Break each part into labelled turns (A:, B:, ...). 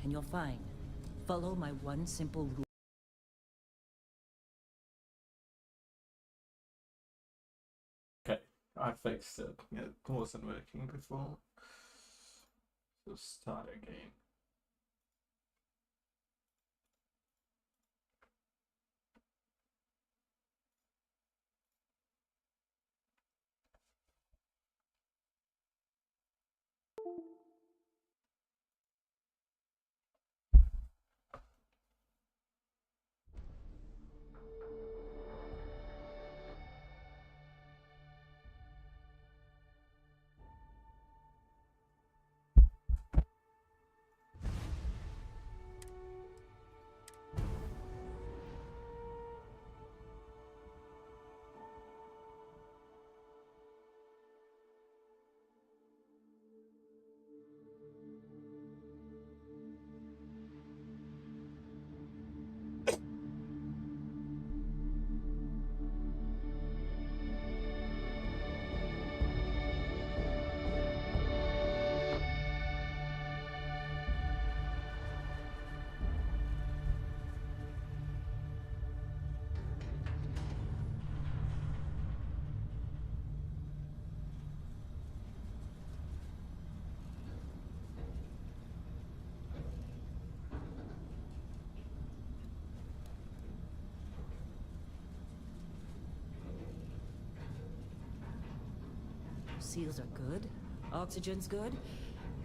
A: and you're fine. Follow my one simple rule.
B: Okay, I fixed it. It wasn't working before. So start again.
A: Seals are good. Oxygen's good.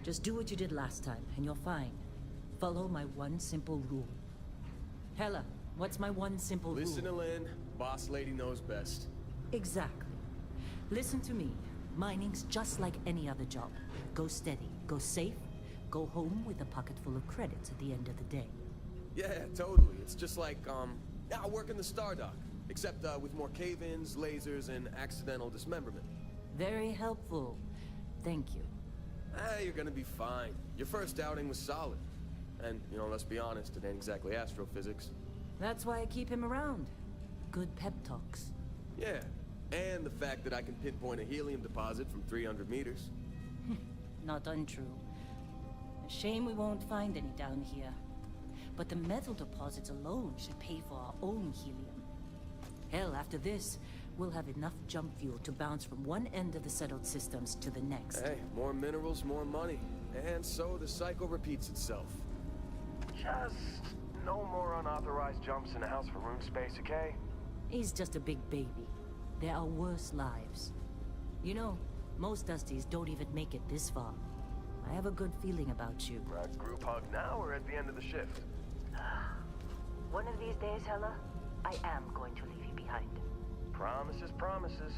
A: Just do what you did last time, and you're fine. Follow my one simple rule. Hella, what's my one simple rule?
C: Listen to Lynn. Boss lady knows best.
A: Exactly. Listen to me. Mining's just like any other job. Go steady, go safe, go home with a pocket full of credits at the end of the day.
C: Yeah, totally. It's just like, I work in the Stardock. Except, with more cave-ins, lasers, and accidental dismemberment.
A: Very helpful. Thank you.
C: You're gonna be fine. Your first outing was solid. And, you know, let's be honest, it ain't exactly astrophysics.
A: That's why I keep him around. Good pep talks.
C: Yeah, and the fact that I can pinpoint a helium deposit from 300 meters.
A: Not untrue. A shame we won't find any down here. But the metal deposits alone should pay for our own helium. Hell, after this, we'll have enough jump fuel to bounce from one end of the settled systems to the next.
C: Hey, more minerals, more money. And so the cycle repeats itself. Just no more unauthorized jumps in the house for room space, okay?
A: He's just a big baby. There are worse lives. You know, most Dusties don't even make it this far. I have a good feeling about you.
C: Group hug now or at the end of the shift?
A: One of these days, Hella, I am going to leave you behind.
C: Promises, promises.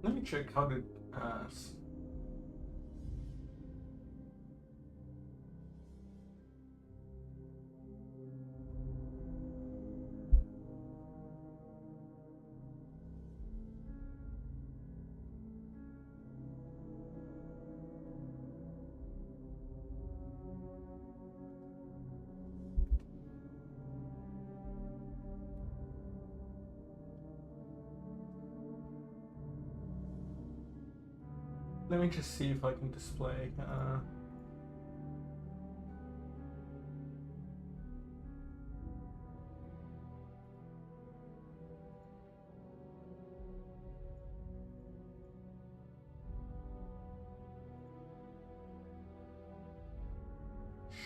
B: Let me check how did let me just see if I can display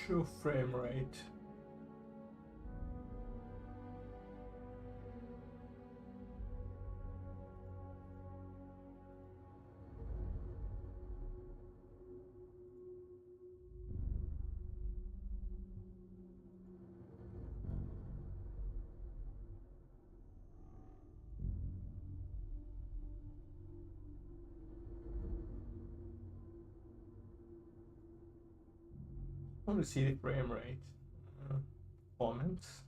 B: show frame rate. want to see the frame rate. Performance.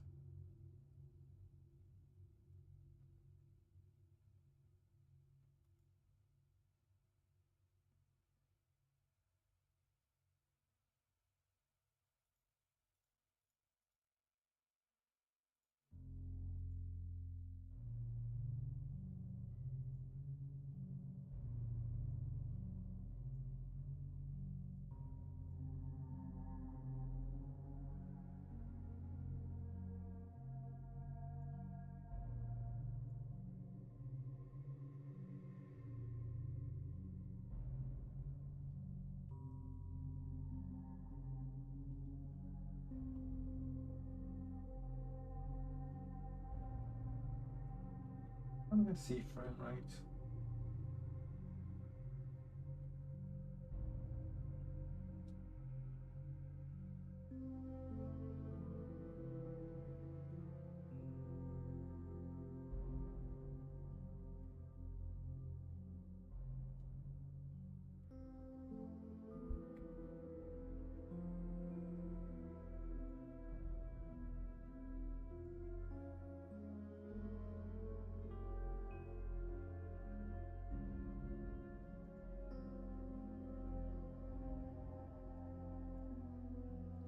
B: I'm gonna see frame rate.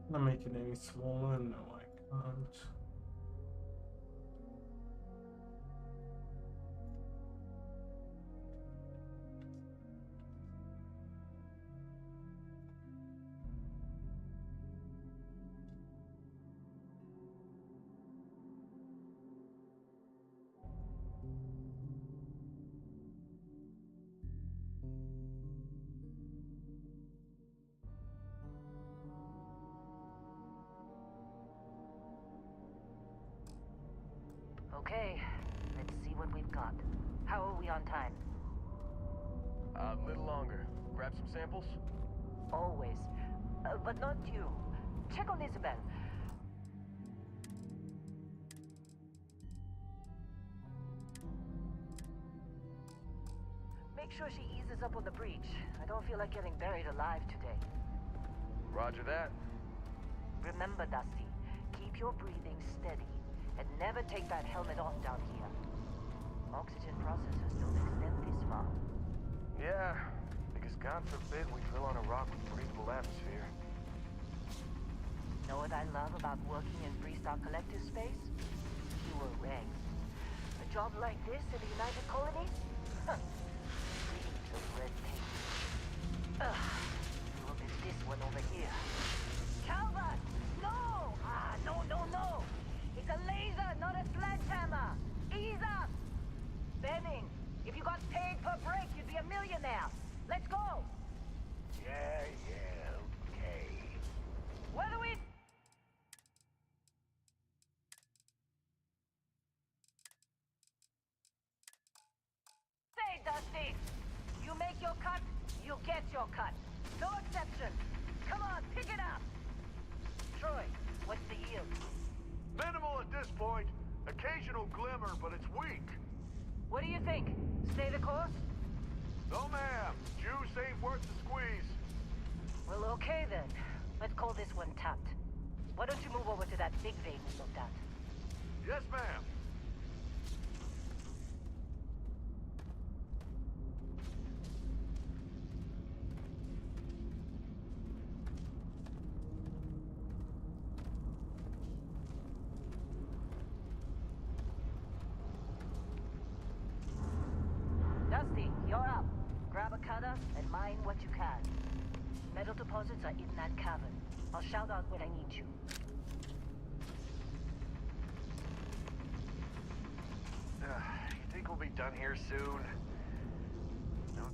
B: Can I make it any smaller? No, I can't.
A: Okay, let's see what we've got. How are we on time?
C: A little longer. Grab some samples?
A: Always. But not you. Check on Isabel. Make sure she eases up on the breach. I don't feel like getting buried alive today.
C: Roger that.
A: Remember, Dusty, keep your breathing steady. And never take that helmet off down here. Oxygen processors don't extend this far.
C: Yeah, because God forbid we fell on a rock with breathable atmosphere.
A: Know what I love about working in Freestar Collective space? Fewer regs. A job like this in the United Colonies? Huh. Reams of red tape. Ugh. Look at this one over here. Calvert! No! No! It's a laser, not a sledgehammer! Ease up! Benning, if you got paid per break, you'd be a millionaire. Let's go!
C: Yeah, okay.
A: Where do we... Say, Dusty! You make your cut, you get your cut. No exceptions. Come on, pick it up! Troy, what's the yield?
C: Minimal at this point. Occasional glimmer, but it's weak.
A: What do you think? Stay the course?
C: No, ma'am. Juice ain't worth the squeeze.
A: Well, okay then. Let's call this one tapped. Why don't you move over to that big vein we looked at?
C: Yes, ma'am.
A: Dusty, you're up. Grab a cutter and mine what you can. Metal deposits are in that cavern. I'll shout out when I need you.
C: You think we'll be done here soon? No.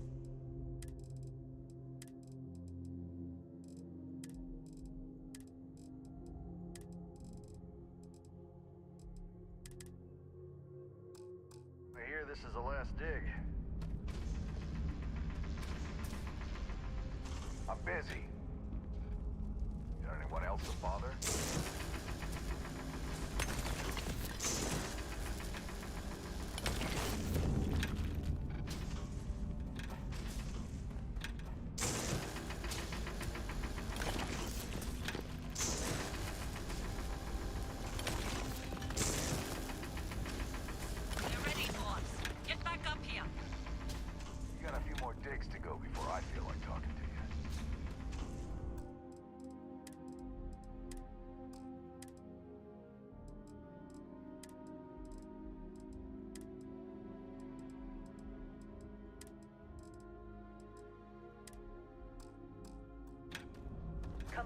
C: I hear this is the last dig. I'm busy. Is there anyone else to bother?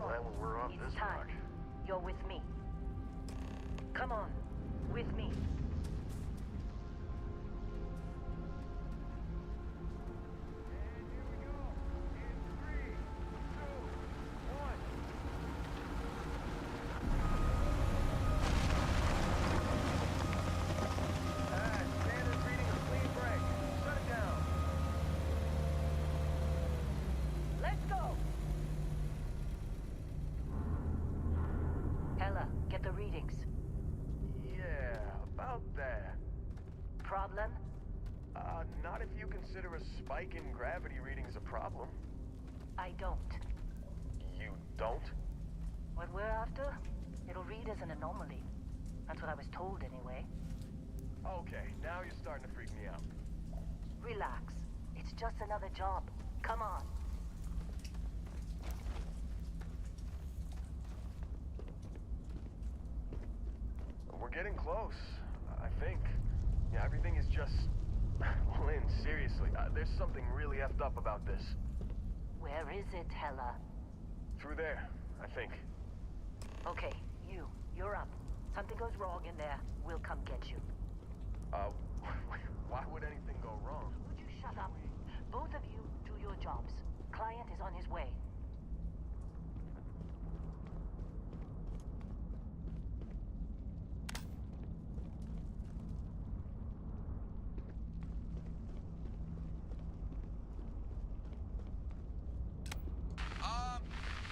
C: Glad when we're up
A: It's
C: this
A: time.
C: much.
A: You're with me. Come on, with me. Let's go. Hella, get the readings.
C: Yeah, about that.
A: Problem?
C: Not if you consider a spike in gravity readings a problem.
A: I don't.
C: You don't?
A: What we're after, it'll read as an anomaly. That's what I was told anyway.
C: Okay, now you're starting to freak me out.
A: Relax. It's just another job. Come on.
C: We're getting close, I think. Yeah, everything is just... Well, Lynn, seriously, there's something really effed up about this.
A: Where is it, Hella?
C: Through there, I think.
A: Okay, you're up. Something goes wrong in there, we'll come get you.
C: Why would anything go wrong?
A: Would you shut up? Both of you do your jobs. Client is on his way.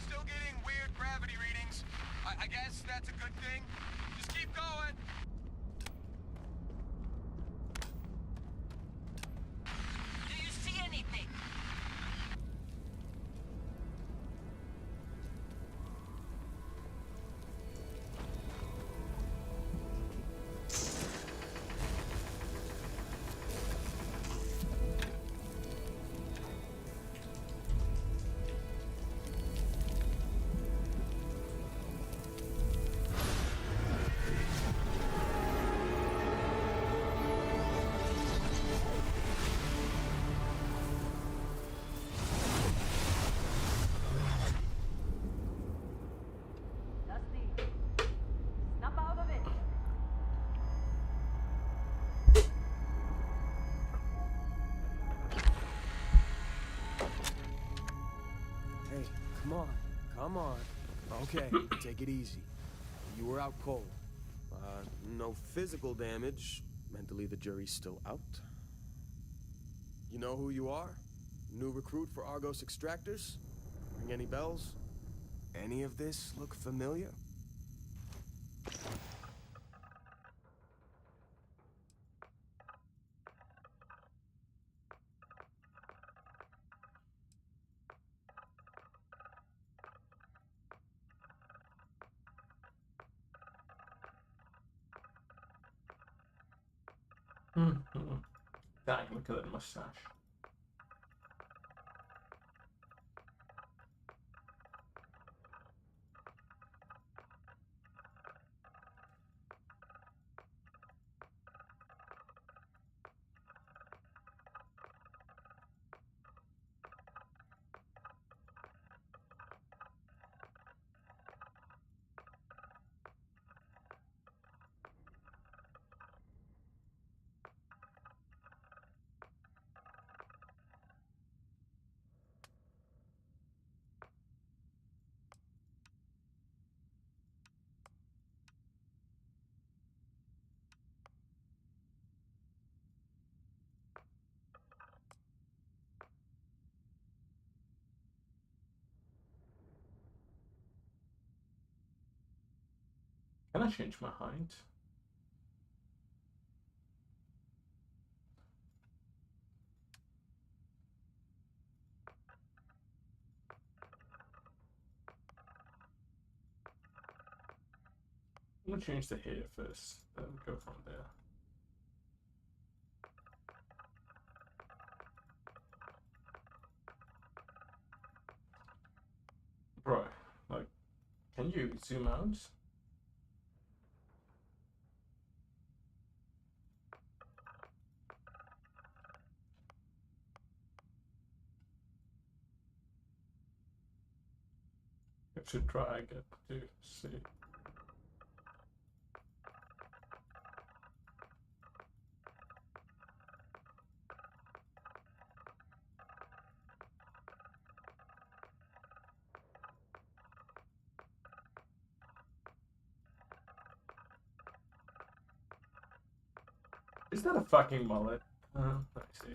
C: Still getting weird gravity readings. I guess that's a good thing. Just keep going.
A: Do you see anything? Dusty, snap out of it.
C: Hey, come on. Come on. Okay, take it easy. You were out cold. No physical damage. Mentally, the jury's still out. You know who you are? New recruit for Argos Extractors? Ring any bells? Any of this look familiar?
B: Dang, look at that mustache. Can I change my height? I'm gonna change the hair first, then go from there. Bro, like, can you zoom out? should drag it to see. Is that a fucking mullet? I see.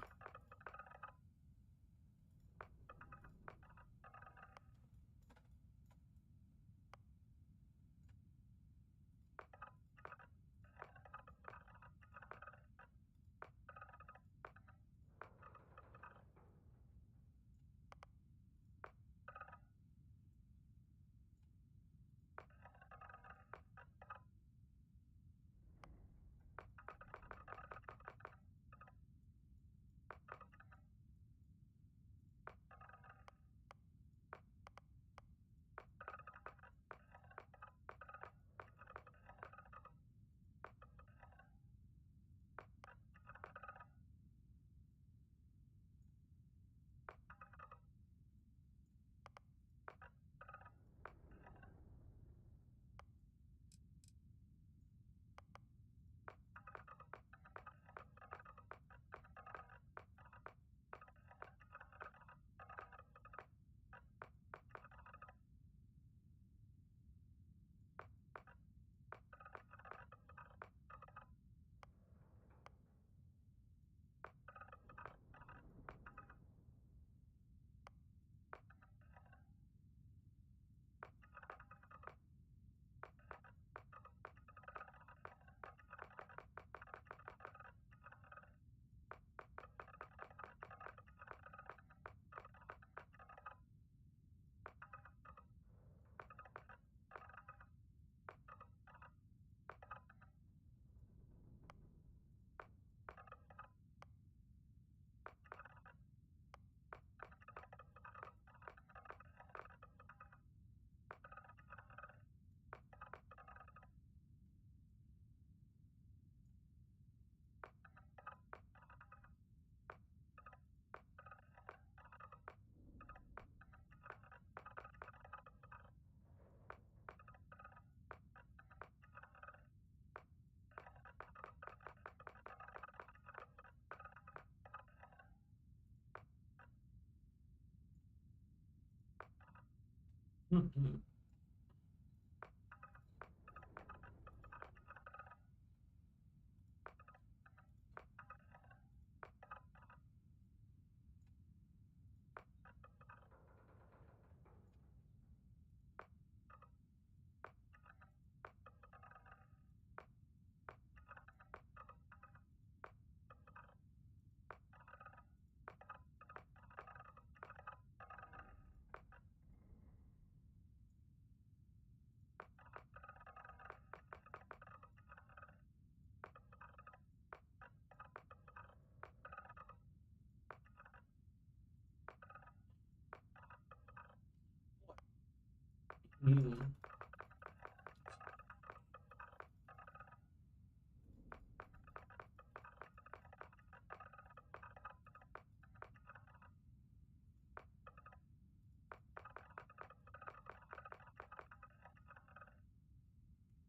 B: Mm.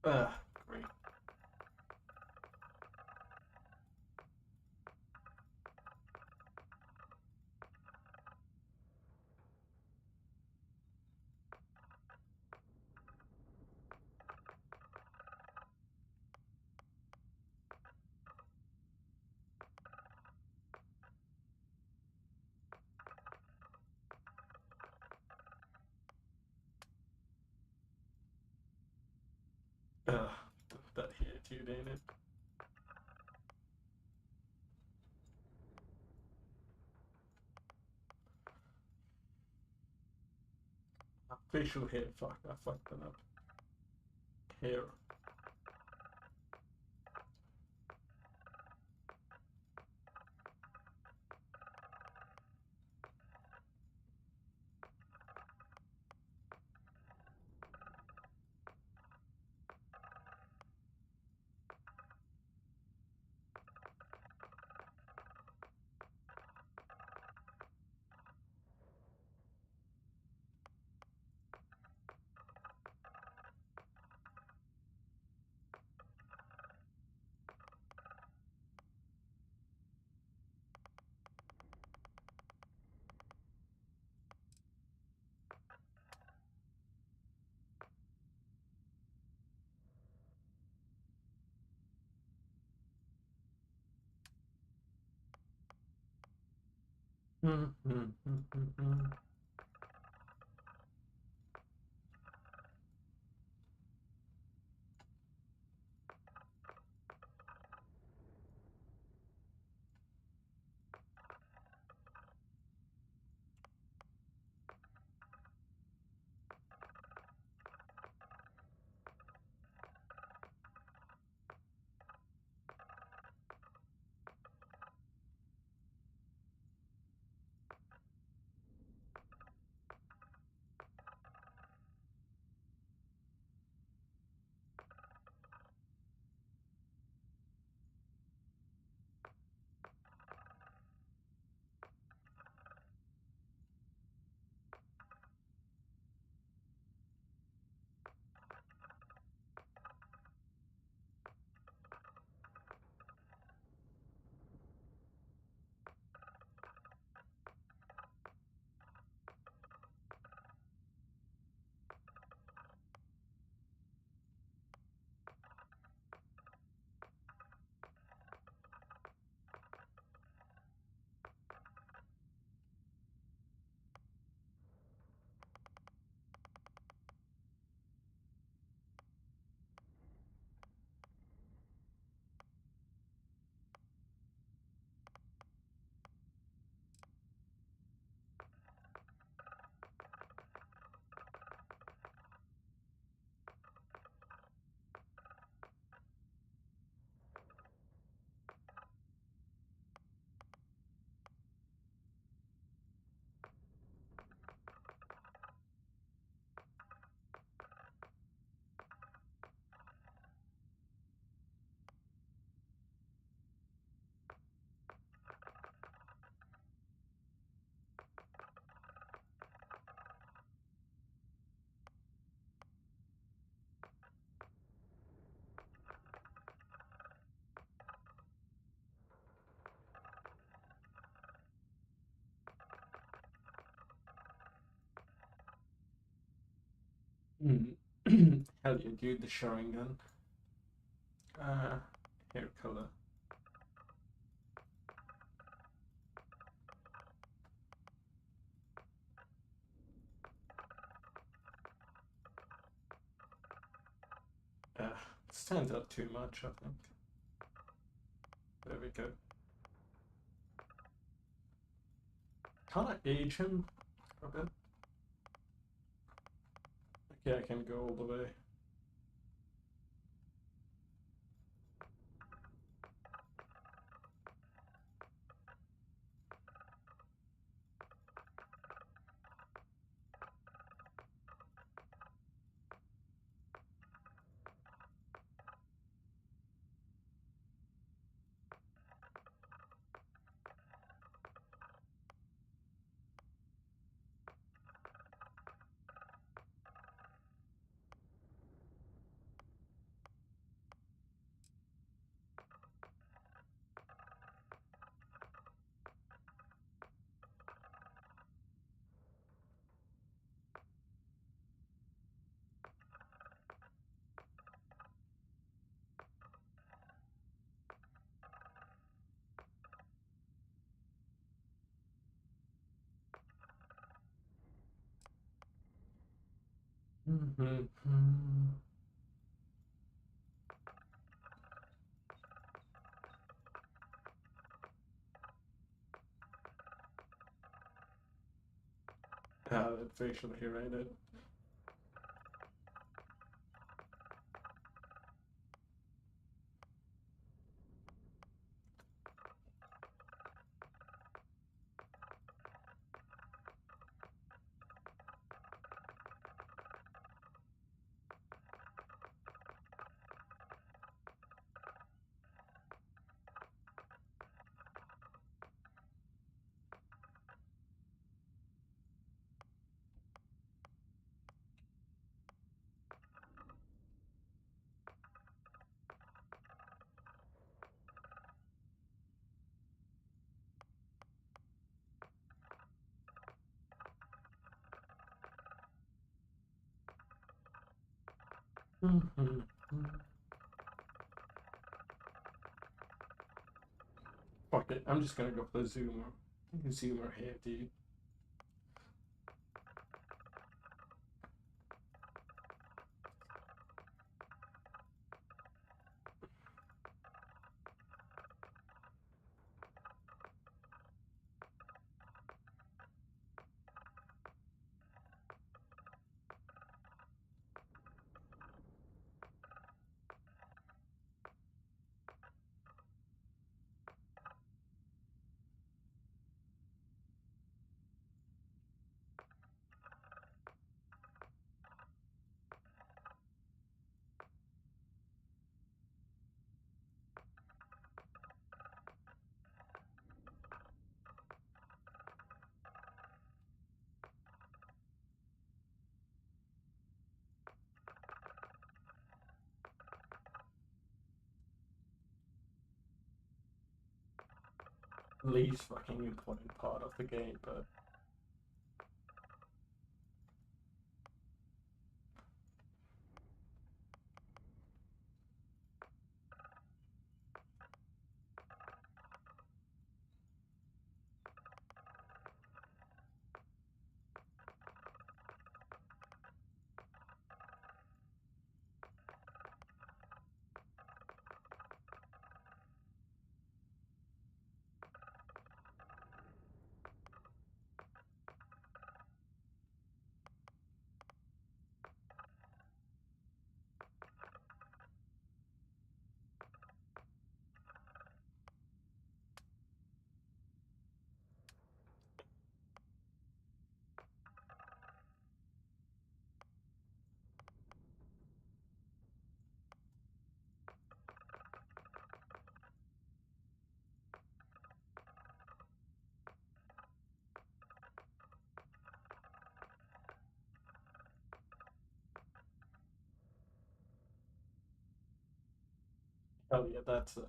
B: Great. That hit you, didn't it? Facial hair, fuck, I fucked that up. Hair. How do you do the Sharingan? Hair color. It stands out too much, I think. There we go. Can't I age him a bit? Okay, I can go all the way. That facial hair, ain't it? Fuck it, I'm just gonna go for the zoomer. Zoomer here, dude. Least fucking important part of the game, but oh yeah, that's a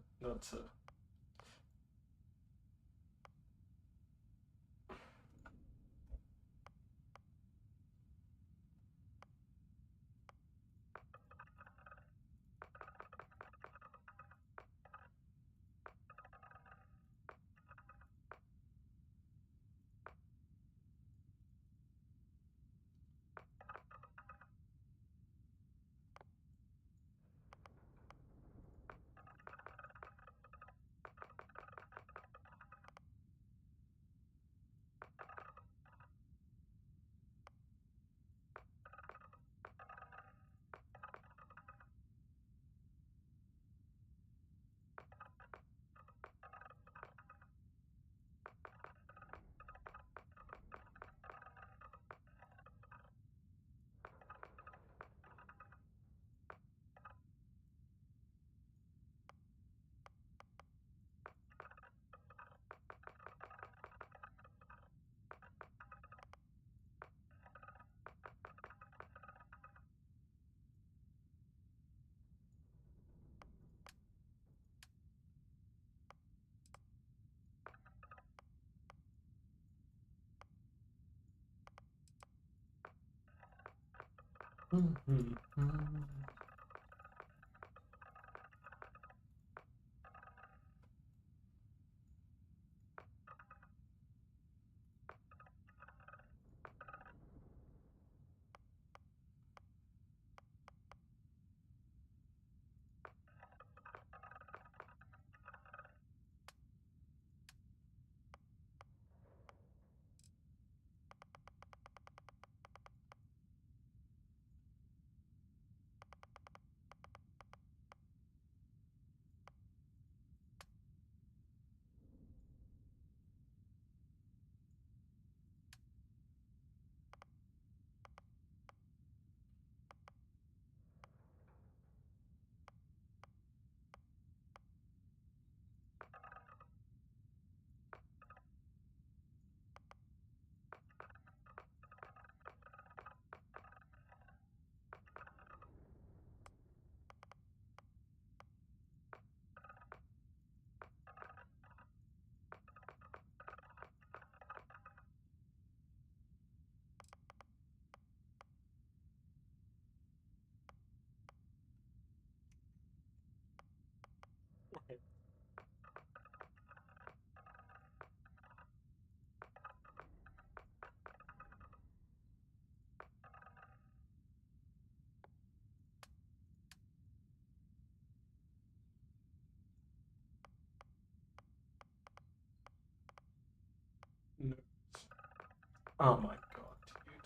B: Oh my god, dude.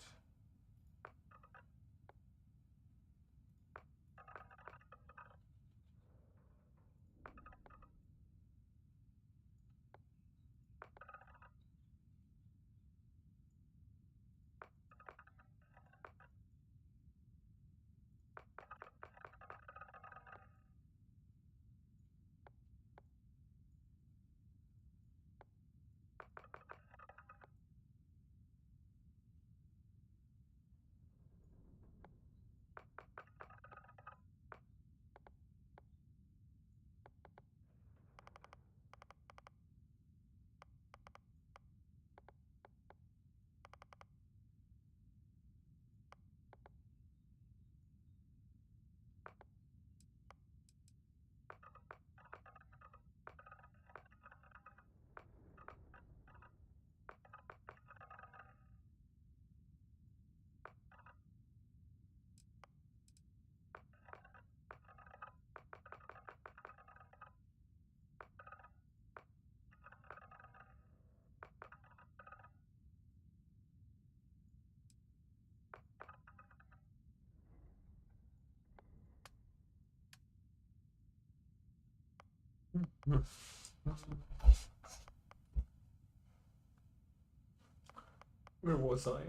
B: Where was I?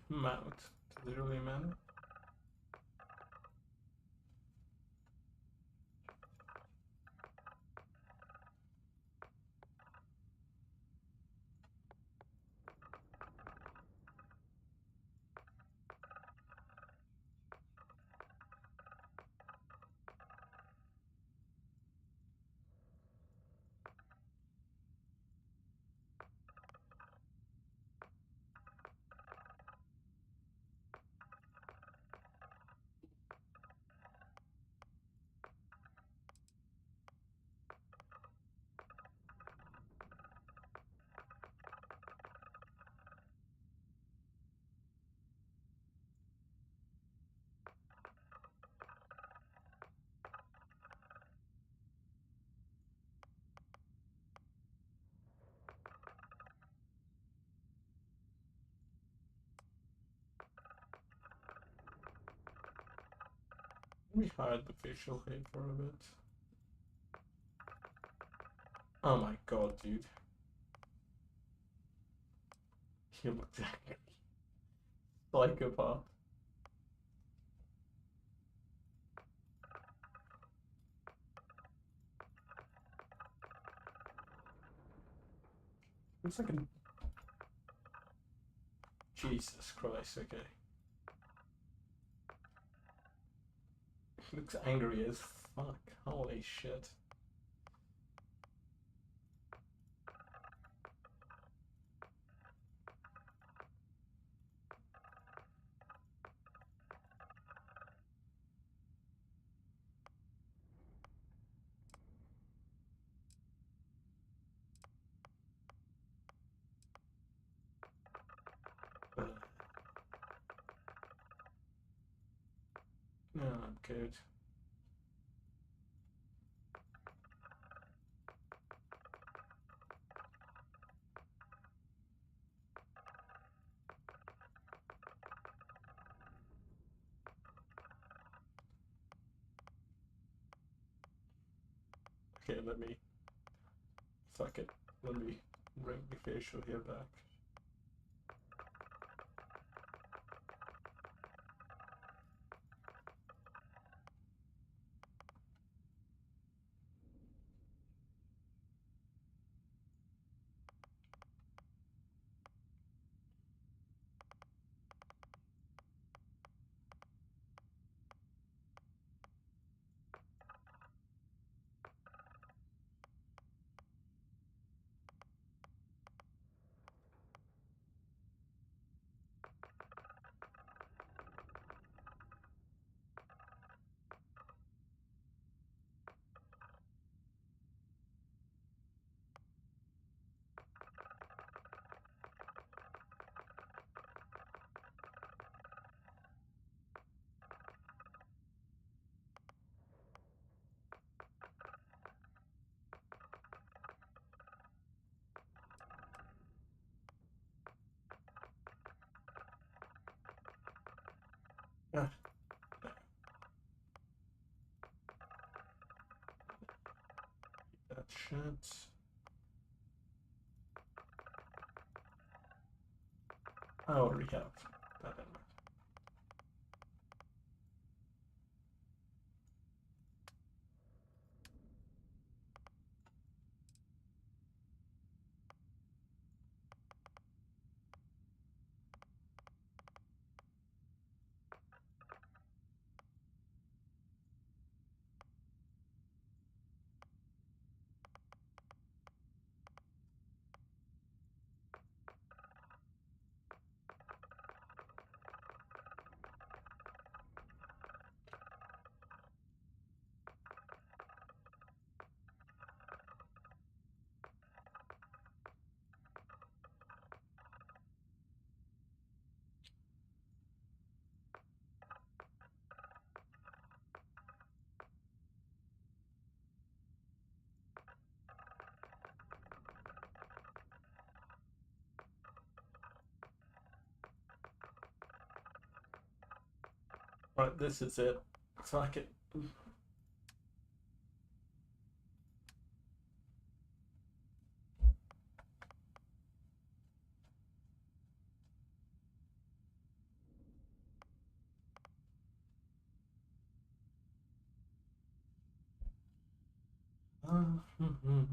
B: Mount. Does it really matter? Let me hide the facial hair for a bit. Oh my god, dude. He looks like a psychopath. Looks like a... Jesus Christ, okay. He looks angry as fuck. Holy shit. No, I'm good. Okay, let me... Fuck it. Let me bring the facial hair back. shit. I already have that in mind. Right, this is it. Fuck it. What did they do?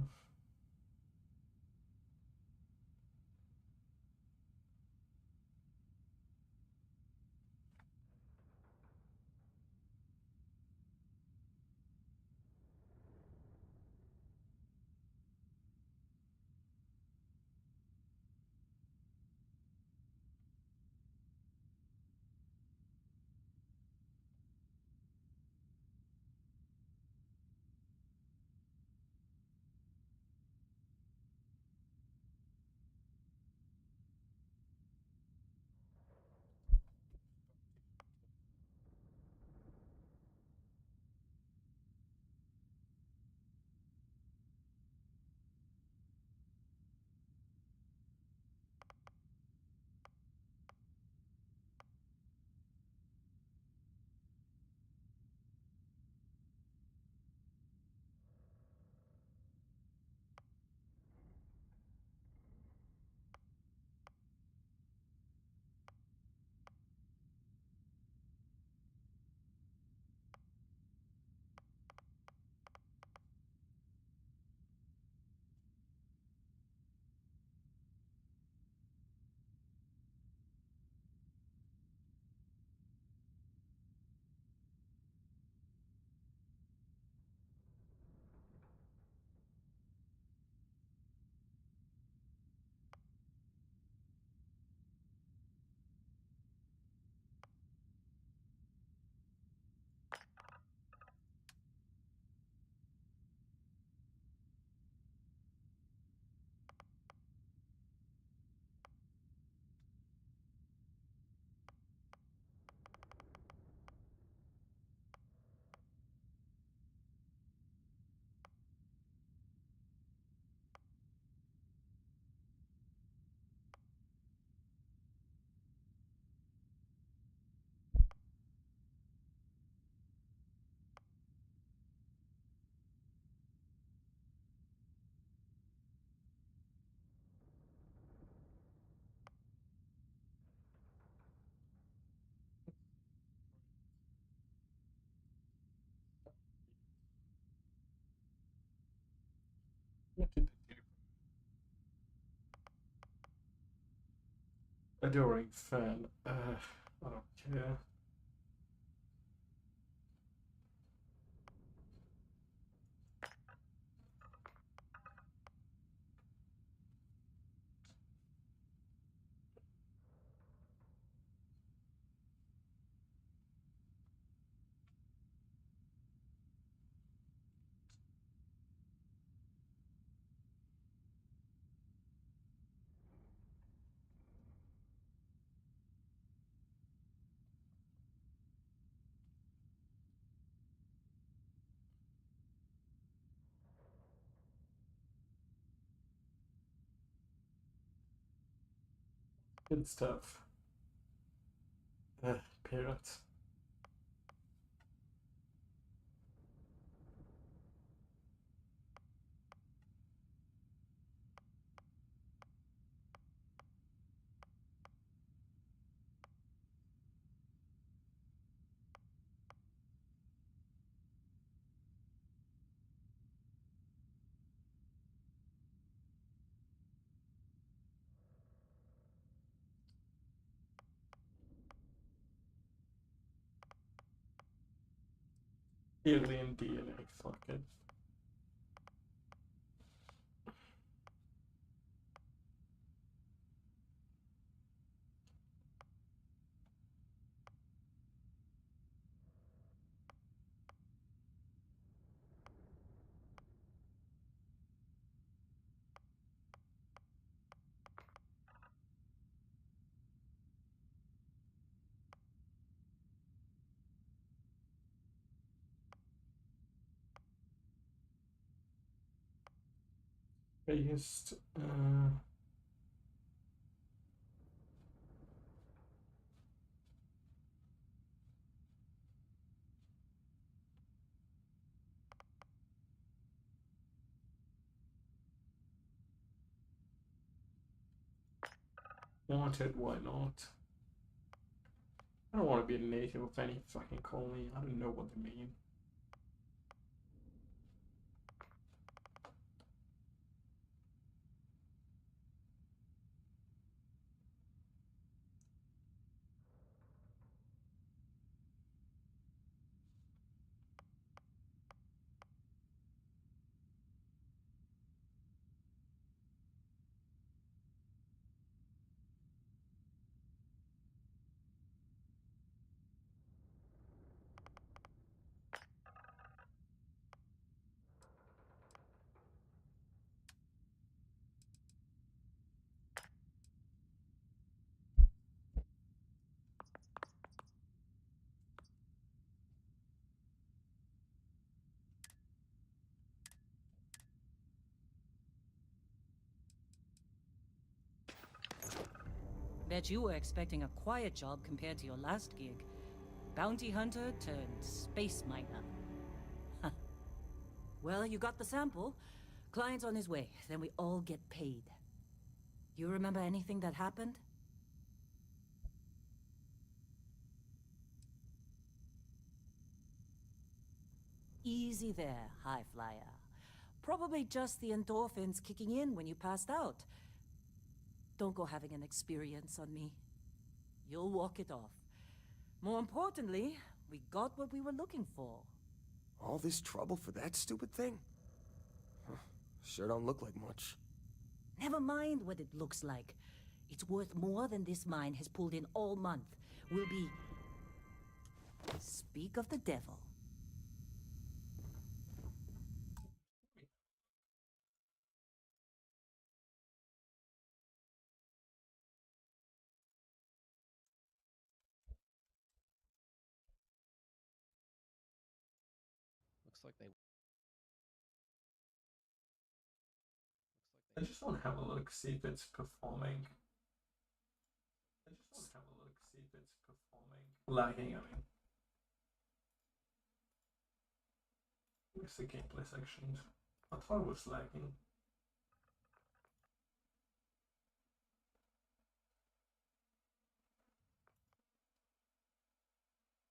B: Adoring fan. I don't care. Good stuff. Pirates. Alien DNA, fuck it. Based, wanted, why not? I don't want to be a native of any fucking colony. I don't know what they mean.
A: Bet you were expecting a quiet job compared to your last gig. Bounty hunter turned space miner. Huh. Well, you got the sample. Client's on his way, then we all get paid. You remember anything that happened? Easy there, high flyer. Probably just the endorphins kicking in when you passed out. Don't go having an experience on me. You'll walk it off. More importantly, we got what we were looking for.
C: All this trouble for that stupid thing? Huh, sure don't look like much.
A: Never mind what it looks like. It's worth more than this mine has pulled in all month. We'll be... Speak of the devil.
D: Looks like they.
B: I just want to have a look, see if it's performing. I just want to have a look, see if it's performing. Lagging, I mean. Where's the gameplay section? I thought it was lagging.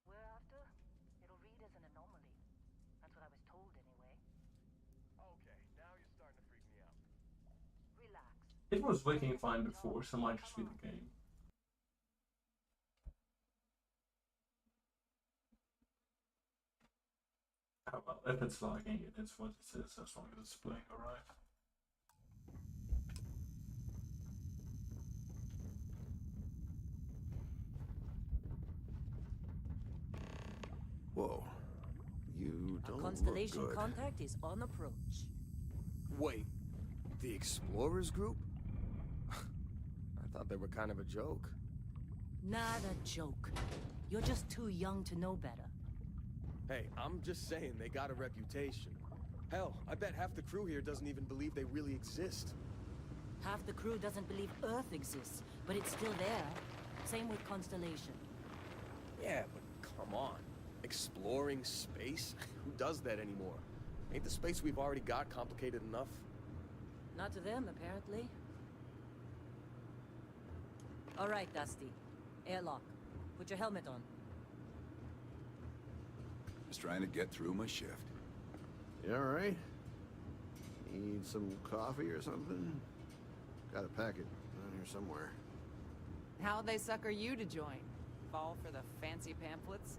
A: We're after? It'll read as an anomaly. That's what I was told anyway.
E: Okay, now you're starting to freak me out.
A: Relax.
B: It was working fine before, so it might just be the game. Oh well, if it's lagging, it is what it is, as long as it's playing alright.
C: Whoa. You
A: Our
C: don't
A: constellation
C: look good.
A: contact is on approach.
C: Wait, the Explorers group? I thought they were kind of a joke.
A: Not a joke. You're just too young to know better.
C: Hey, I'm just saying they got a reputation. Hell, I bet half the crew here doesn't even believe they really exist.
A: Half the crew doesn't believe Earth exists, but it's still there. Same with Constellation.
C: Yeah, but come on. Exploring space? Who does that anymore? Ain't the space we've already got complicated enough?
A: Not to them, apparently. All right, Dusty. Airlock. Put your helmet on.
F: Just trying to get through my shift.
G: You all right? Need some coffee or something? Got a packet down here somewhere.
H: How'd they sucker you to join? Fall for the fancy pamphlets?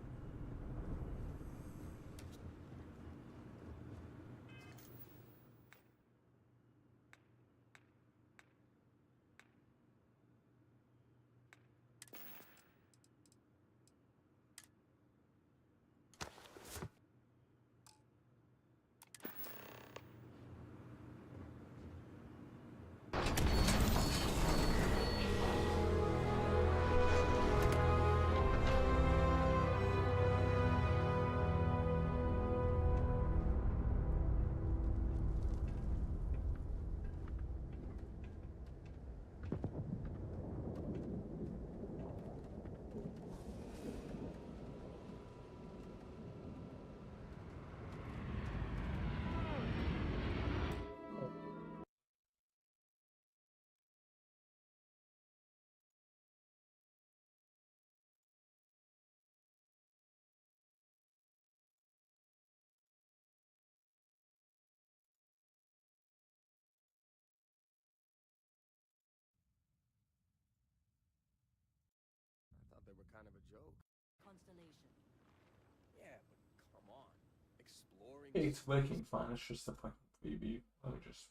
C: exploring.
B: It's working fine, it's just a fucking preview. Let me just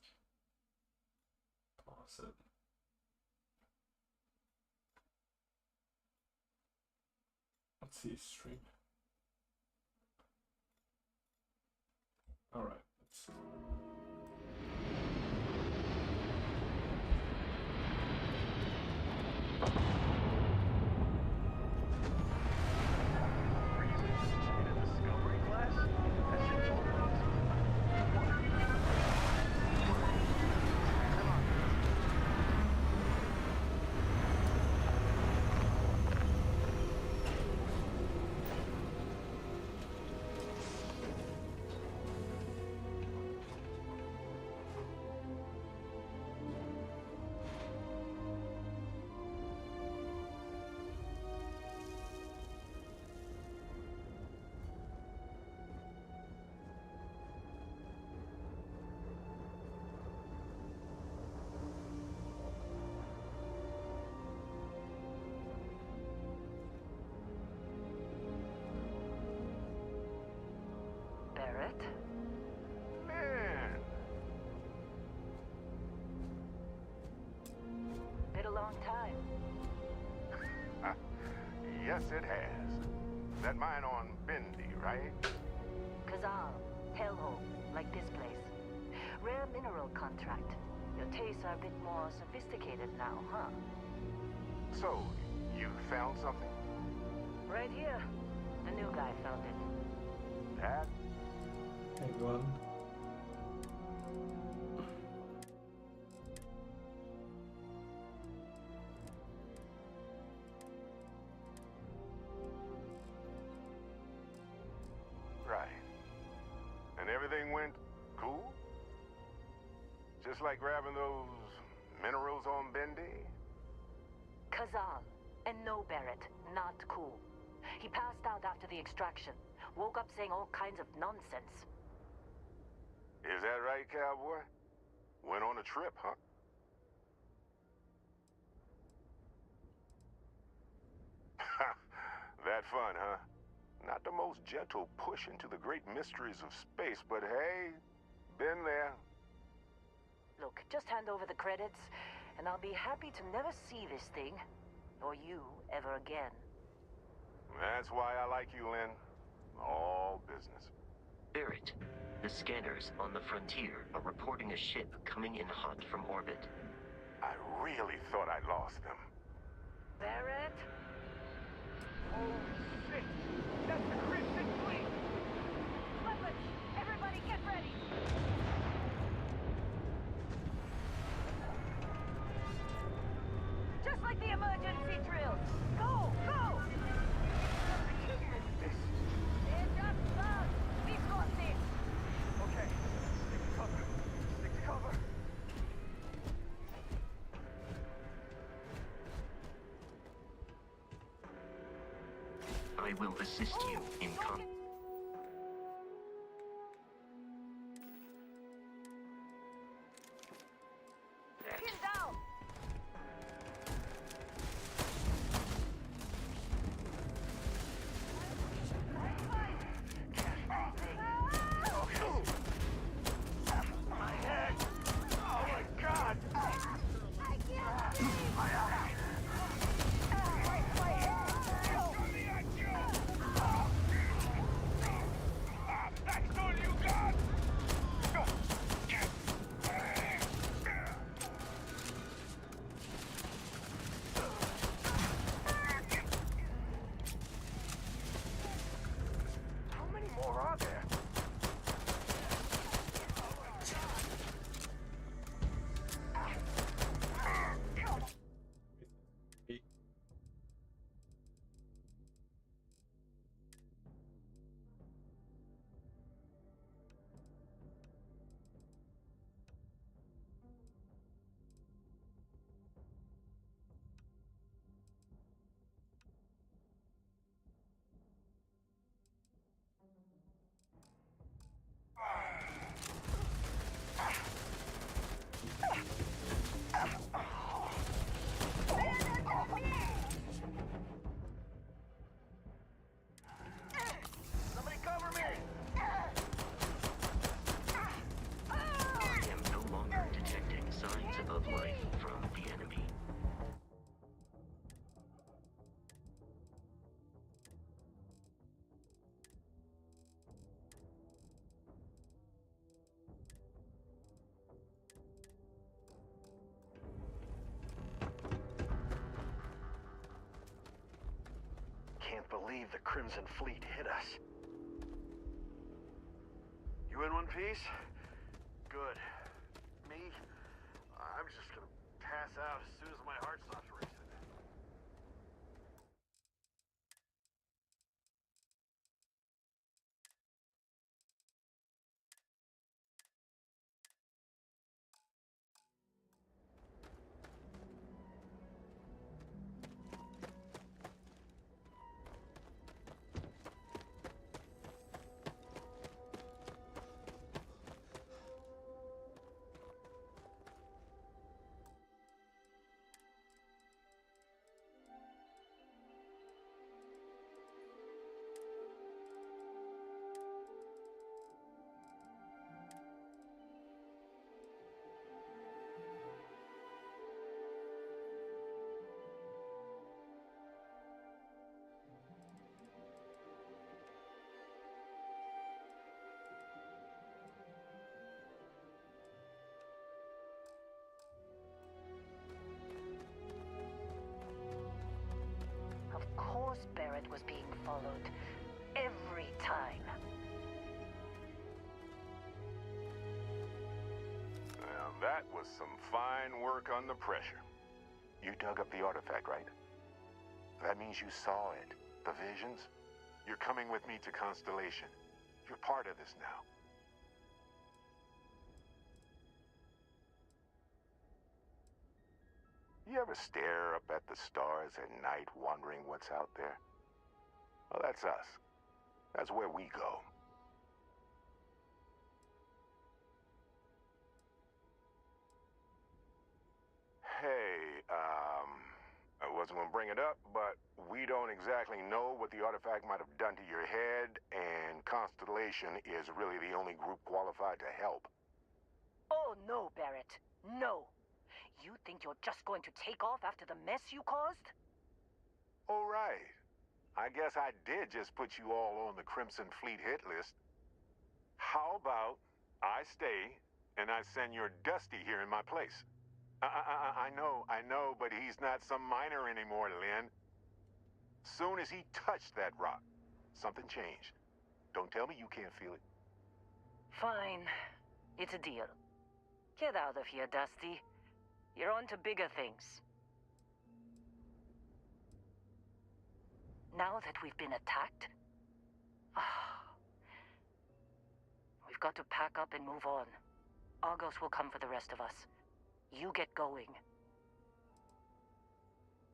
B: pause it. Let's see stream. Alright, let's
E: In a discovery class? That shit's older than what are you Come on.
A: Barrett?
E: Man,
A: Been a long time.
E: yes it has. That mine on Bendy, right?
A: Kazal, hellhole, like this place. Rare mineral contract. Your tastes are a bit more sophisticated now, huh?
E: So, you found something?
A: Right here. The new guy found it.
E: That?
B: hang on.
E: Right. And everything went cool? Just like grabbing those minerals on Bendy?
A: Kazal. And no, Barrett, not cool. He passed out after the extraction. Woke up saying all kinds of nonsense.
E: Is that right, cowboy? Went on a trip, huh? That fun, huh? Not the most gentle push into the great mysteries of space, but hey, been there.
A: Look, just hand over the credits, and I'll be happy to never see this thing, or you, ever again.
E: That's why I like you, Lynn. All business.
D: Barrett, the scanners on the frontier are reporting a ship coming in hot from orbit.
E: I really thought I lost them.
A: Barrett?
E: Oh, shit! That's the Christian fleet!
A: Weapons! Everybody get ready! Just like the emergency drills! Go! Go!
E: This.
A: They're just bugs! We've got this!
E: Okay, stick to cover. Stick to cover.
D: I will assist you in
A: Pin down!
E: My head! Oh my god!
D: life from the enemy.
I: Can't believe the Crimson Fleet hit us. You in one piece? Good. Me? I'm just gonna pass out as soon as my heart stops racing.
A: Of course Barrett was being followed. Every time.
E: Now, that was some fine work under pressure. You dug up the artifact, right? That means you saw it. The visions? You're coming with me to Constellation. You're part of this now. You ever stare up at the stars at night wondering what's out there? Well, that's us. That's where we go. Hey, I wasn't gonna bring it up, but we don't exactly know what the artifact might have done to your head, and Constellation is really the only group qualified to help.
A: Oh no, Barrett. No. You think you're just going to take off after the mess you caused?
E: All right. I guess I did just put you all on the Crimson Fleet hit list. How about I stay and I send your Dusty here in my place? I know, but he's not some miner anymore, Lynn. Soon as he touched that rock, something changed. Don't tell me you can't feel it.
A: Fine. It's a deal. Get out of here, Dusty. You're on to bigger things. Now that we've been attacked, we've got to pack up and move on. Argos will come for the rest of us. You get going.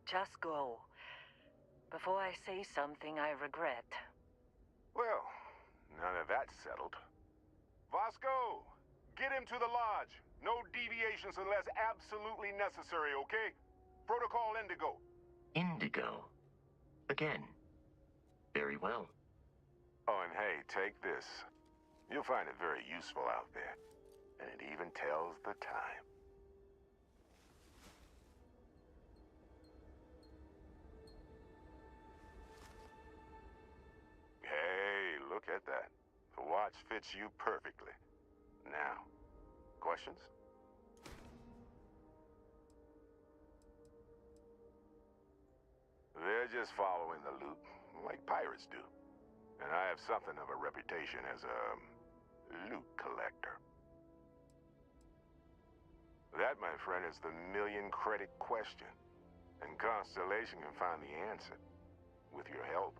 A: Just go. Before I say something I regret.
E: Well, now that that's settled. Vasco, get him to the lodge. No deviations unless absolutely necessary, okay? Protocol Indigo.
D: Indigo. Again. Very well.
E: Oh, and hey, take this. You'll find it very useful out there. And it even tells the time. Hey, look at that. The watch fits you perfectly. Now, questions? They're just following the loot, like pirates do. And I have something of a reputation as a loot collector. That, my friend, is the million-credit question. And Constellation can find the answer. With your help.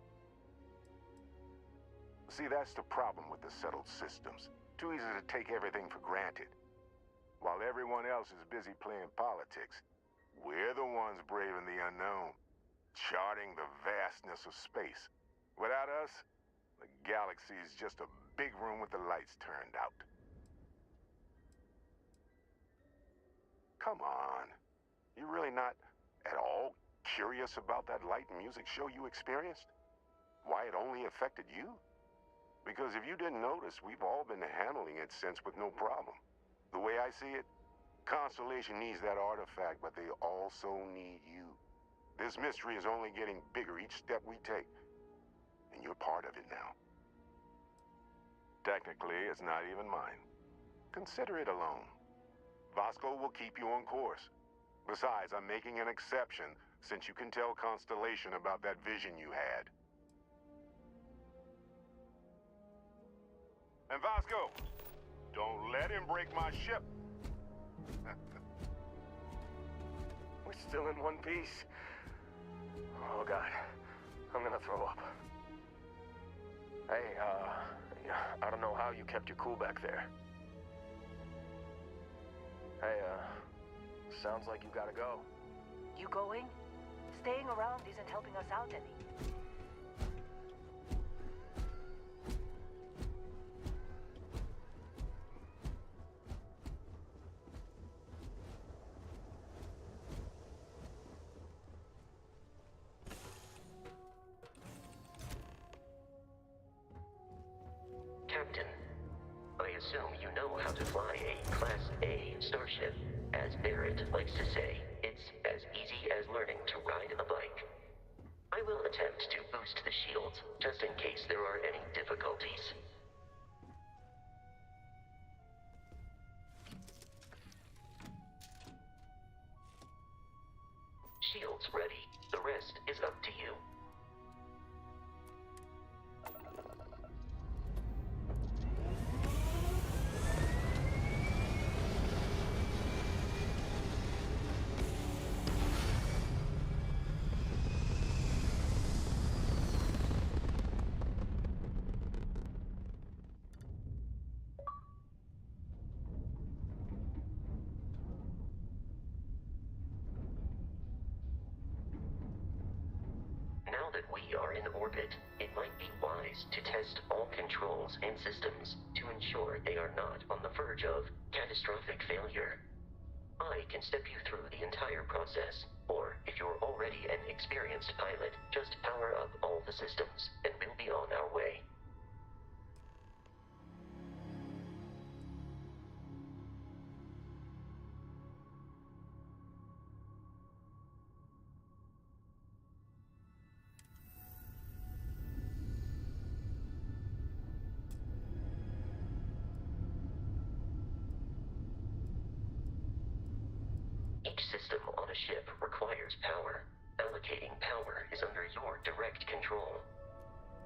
E: See, that's the problem with the settled systems. Too easy to take everything for granted. While everyone else is busy playing politics, we're the ones braving the unknown, charting the vastness of space. Without us, the galaxy is just a big room with the lights turned out. Come on. You're really not at all curious about that light and music show you experienced? Why it only affected you? Because if you didn't notice, we've all been handling it since with no problem. The way I see it, Constellation needs that artifact, but they also need you. This mystery is only getting bigger each step we take, and you're part of it now. Technically, it's not even mine. Consider it a loan. Vasco will keep you on course. Besides, I'm making an exception since you can tell Constellation about that vision you had. And Vasco, don't let him break my ship.
I: We're still in one piece. Oh, God. I'm gonna throw up. Hey, I don't know how you kept your cool back there. Hey, sounds like you gotta go.
A: You going? Staying around isn't helping us out any.
D: Captain, I assume you know how to fly a Class A starship. As Barrett likes to say, it's as easy as learning to ride a bike. I will attempt to boost the shields, just in case there are any difficulties. Shields ready. The rest is up to you. Now that we are in orbit, it might be wise to test all controls and systems to ensure they are not on the verge of catastrophic failure. I can step you through the entire process, or if you're already an experienced pilot, just power up all the systems, and we'll be on our way. Each system on a ship requires power. Allocating power is under your direct control.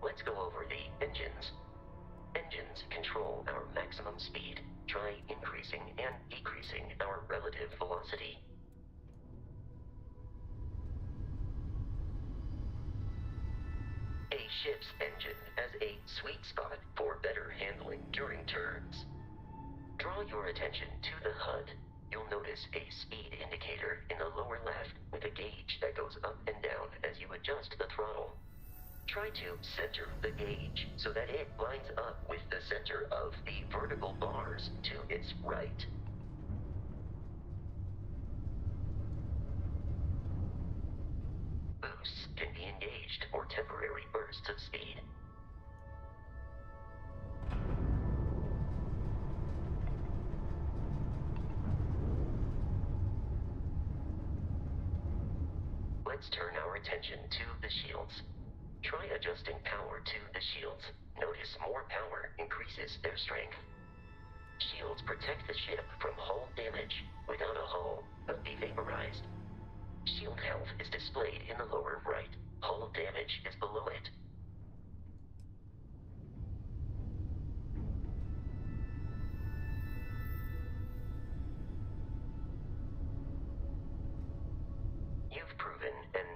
D: Let's go over the engines. Engines control our maximum speed. Try increasing and decreasing our relative velocity. A ship's engine has a sweet spot for better handling during turns. Draw your attention to the HUD. You'll notice a speed indicator in the lower left with a gauge that goes up and down as you adjust the throttle. Try to center the gauge so that it lines up with the center of the vertical bars to its right. Boosts can be engaged for temporary bursts of speed. Let's turn our attention to the shields. Try adjusting power to the shields. Notice more power increases their strength. Shields protect the ship from hull damage. Without a hull, they'll be vaporized. Shield health is displayed in the lower right. Hull damage is below it. You've proven an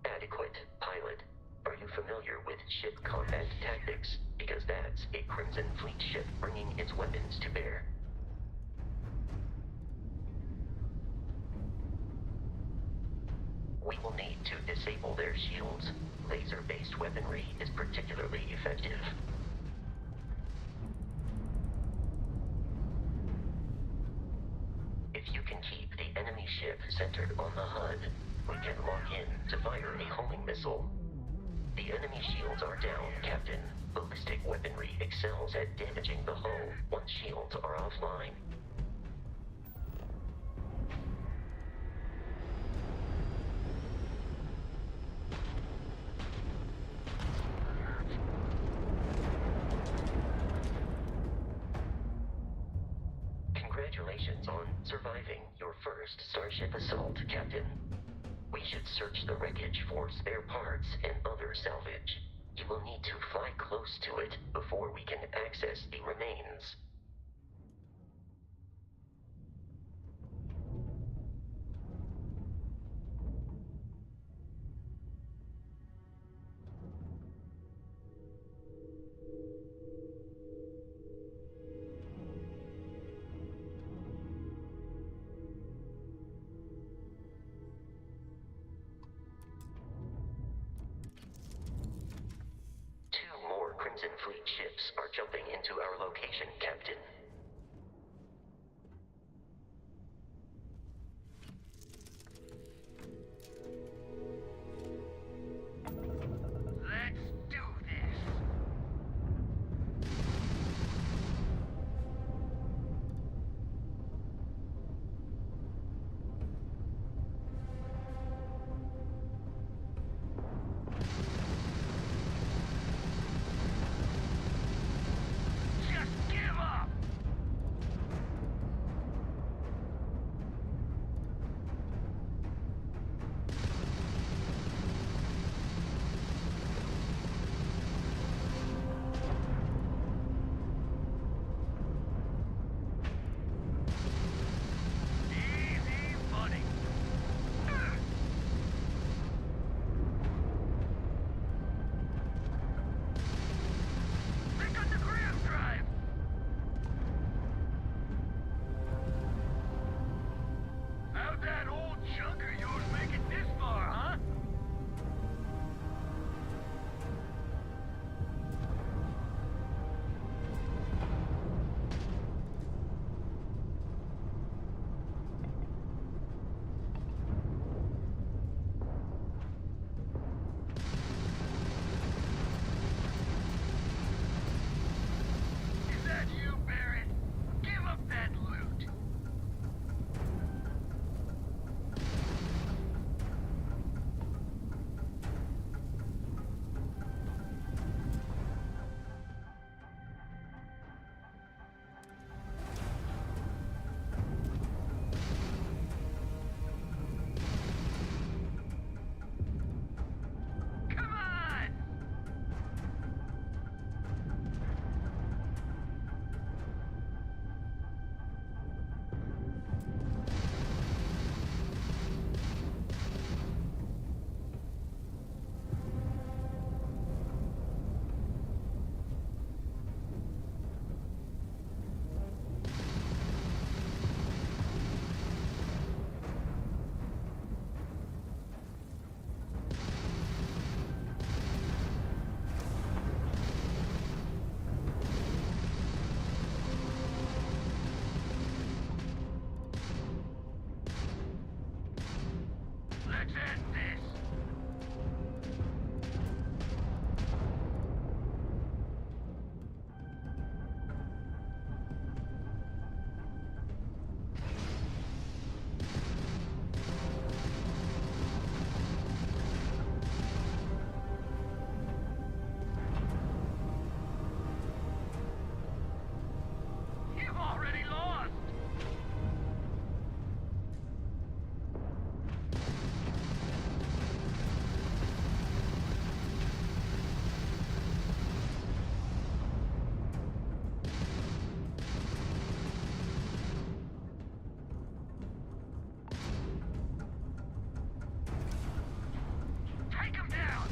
D: adequate pilot. Are you familiar with ship combat tactics? Because that's a Crimson Fleet ship bringing its weapons to bear. We will need to disable their shields. Laser-based weaponry is particularly effective. If you can keep the enemy ship centered on the HUD, we can lock in to fire a homing missile. The enemy shields are down, Captain. Ballistic weaponry excels at damaging the hull once shields are offline. your first starship assault, Captain. We should search the wreckage for spare parts and other salvage. You will need to fly close to it before we can access the remains. Two more Crimson Fleet ships are jumping into our location, Captain.
I: Let's do this. Just give up! Easy money. Pick up the gram drive! How'd that old junk of yours make it this far, huh? Is that you, Barrett? Give up that loot! Come on! Let's end this! You've already lost! Take him down!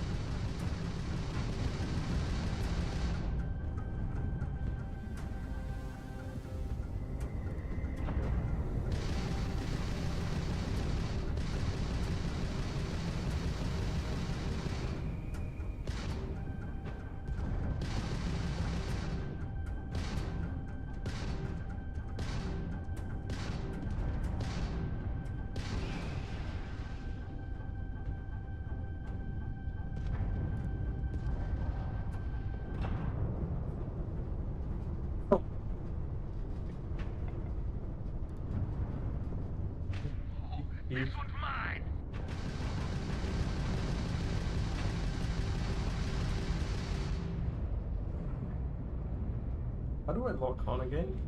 I: This one's mine!
B: How do I lock on again?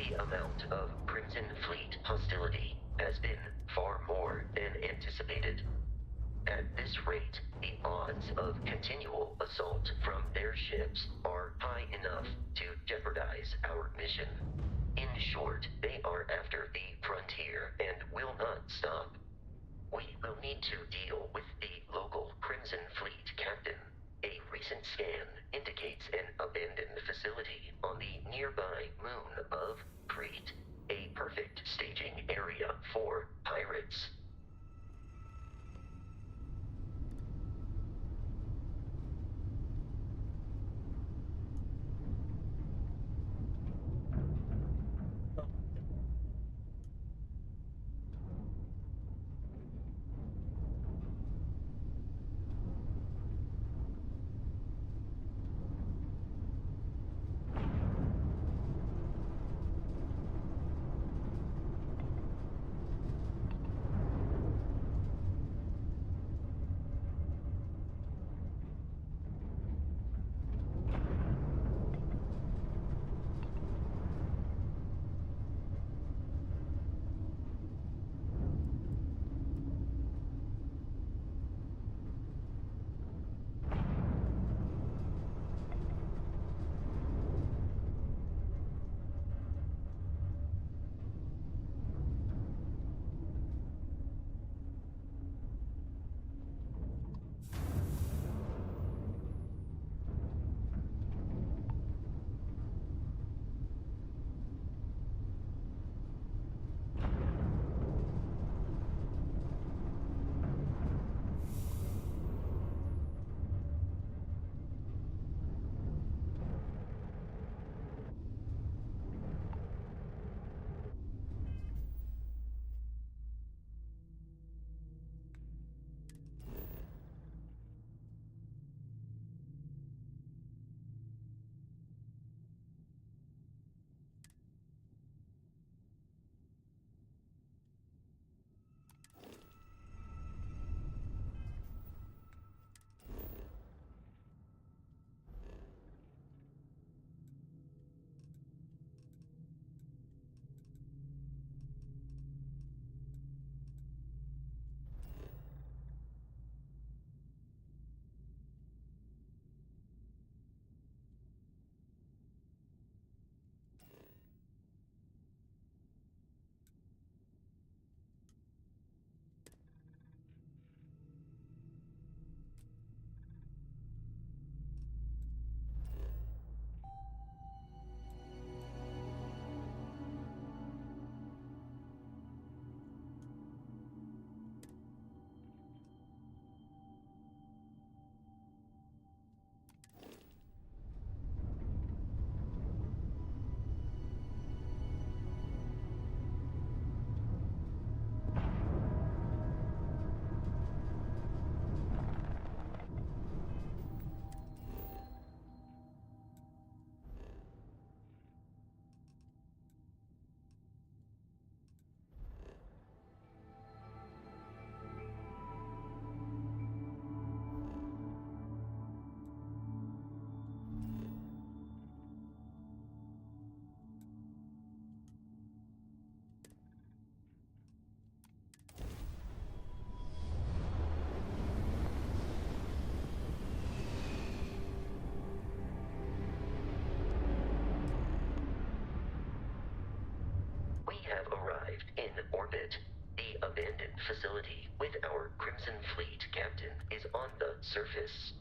D: The amount of Crimson Fleet hostility has been far more than anticipated. At this rate, the odds of continual assault from their ships are high enough to jeopardize our mission. In short, they are after the frontier and will not stop. We will need to deal with the local Crimson Fleet captain. A recent scan indicates an abandoned facility on the nearby moon of Crete, a perfect staging area for pirates. Have arrived in orbit. The abandoned facility with our Crimson Fleet captain is on the surface.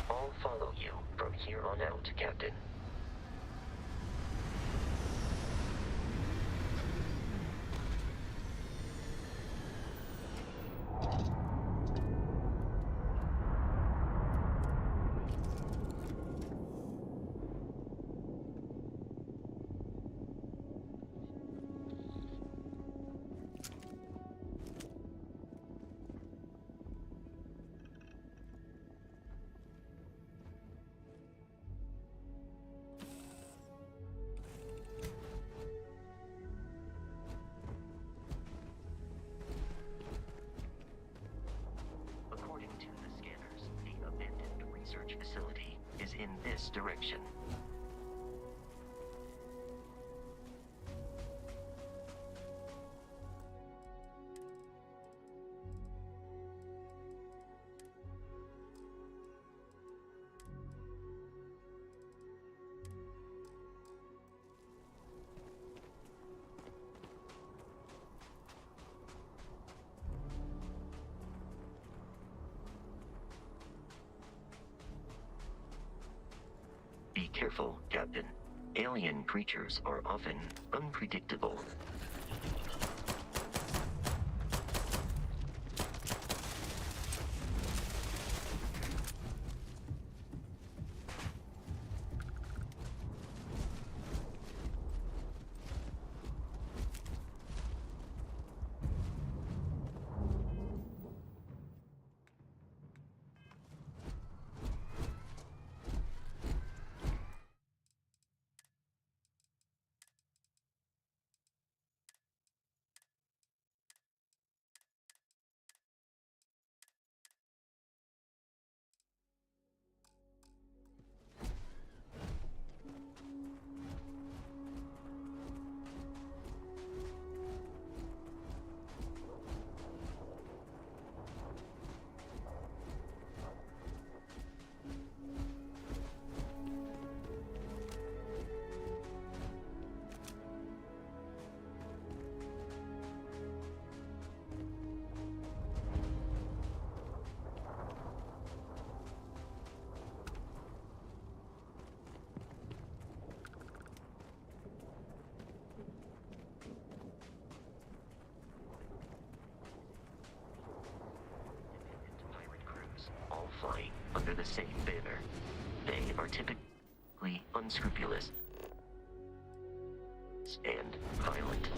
D: I'll follow you from here on out, Captain. facility is in this direction. Be careful, Captain. Alien creatures are often unpredictable. All flying under the same banner. They are typically unscrupulous and violent.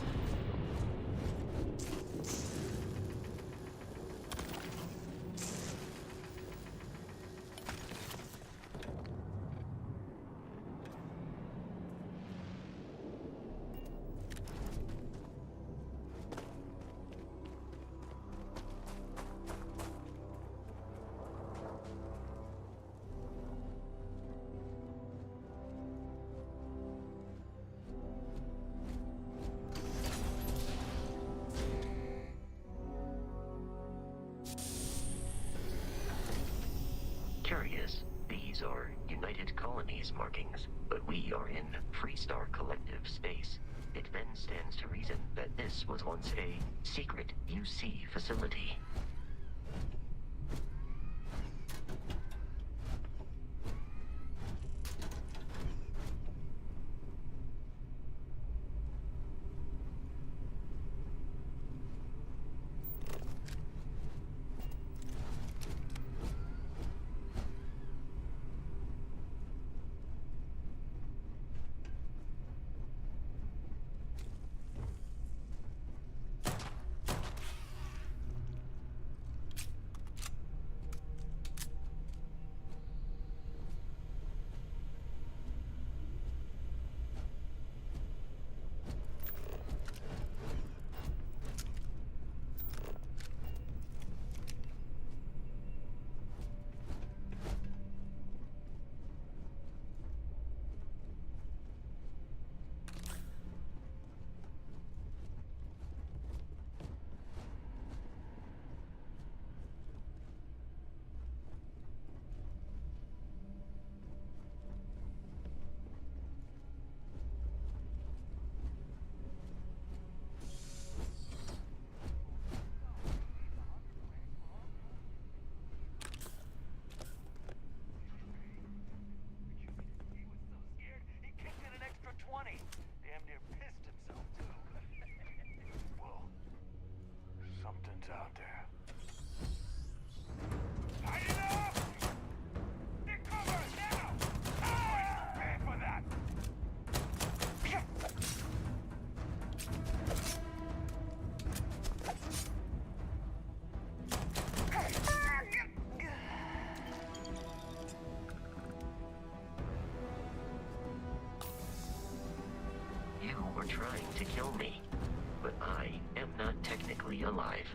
D: Curious, these are United Colonies markings, but we are in Freestar Collective space. It then stands to reason that this was once a secret UC facility.
I: Something's out there.
D: You were trying to kill me, but I am not technically alive.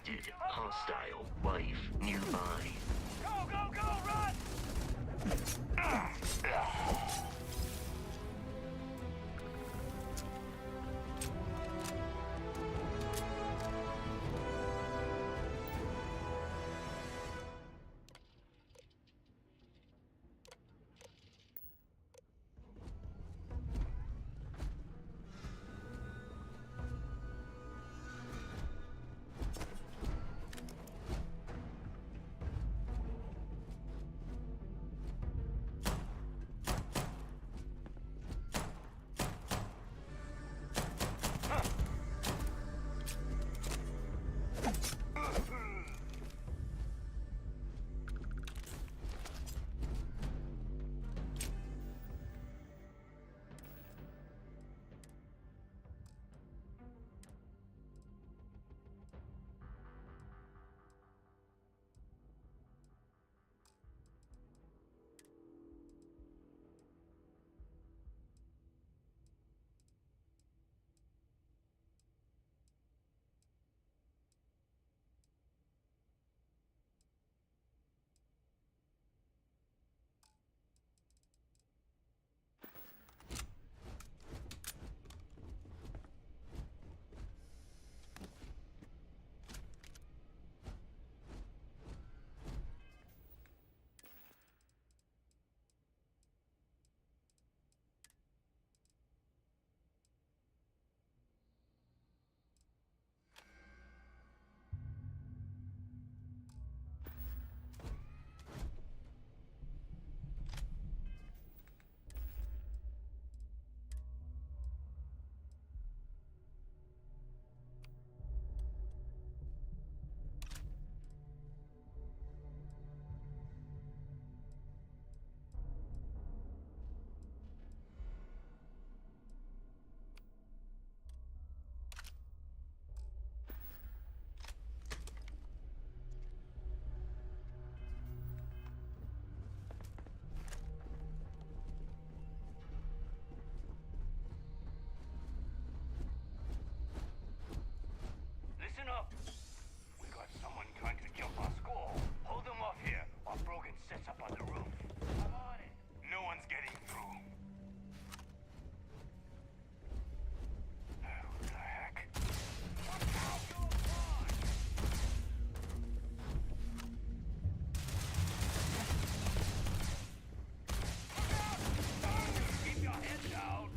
D: suspected hostile wife nearby.
I: Go, go, go, run! Listen up! We got someone trying to jump our school. Hold them off here while Brogan sets up on the roof. I'm on it. No one's getting through. What the heck? What now? You're on! Look out! Keep your head down!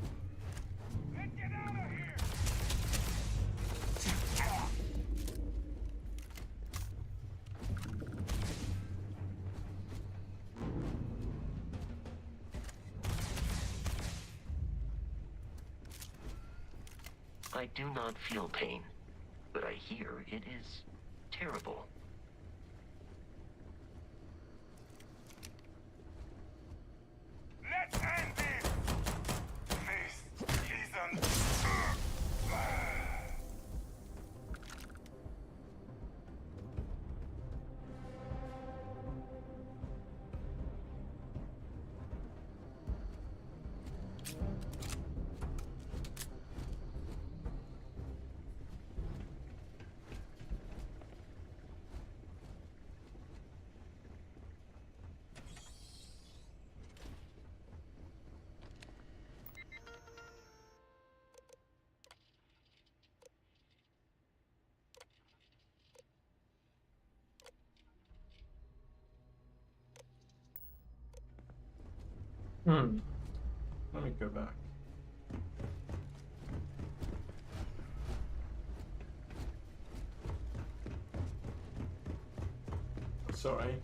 I: Let's get out of here!
D: I do not feel pain, but I hear it is terrible.
I: Let's end this! This isn't...
B: Let me go back. Sorry.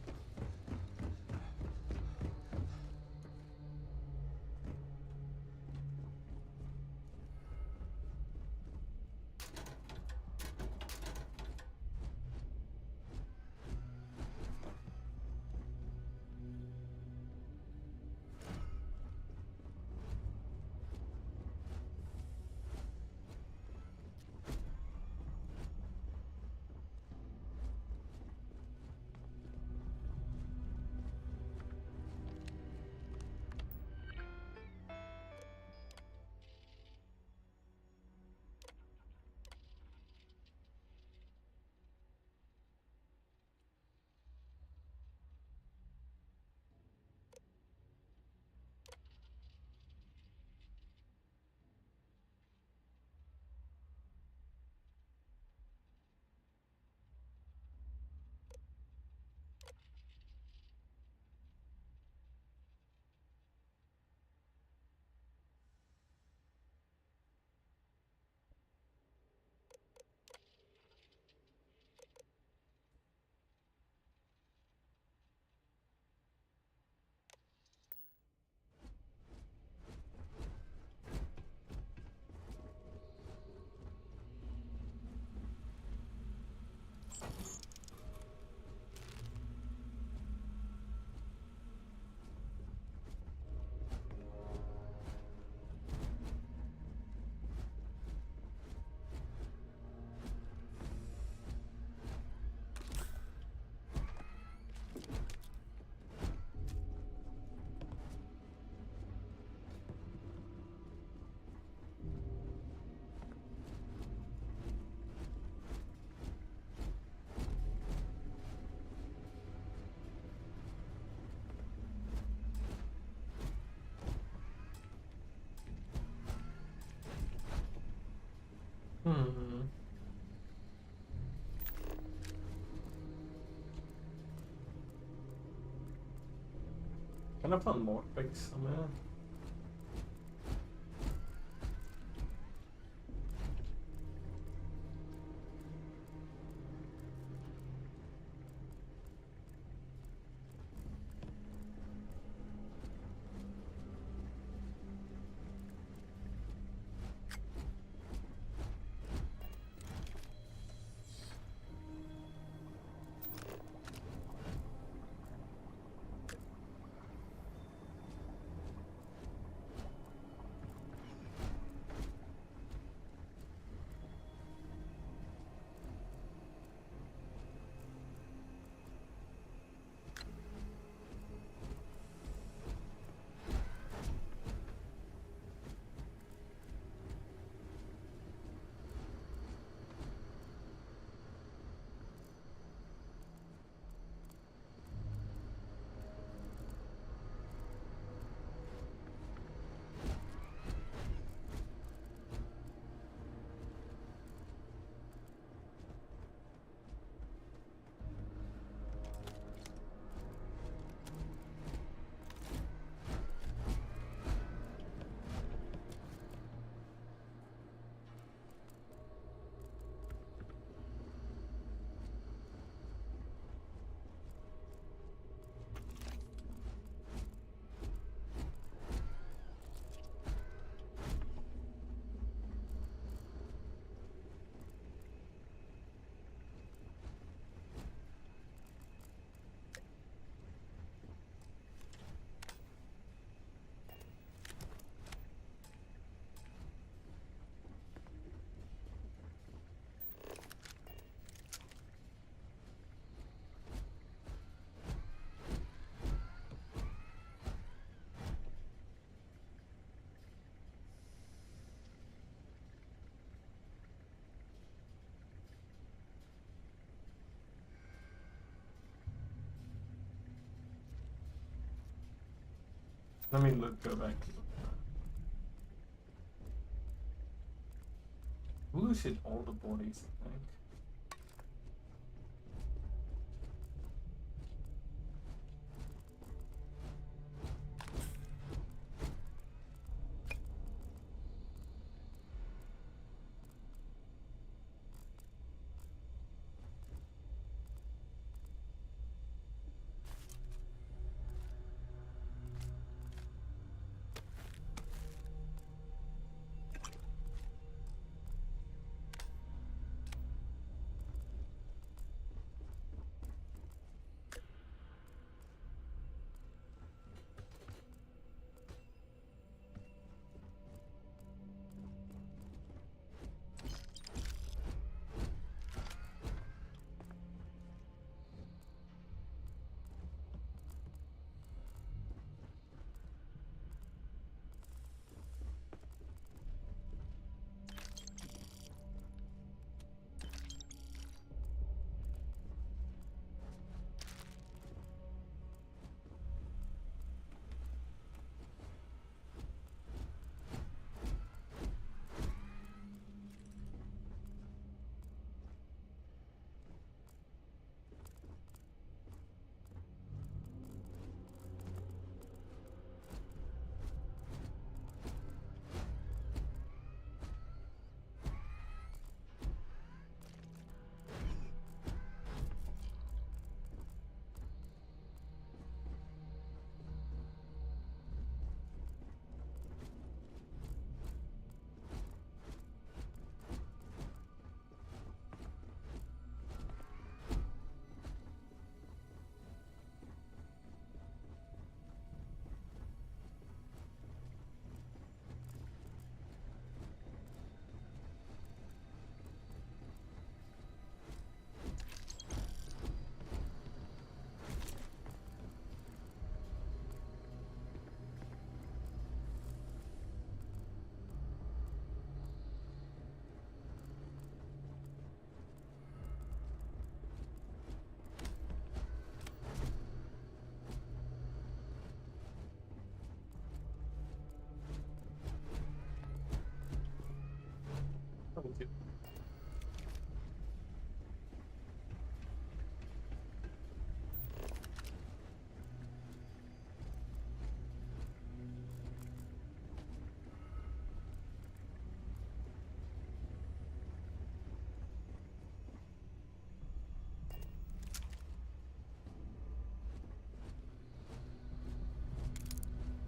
B: Can I put more bricks somewhere? Let me go back. Looted all the bodies, I think.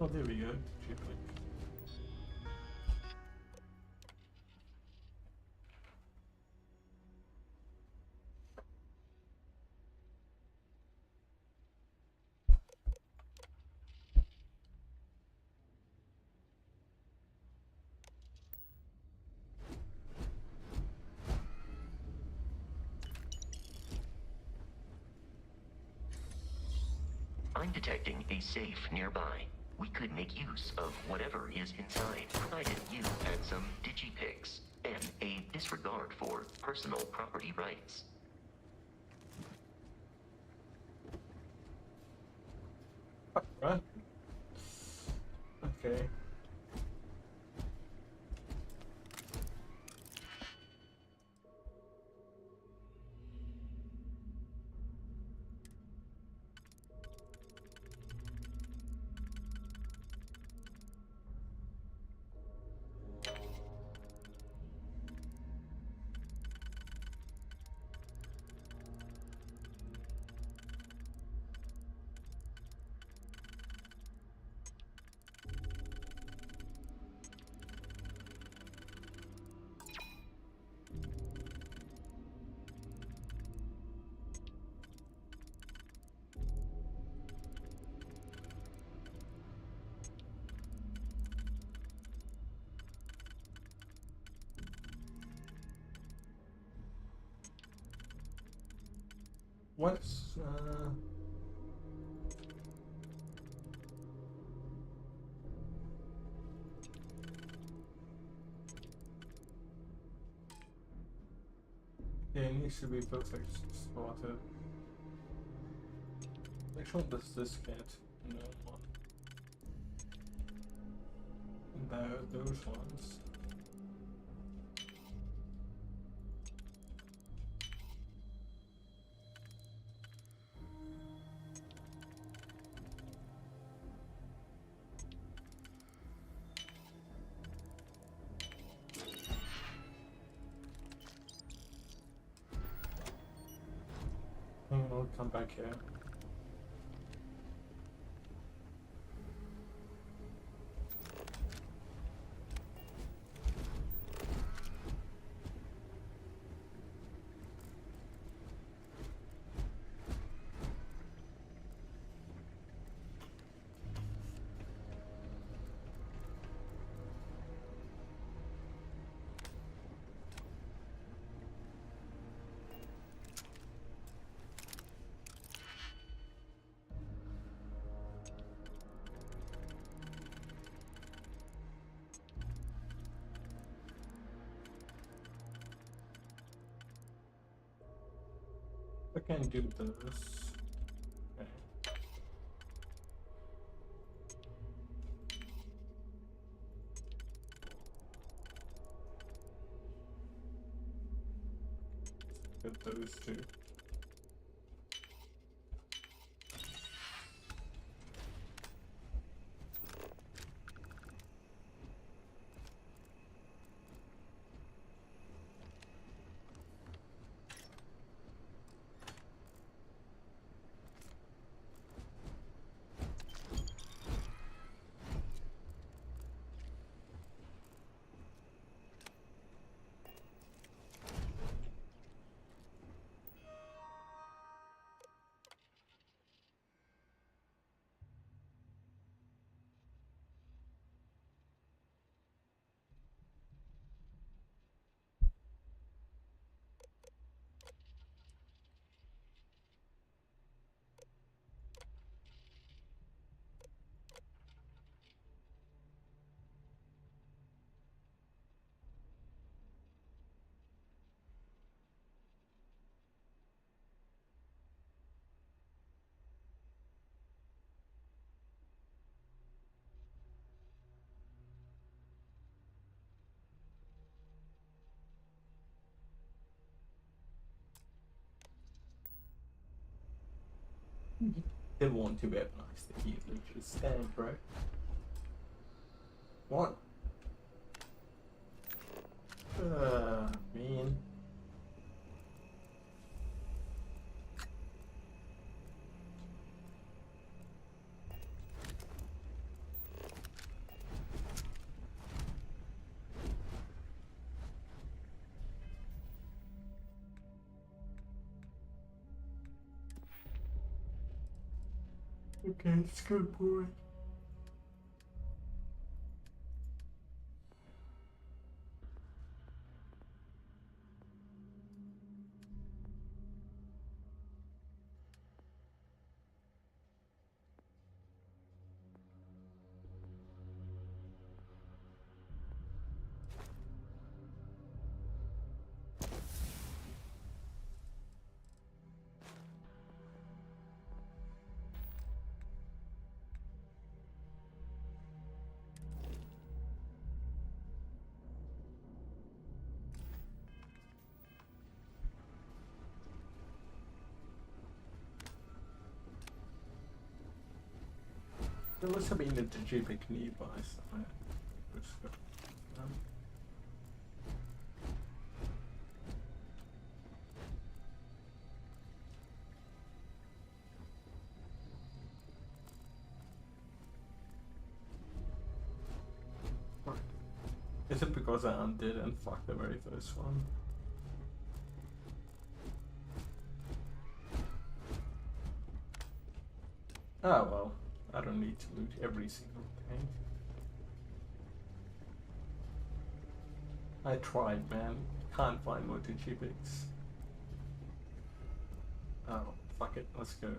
B: Oh, there we go. Cheap link.
D: I'm detecting a safe nearby. We could make use of whatever is inside, provided you add some digipics and a disregard for personal property rights.
B: Right. Okay. What's yeah, it needs to be perfect spotted. Which one does this get? No one. Those ones. I'll come back here. I can do this. Okay. Get those two. They want to weaponize the heat leeches. Stand, right? What? Man. Okay, it's good boy. There must have been a Digipic nearby somewhere. Let's go. Right. Is it because I undid and fucked the very first one? Ah well, I don't need to loot every single thing. I tried, man. Can't find more Digipics. Oh, fuck it, let's go.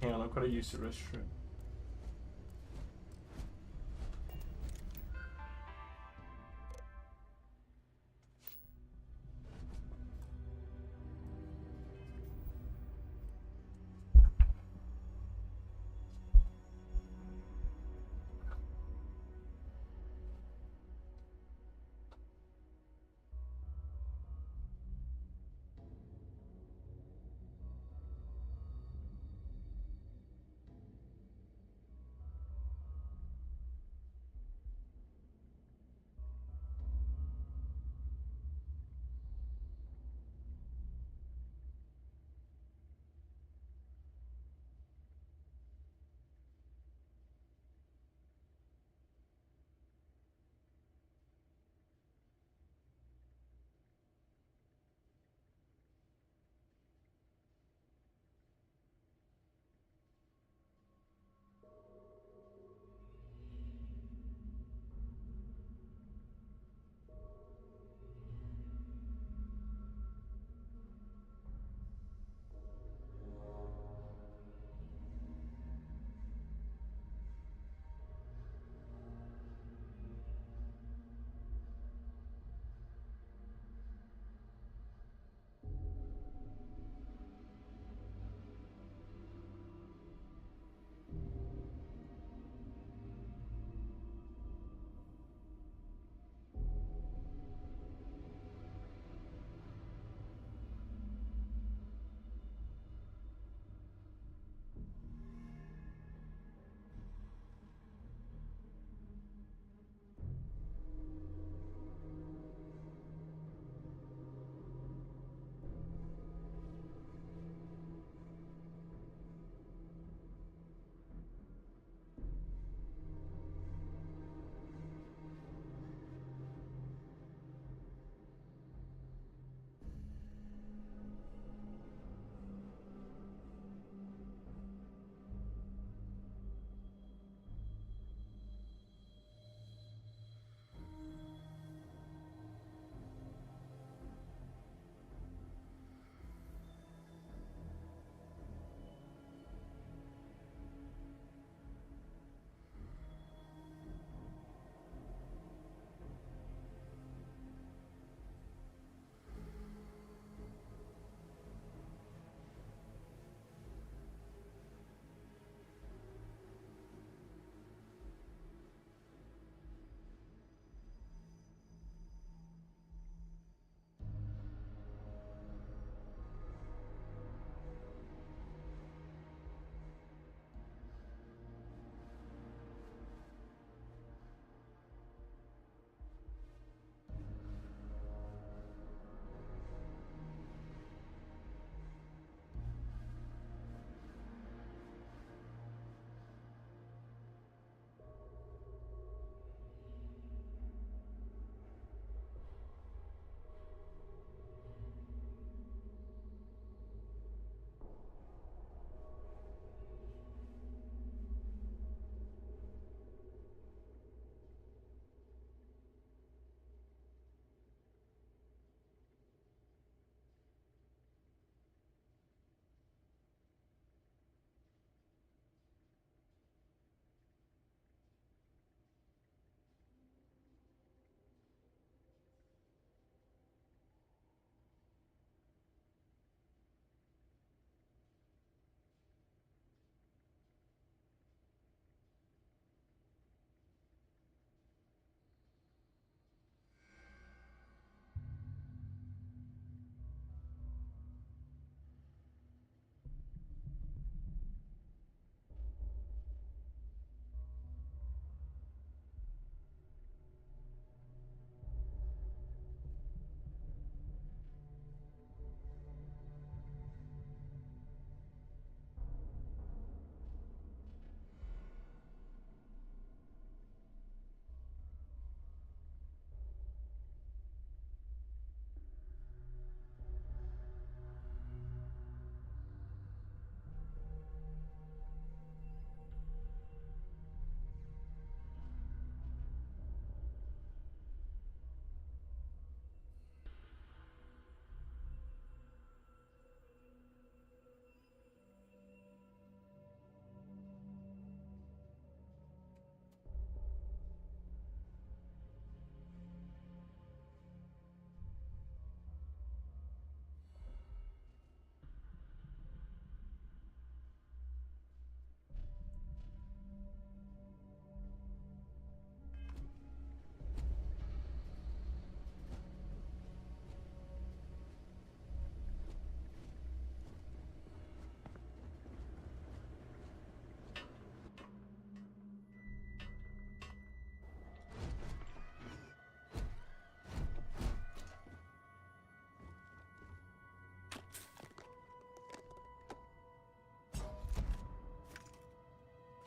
B: Hang on, I've got to use the restroom.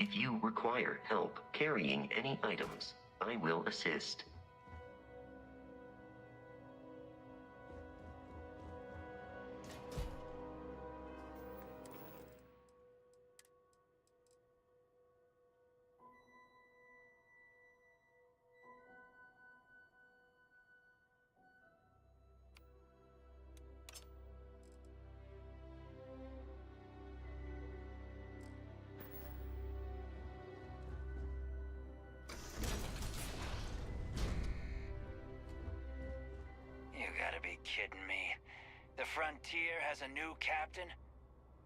D: If you require help carrying any items, I will assist.
I: You gotta be kidding me. The Frontier has a new captain?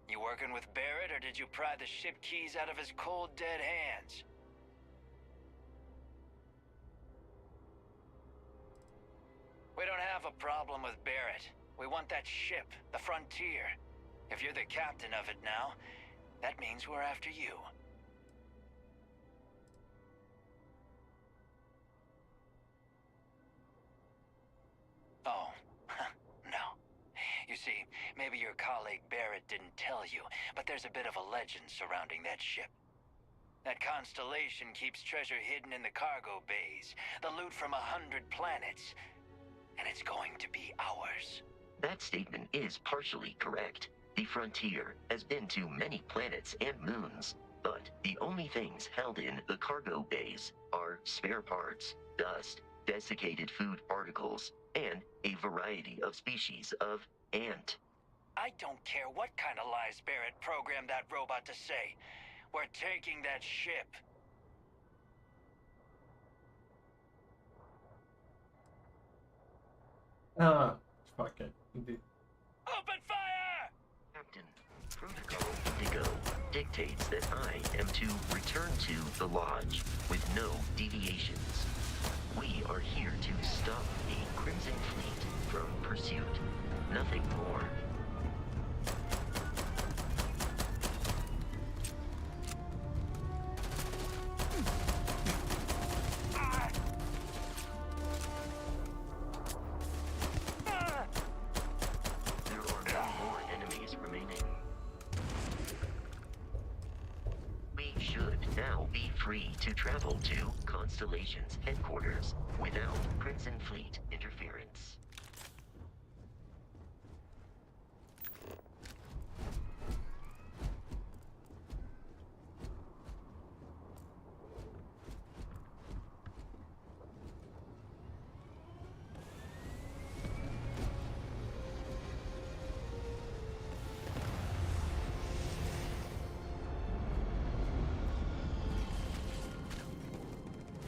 I: You working with Barrett, or did you pry the ship keys out of his cold, dead hands? We don't have a problem with Barrett. We want that ship, the Frontier. If you're the captain of it now, that means we're after you. Oh, no. You see, maybe your colleague Barrett didn't tell you, but there's a bit of a legend surrounding that ship. That constellation keeps treasure hidden in the cargo bays, the loot from 100 planets, and it's going to be ours.
D: That statement is partially correct. The Frontier has been to many planets and moons, but the only things held in the cargo bays are spare parts, dust, desiccated food particles, and a variety of species of ant.
I: I don't care what kind of lies Barrett programmed that robot to say. We're taking that ship.
B: Fuck it.
I: Open fire!
D: Captain, Protocol Indigo dictates that I am to return to the Lodge with no deviations. We are here to stop a Crimson Fleet from pursuit. Nothing more. There are no more enemies remaining. We should now be free to travel to Constellation's headquarters without Crimson Fleet interference.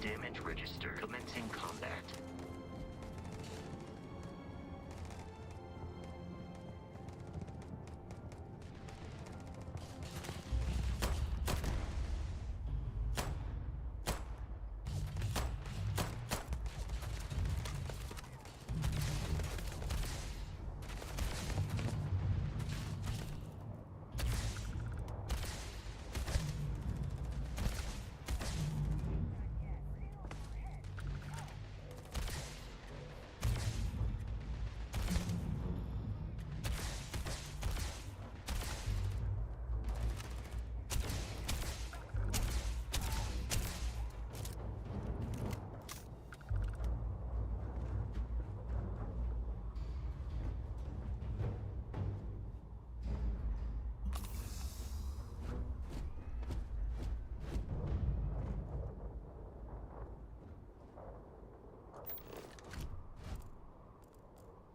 D: Damage register commencing combat.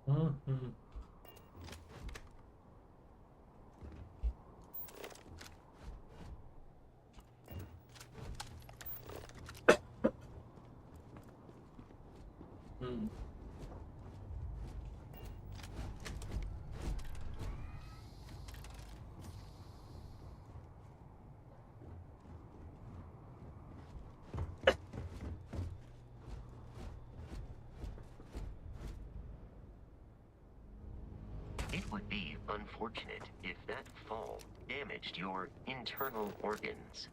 B: Mm-hmm. Mm.
D: It would be unfortunate if that fall damaged your internal organs.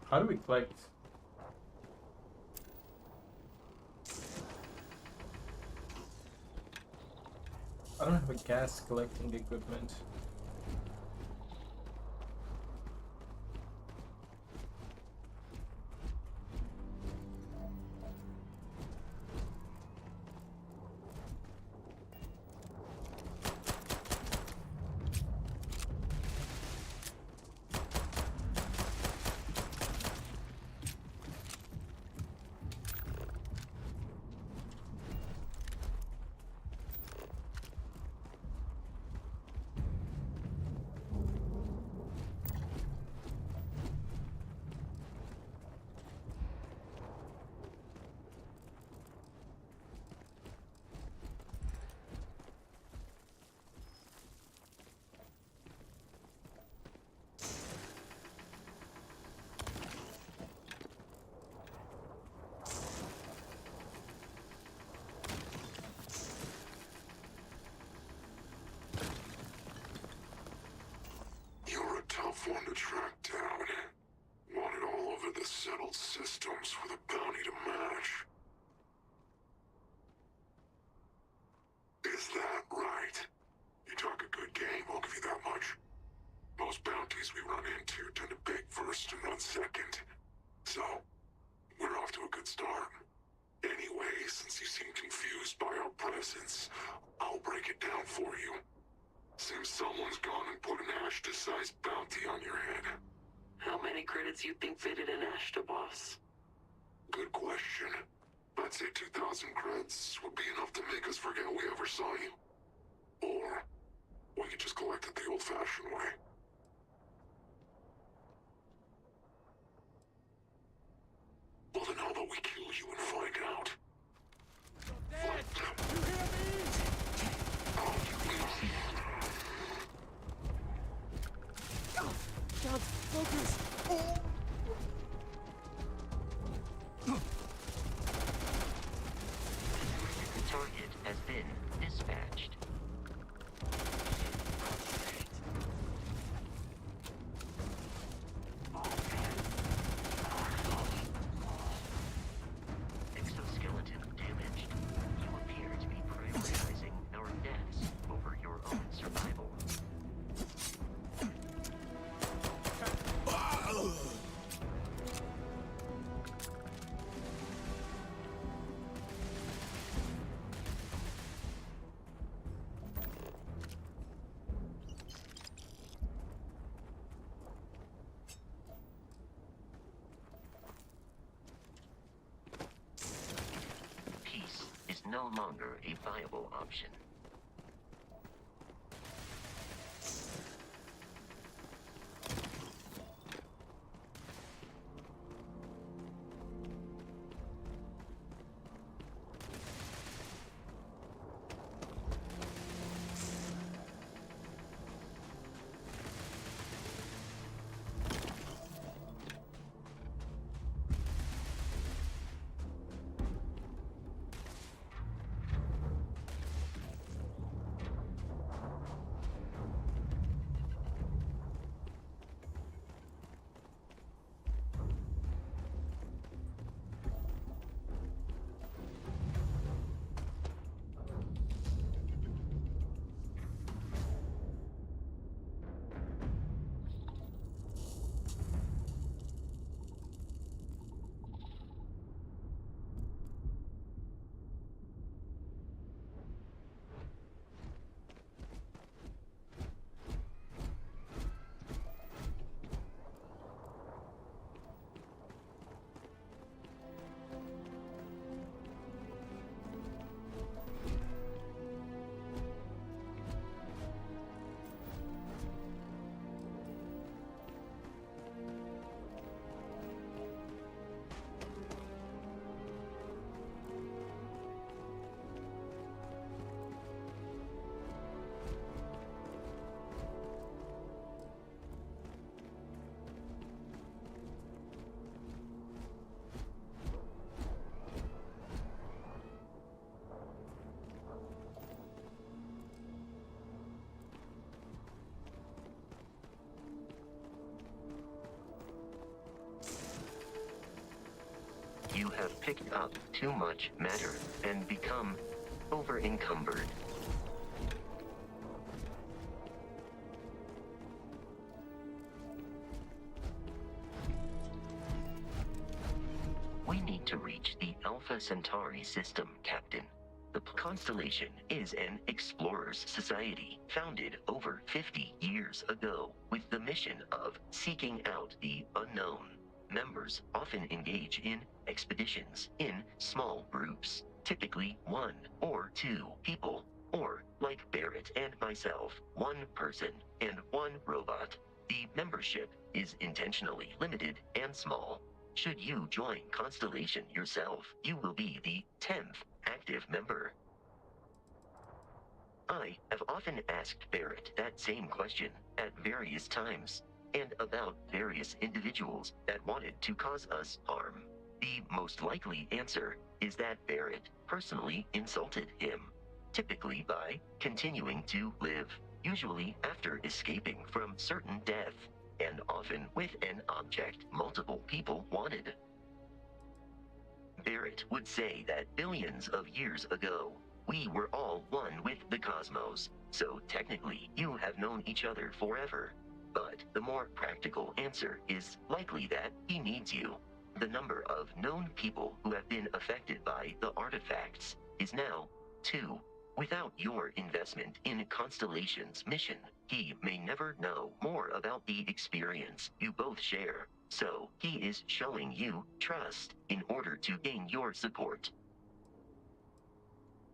B: How do we collect? I don't have a gas collecting equipment.
E: You're a tough one to track down. Wanted all over the settled systems with a bounty to match. Is that right? You talk a good game, I'll give you that much. Most bounties we run into tend to beg first and run second. So, we're off to a good start. Anyway, since you seem confused by our presence, I'll break it down for you. Seems someone's gone and put an Ashta-sized bounty on your head.
J: How many credits you think fitted in Ashta, boss?
E: Good question. I'd say 2,000 creds would be enough to make us forget we ever saw you. Or, we could just collect it the old-fashioned way. Well, then how about we kill you and find out?
C: John, focus! Oh.
D: The target has been dispatched. Exoskeleton damaged. You appear to be prioritizing our deaths over your own survival. Peace is no longer a viable option. have picked up too much matter and become over-encumbered. We need to reach the Alpha Centauri system, Captain. The constellation is an explorers' society founded over 50 years ago with the mission of seeking out the unknown. Members often engage in expeditions in small groups, typically 1 or 2 people, or, like Barrett and myself, 1 person and 1 robot. The membership is intentionally limited and small. Should you join Constellation yourself, you will be the 10th active member. I have often asked Barrett that same question at various times, and about various individuals that wanted to cause us harm. The most likely answer is that Barrett personally insulted him, typically by continuing to live, usually after escaping from certain death, and often with an object multiple people wanted. Barrett would say that billions of years ago, we were all one with the cosmos, so technically you have known each other forever. But the more practical answer is likely that he needs you. The number of known people who have been affected by the artifacts is now 2. Without your investment in Constellation's mission, he may never know more about the experience you both share. So he is showing you trust in order to gain your support.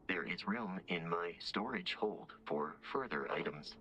D: There is room in my storage hold for further items.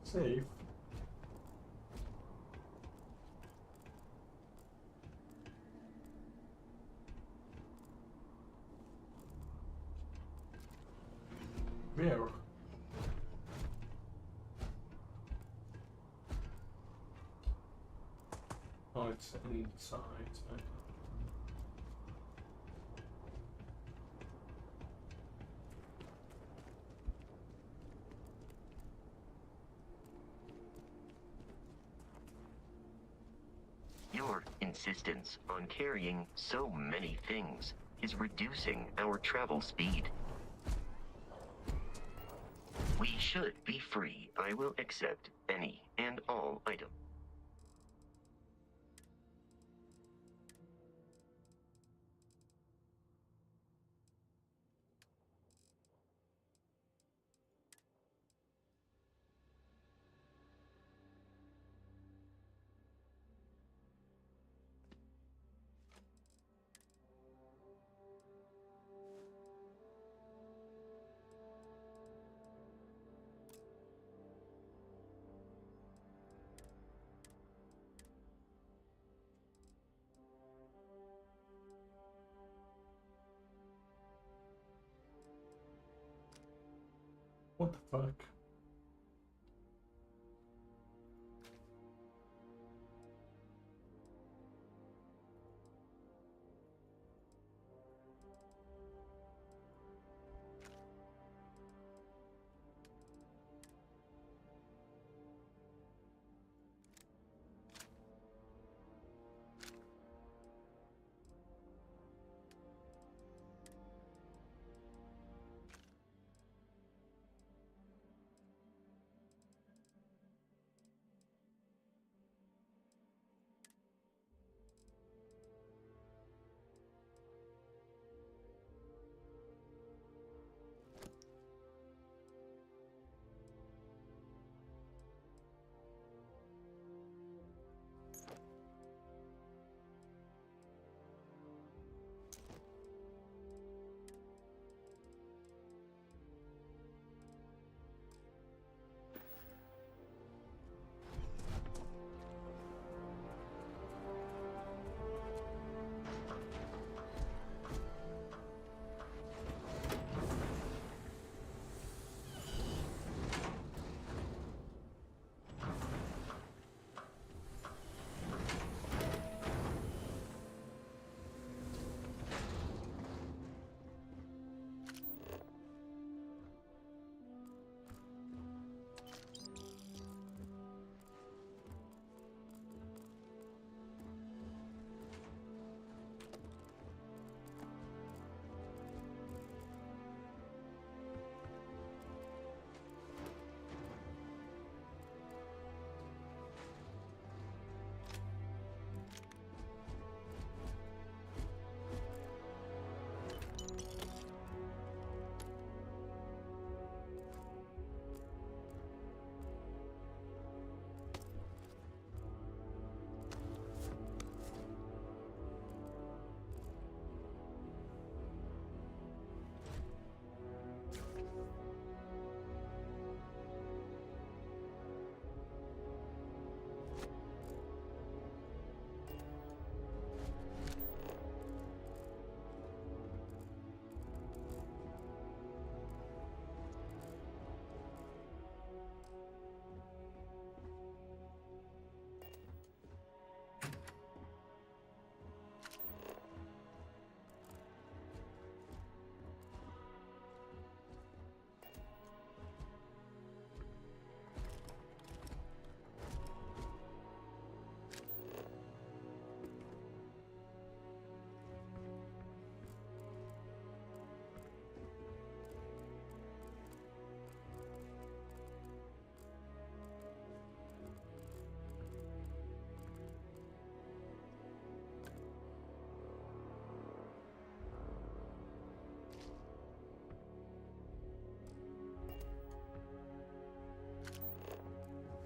B: Safe. Where? Oh, it's inside. Okay.
D: Your insistence on carrying so many things is reducing our travel speed. We should be free. I will accept any and all items.
B: What the fuck?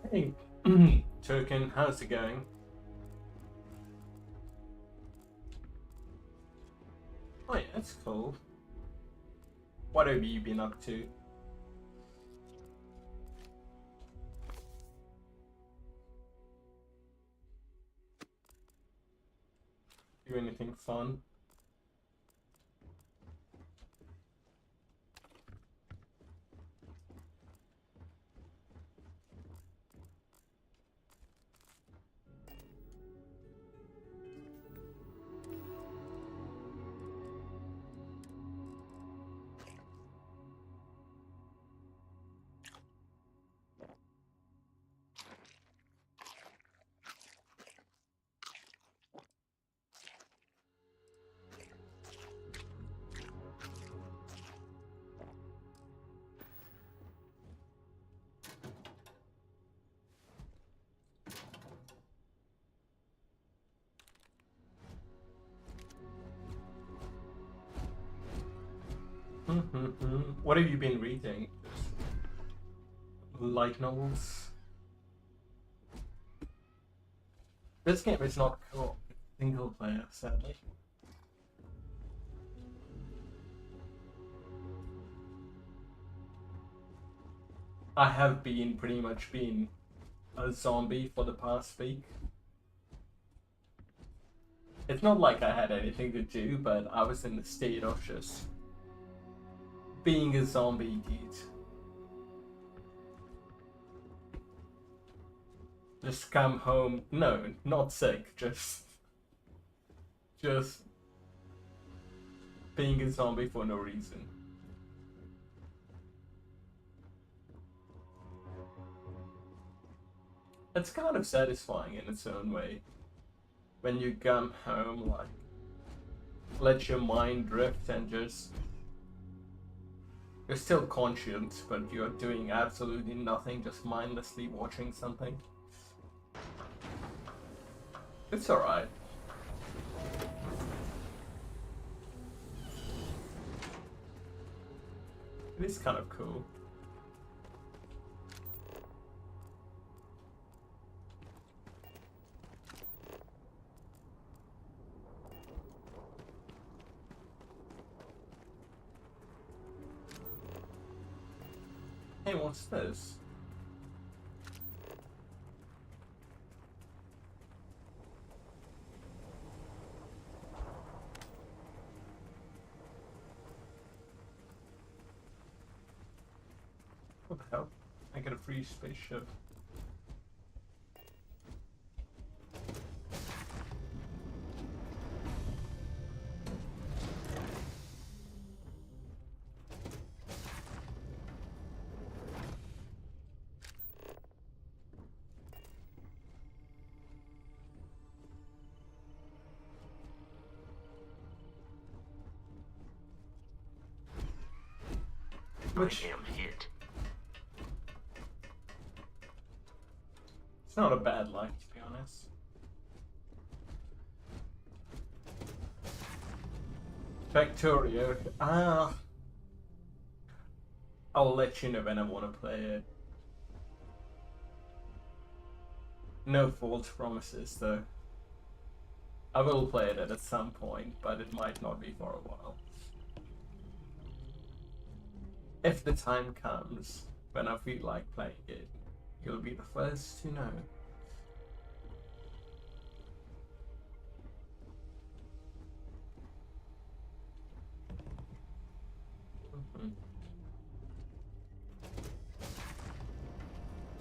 B: Hey, Token, how's it going? Oh yeah, that's cool. What have you been up to? Do anything fun? What have you been reading? Light novels? This game is not single player, sadly. I have pretty much been a zombie for the past week. It's not like I had anything to do, but I was in the state of just being a zombie, dude. Just come home. No, not sick. Just being a zombie for no reason. It's kind of satisfying in its own way. When you come home, like, let your mind drift and just... You're still conscious, but you're doing absolutely nothing, just mindlessly watching something. It's alright. It is kind of cool. Hey, what's this? What the hell? I get a free spaceship. Which...
D: I am hit.
B: It's not a bad life, to be honest. Factorio. I'll let you know when I want to play it. No false promises, though. I will play it at some point, but it might not be for a while. If the time comes when I feel like playing it, you'll be the first to know.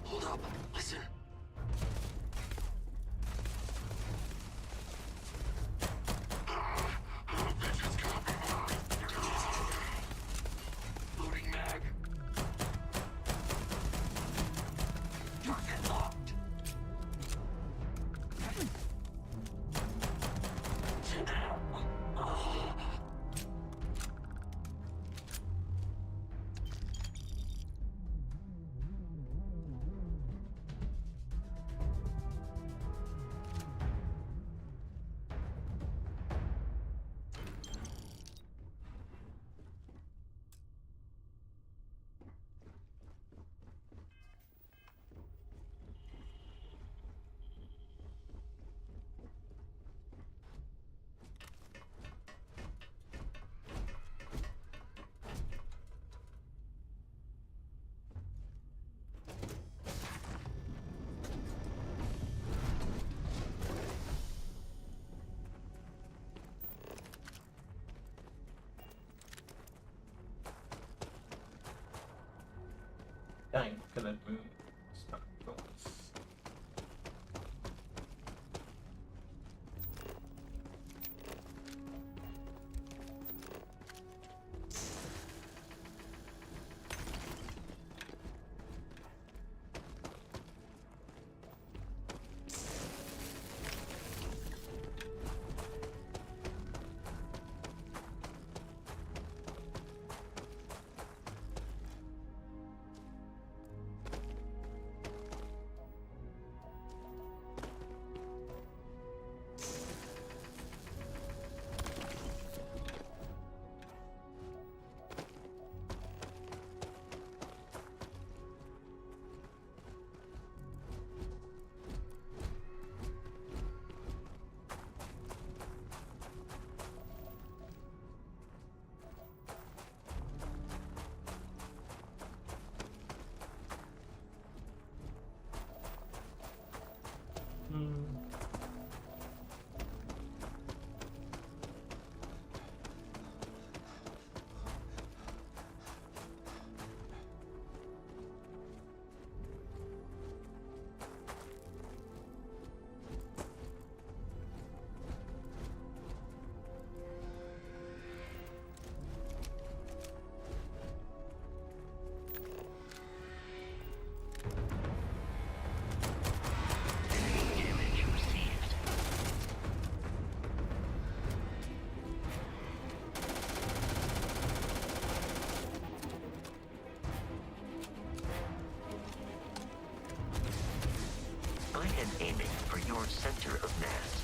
J: Hold up. Listen. Loading mag. Target locked.
B: Dang, look at that moon. Starfield.
D: Damage received. I am aiming for your center of mass.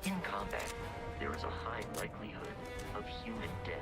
D: In combat, there is a high likelihood of human death.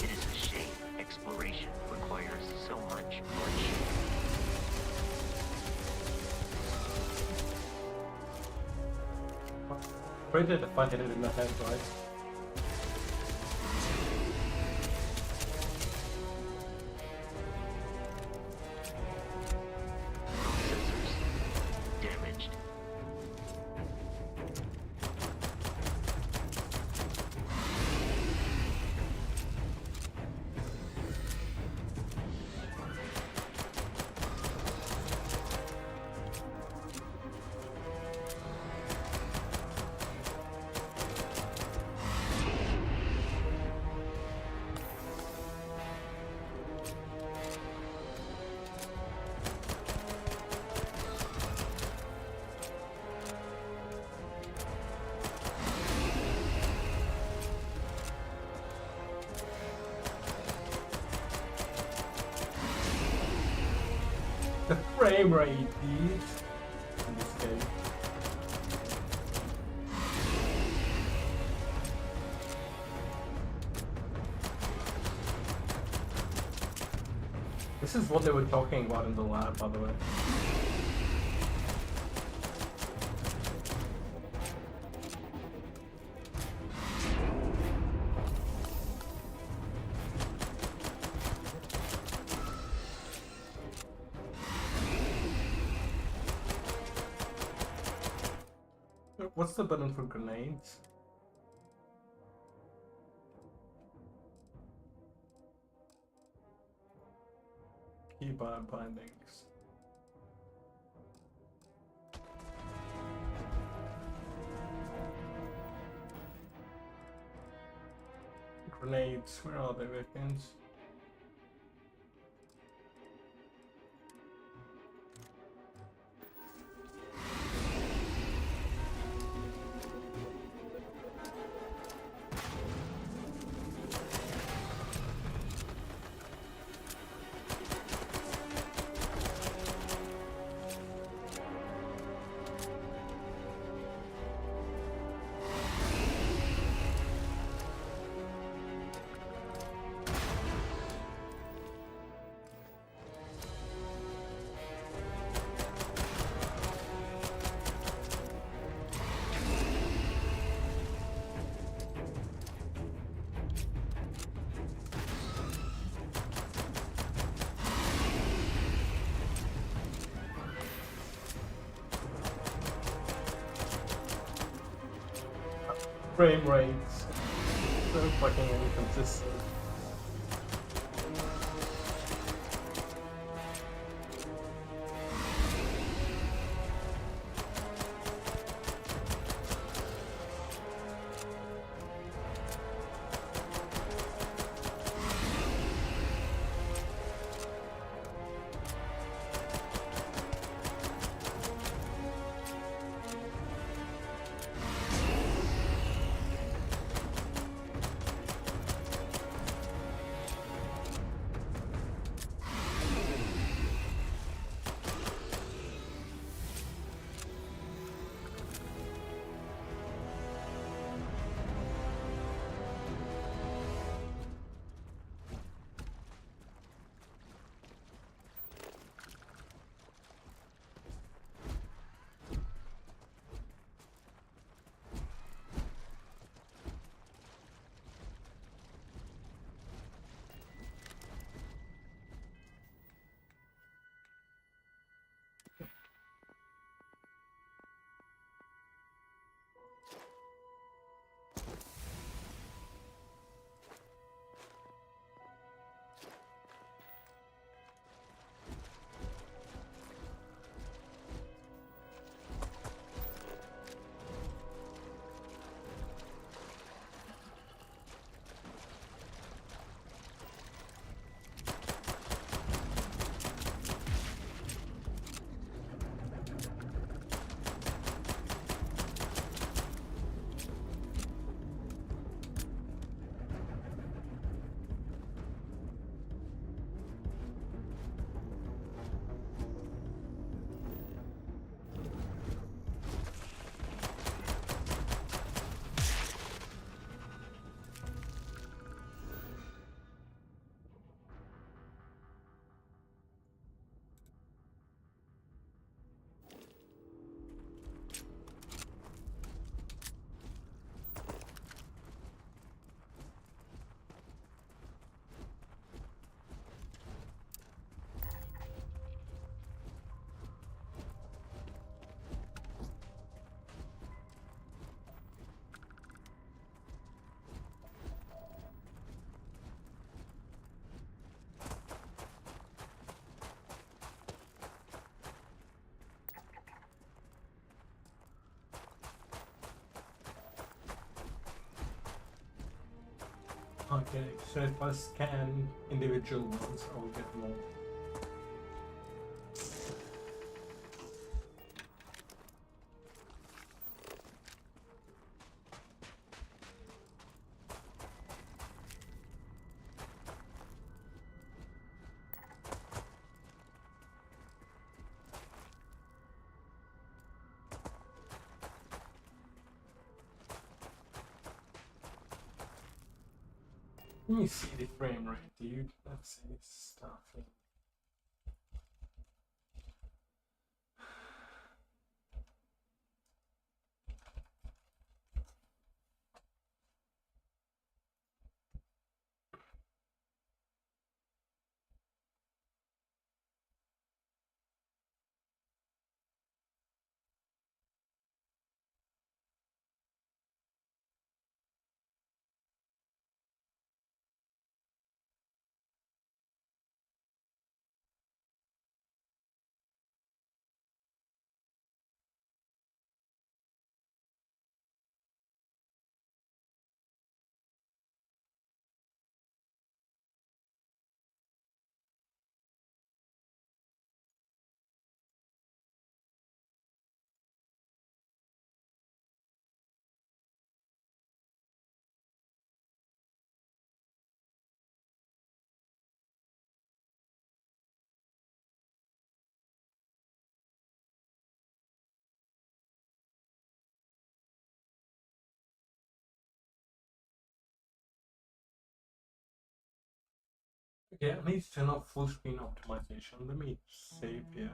D: It is a shame exploration requires so much bloodshed.
B: Great that if I hit it in the head, right?
D: Processors damaged.
B: The frame rate, dude, in this game. This is what they were talking about in the lab, by the way. What's the button for grenades? Keybind bindings. Grenades, where are they, Vikings? frame rates. So fucking inconsistent. Okay, so if I scan individual ones, I'll get more. Let me see the frame rate, dude. Let's see Starfield. Okay, I need to turn off full screen optimization. Let me save here.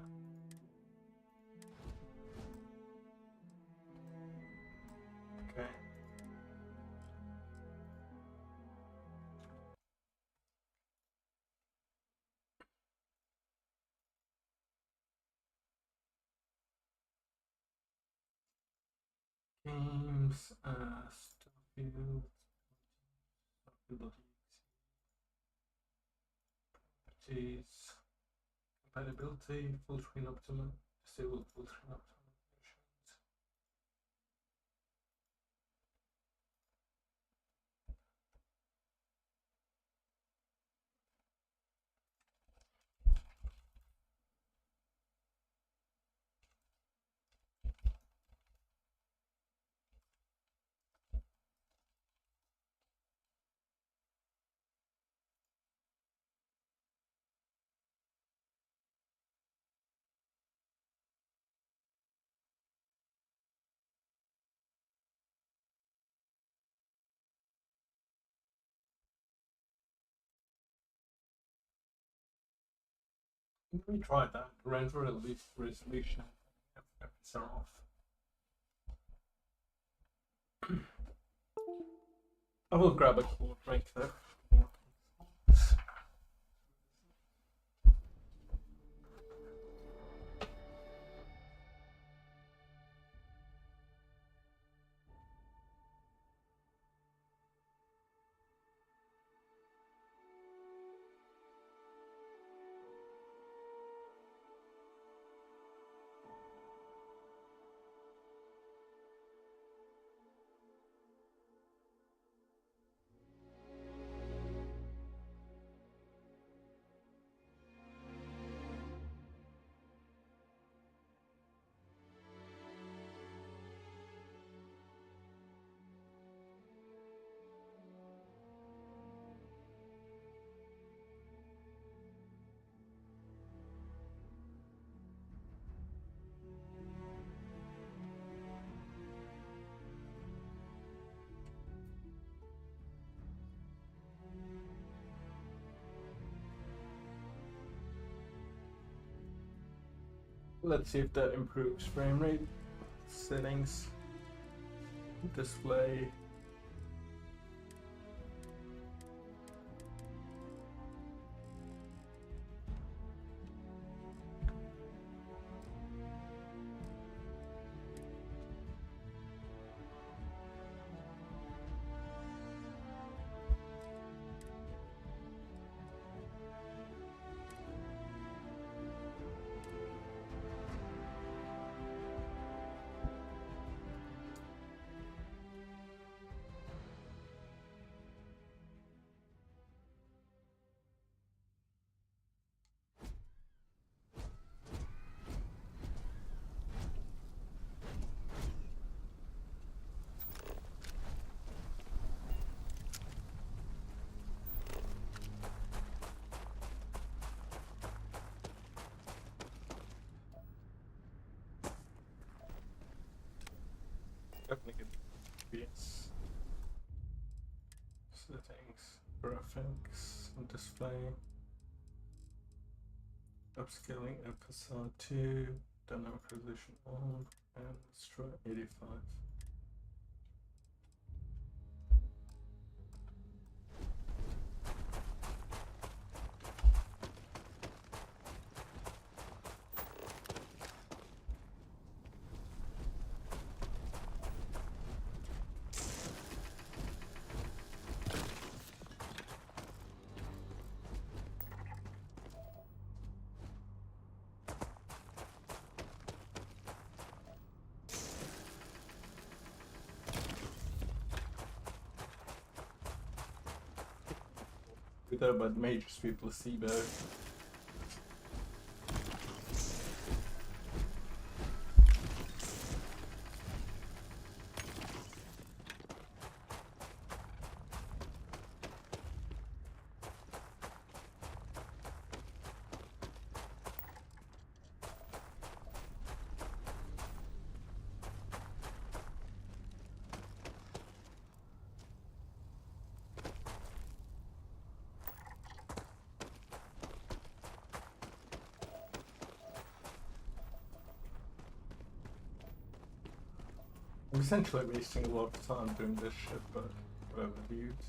B: Okay. Games, stuff. Starfield, properties, compatibility, full screen optimum, disable full screen optimizations. We tried that. Render release resolution. FPS are off. I will grab a cold drink though. Let's see if that improves frame rate. Settings, display. Definitely good. Yes. Settings, graphics, and display. Upscaling FSR 2, dynamic resolution on, and Stra 85. Good about major sweep placebo. I'm essentially wasting a lot of time doing this shit, but whatever, dudes.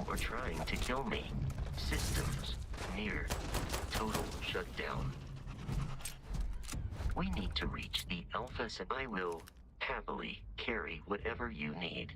D: or trying to kill me. Systems near total shutdown. We need to reach the Alpha, so I will happily carry whatever you need.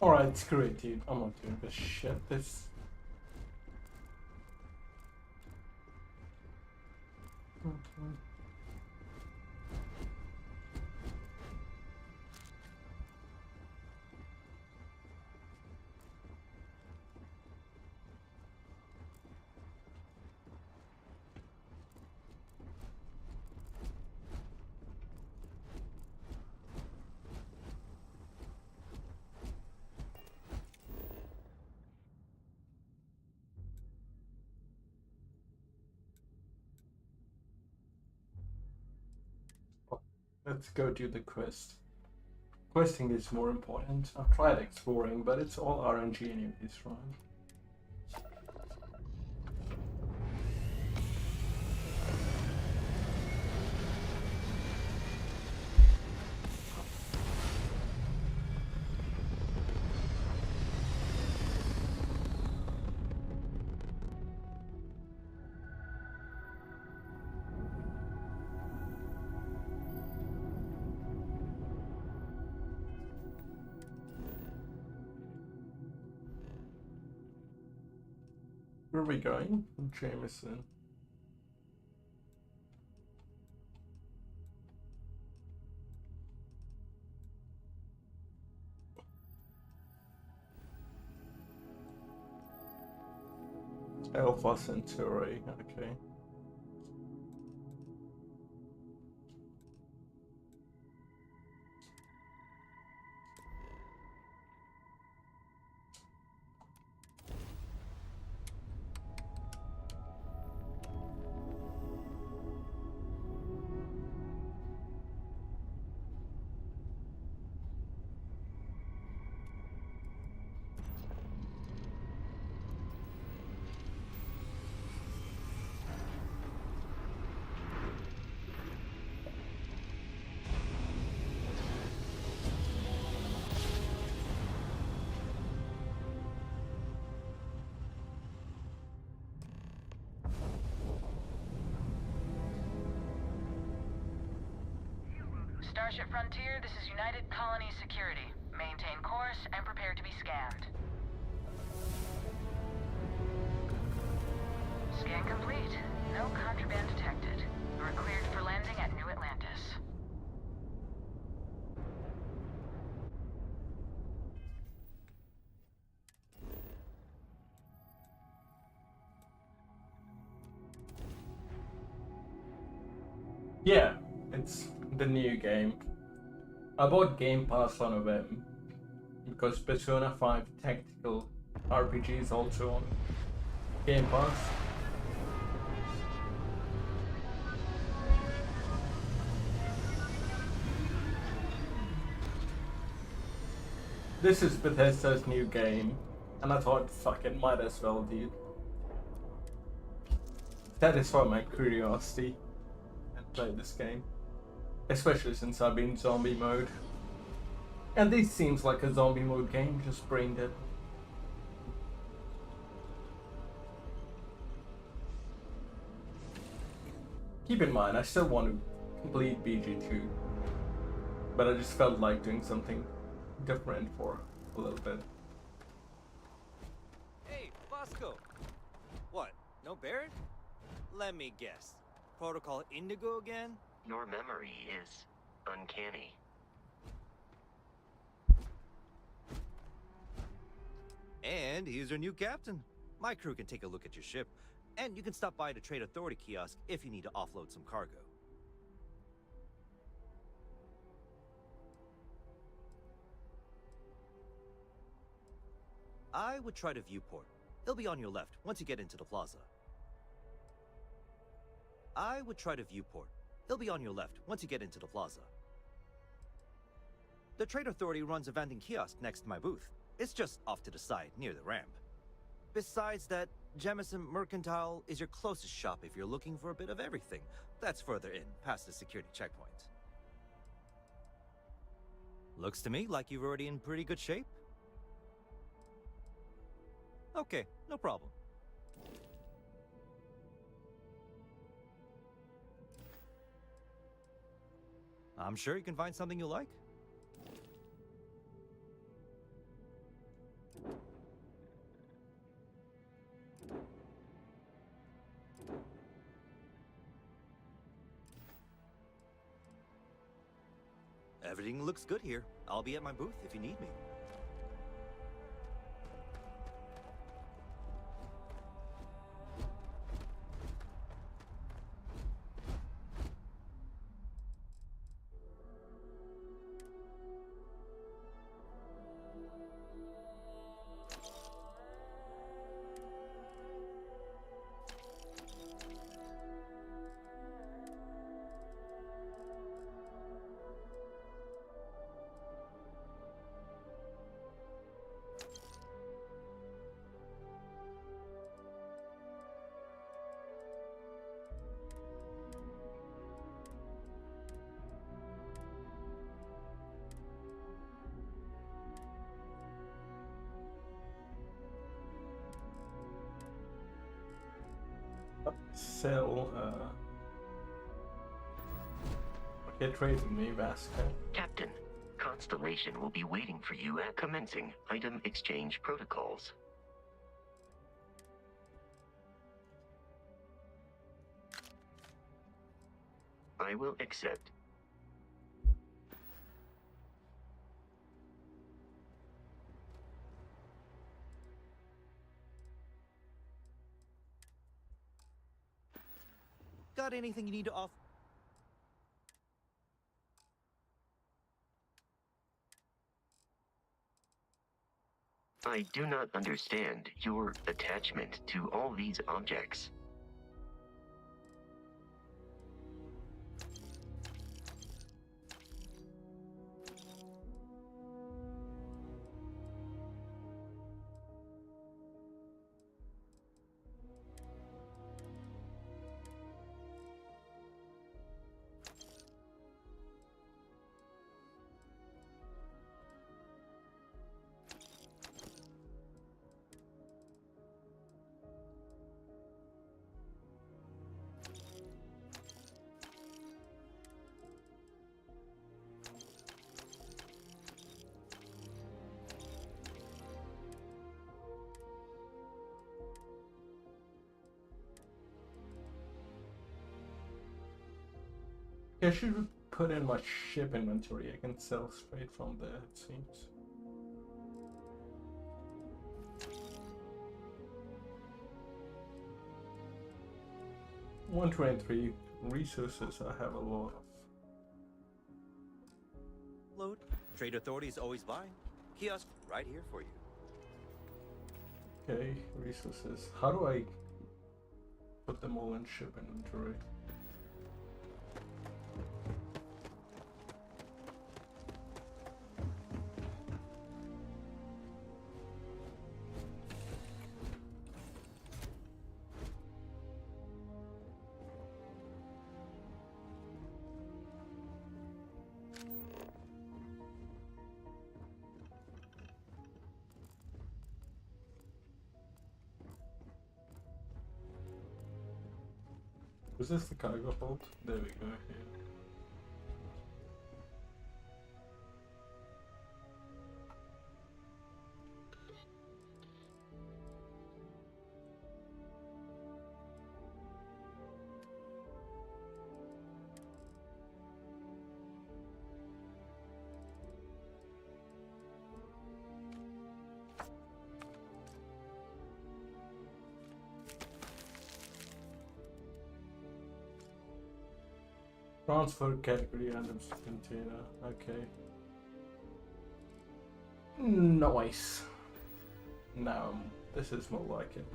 B: Alright, screw it, dude. I'm not doing this shit. This. Okay. Let's go do the quest. Questing is more important. I've tried exploring, but it's all RNG anyways, right? Where are we going? Jameson. Alpha Centauri, okay.
K: Starship Frontier, this is United Colony Security. Maintain course and prepare to be scanned. Scan complete. No contraband detected. We're cleared for landing at New Atlantis.
B: Yeah, it's the new game. I bought Game Pass on a whim because Persona 5 Tactical RPG is also on Game Pass. This is Bethesda's new game, and I thought, fucking might as well, dude. Satisfy my curiosity and play this game. Especially since I've been zombie mode. And this seems like a zombie mode game, just brain dead. Keep in mind, I still want to complete BG2. But I just felt like doing something different for a little bit.
L: Hey, Bosco! What, no Barrett? Let me guess. Protocol Indigo again?
D: Your memory is uncanny.
L: And here's your new captain. My crew can take a look at your ship, and you can stop by the Trade Authority kiosk if you need to offload some cargo. I would try to viewport. It'll be on your left once you get into the plaza. I would try to viewport. It'll be on your left once you get into the plaza. The Trade Authority runs a vending kiosk next to my booth. It's just off to the side, near the ramp. Besides that, Jemison Mercantile is your closest shop if you're looking for a bit of everything. That's further in, past the security checkpoint. Looks to me like you're already in pretty good shape. Okay, no problem. I'm sure you can find something you like. Everything looks good here. I'll be at my booth if you need me.
B: Sell, okay, trade with me, Vasco.
D: Captain, Constellation will be waiting for you at commencing item exchange protocols. I will accept.
L: Got anything you need to offer?
D: I do not understand your attachment to all these objects.
B: I should put in my ship inventory. I can sell straight from there, it seems. $123 resources. I have a lot of.
L: Load. Trade Authority is always buying. Kiosk right here for you.
B: Okay, resources. How do I put them all in ship inventory? Was this the cargo hold? There we go. Here. Transfer category items to container. Okay. Nice. Now, this is more like it.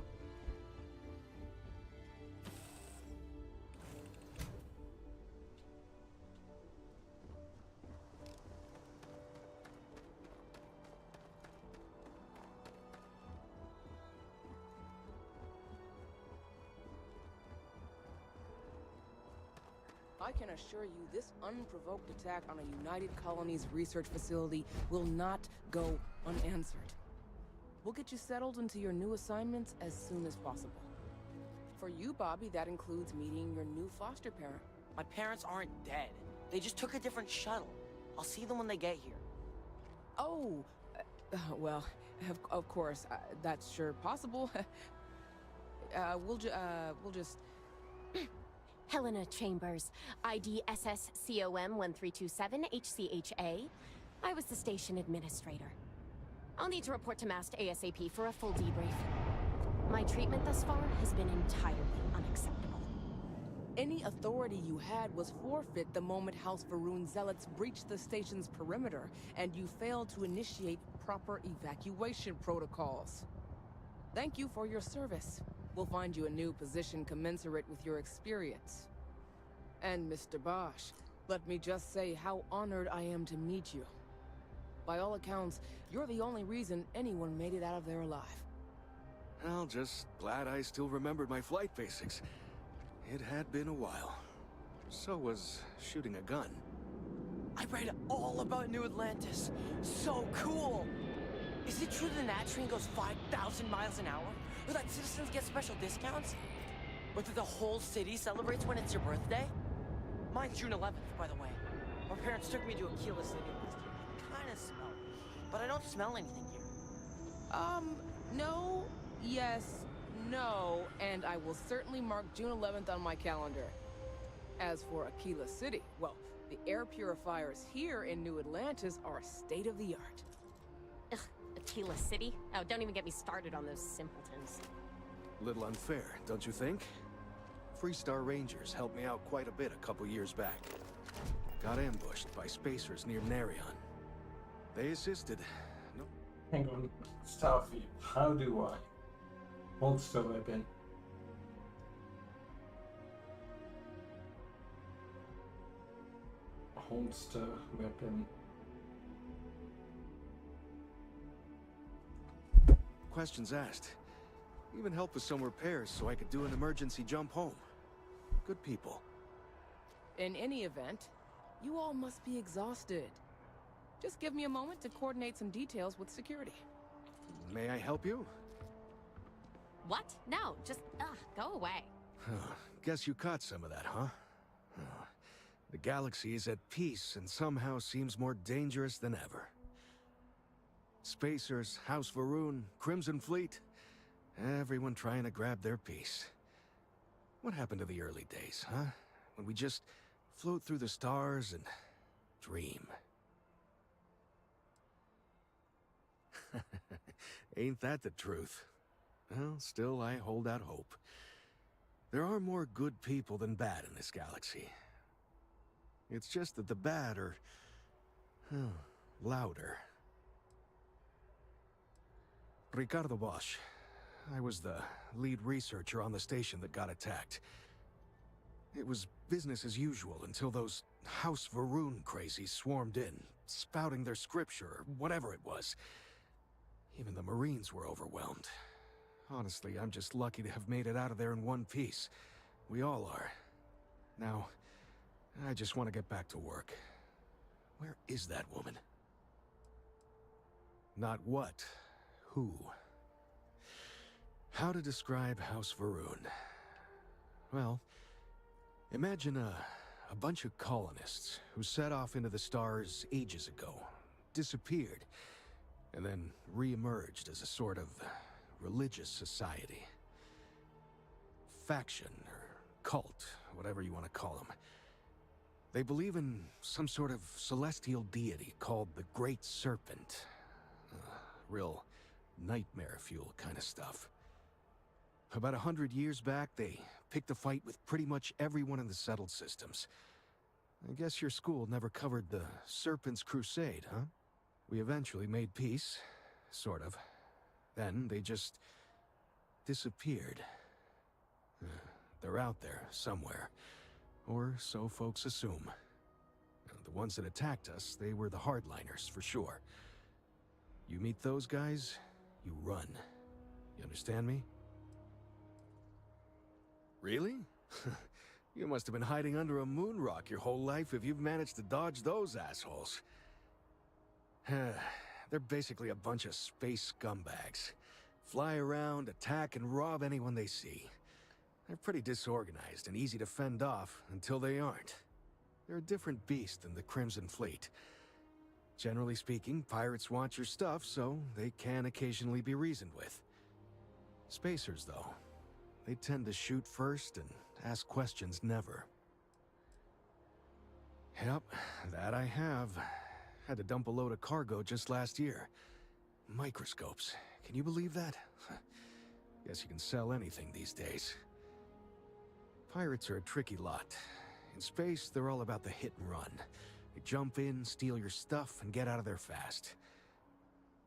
M: I can assure you this unprovoked attack on a United Colonies research facility will not go unanswered. We'll get you settled into your new assignments as soon as possible. For you, Bobby, that includes meeting your new foster parent.
N: My parents aren't dead. They just took a different shuttle. I'll see them when they get here.
M: Oh, well, of course, that's sure possible. We'll just...
O: Helena Chambers, ID SSCOM 1327 HCHA. I was the station administrator. I'll need to report to Mast ASAP for a full debrief. My treatment thus far has been entirely unacceptable.
M: Any authority you had was forfeit the moment House Varun zealots breached the station's perimeter, and you failed to initiate proper evacuation protocols. Thank you for your service. We'll find you a new position commensurate with your experience. And Mr. Bosch, let me just say how honored I am to meet you. By all accounts, you're the only reason anyone made it out of there alive.
C: Well, just glad I still remembered my flight basics. It had been a while. So was shooting a gun.
N: I read all about New Atlantis. So cool! Is it true the Nat train goes 5,000 miles an hour? Or that citizens get special discounts? Or that the whole city celebrates when it's your birthday? Mine's June 11th, by the way. My parents took me to Aquila City last year. I kinda smell it, but I don't smell anything here.
M: No, yes, no, and I will certainly mark June 11th on my calendar. As for Aquila City, well, the air purifiers here in New Atlantis are state-of-the-art.
O: Ugh, Aquila City? Oh, don't even get me started on those simpletons.
C: Little unfair, don't you think? Freestar Rangers helped me out quite a bit a couple years back. Got ambushed by spacers near Narion. They assisted. No.
B: Hang on, Starfield. How do I holster weapon? Holster weapon.
C: Questions asked. Even help with some repairs so I could do an emergency jump home. Good people.
M: In any event, you all must be exhausted. Just give me a moment to coordinate some details with security.
C: May I help you?
O: What? No, just, go away.
C: Guess you caught some of that, huh? The galaxy is at peace and somehow seems more dangerous than ever. Spacers, House Varun, Crimson Fleet, everyone trying to grab their piece. What happened to the early days, huh? When we just float through the stars and dream. Ain't that the truth? Well, still I hold out hope. There are more good people than bad in this galaxy. It's just that the bad are louder. Ricardo Bosch. I was the lead researcher on the station that got attacked. It was business as usual until those House Varun crazies swarmed in, spouting their scripture or whatever it was. Even the Marines were overwhelmed. Honestly, I'm just lucky to have made it out of there in one piece. We all are. Now, I just want to get back to work. Where is that woman? Not what, who. How to describe House Varun? Well, imagine a bunch of colonists who set off into the stars ages ago, disappeared, and then re-emerged as a sort of religious society. Faction, or cult, whatever you want to call them. They believe in some sort of celestial deity called the Great Serpent. Real nightmare fuel kind of stuff. About 100 years back, they picked a fight with pretty much everyone in the settled systems. I guess your school never covered the Serpent's Crusade, huh? We eventually made peace, sort of. Then they just disappeared. They're out there, somewhere. Or so folks assume. The ones that attacked us, they were the hardliners, for sure. You meet those guys, you run. You understand me? Really? You must have been hiding under a moon rock your whole life if you've managed to dodge those assholes. They're basically a bunch of space scumbags. Fly around, attack, and rob anyone they see. They're pretty disorganized and easy to fend off until they aren't. They're a different beast than the Crimson Fleet. Generally speaking, pirates want your stuff, so they can occasionally be reasoned with. Spacers, though, they tend to shoot first and ask questions never. Yep, that I have. Had to dump a load of cargo just last year. Microscopes. Can you believe that? Guess you can sell anything these days. Pirates are a tricky lot. In space, they're all about the hit and run. They jump in, steal your stuff, and get out of there fast.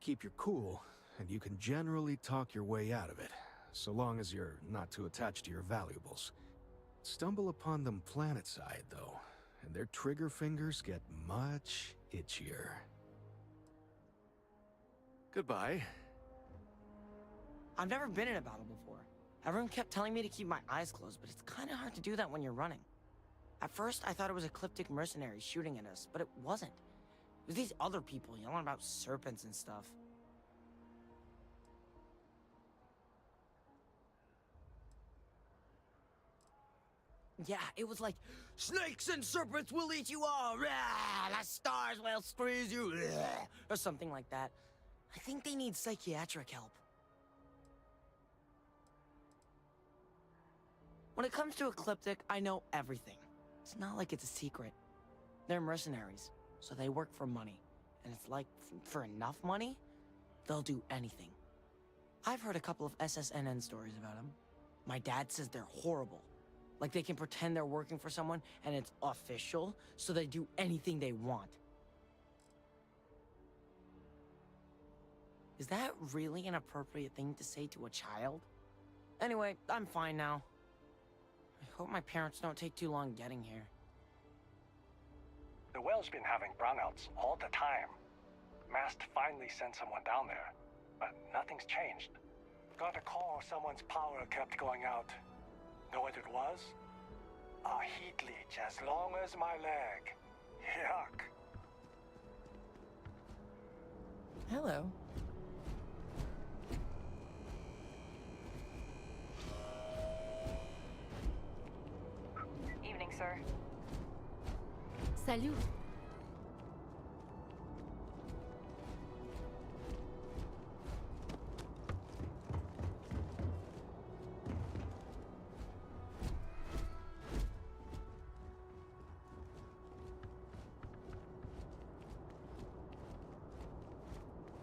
C: Keep your cool, and you can generally talk your way out of it, so long as you're not too attached to your valuables. Stumble upon them planetside, though, and their trigger fingers get much itchier. Goodbye.
N: I've never been in a battle before. Everyone kept telling me to keep my eyes closed, but it's kind of hard to do that when you're running. At first, I thought it was ecliptic mercenaries shooting at us, but it wasn't. It was these other people yelling about serpents and stuff. Yeah, it was like, snakes and serpents will eat you all, rah, the stars will squeeze you, rah, or something like that. I think they need psychiatric help. When it comes to Ecliptic, I know everything. It's not like it's a secret. They're mercenaries, so they work for money. And it's like, for enough money, they'll do anything. I've heard a couple of SSNN stories about them. My dad says they're horrible. Like they can pretend they're working for someone and it's official, so they do anything they want. Is that really an appropriate thing to say to a child? Anyway, I'm fine now. I hope my parents don't take too long getting here.
P: The well's been having brownouts all the time. Mast finally sent someone down there, but nothing's changed. Got a call someone's power kept going out. Know what it was? A heat leech as long as my leg. Yuck.
N: Hello.
K: Evening, sir.
O: Salut.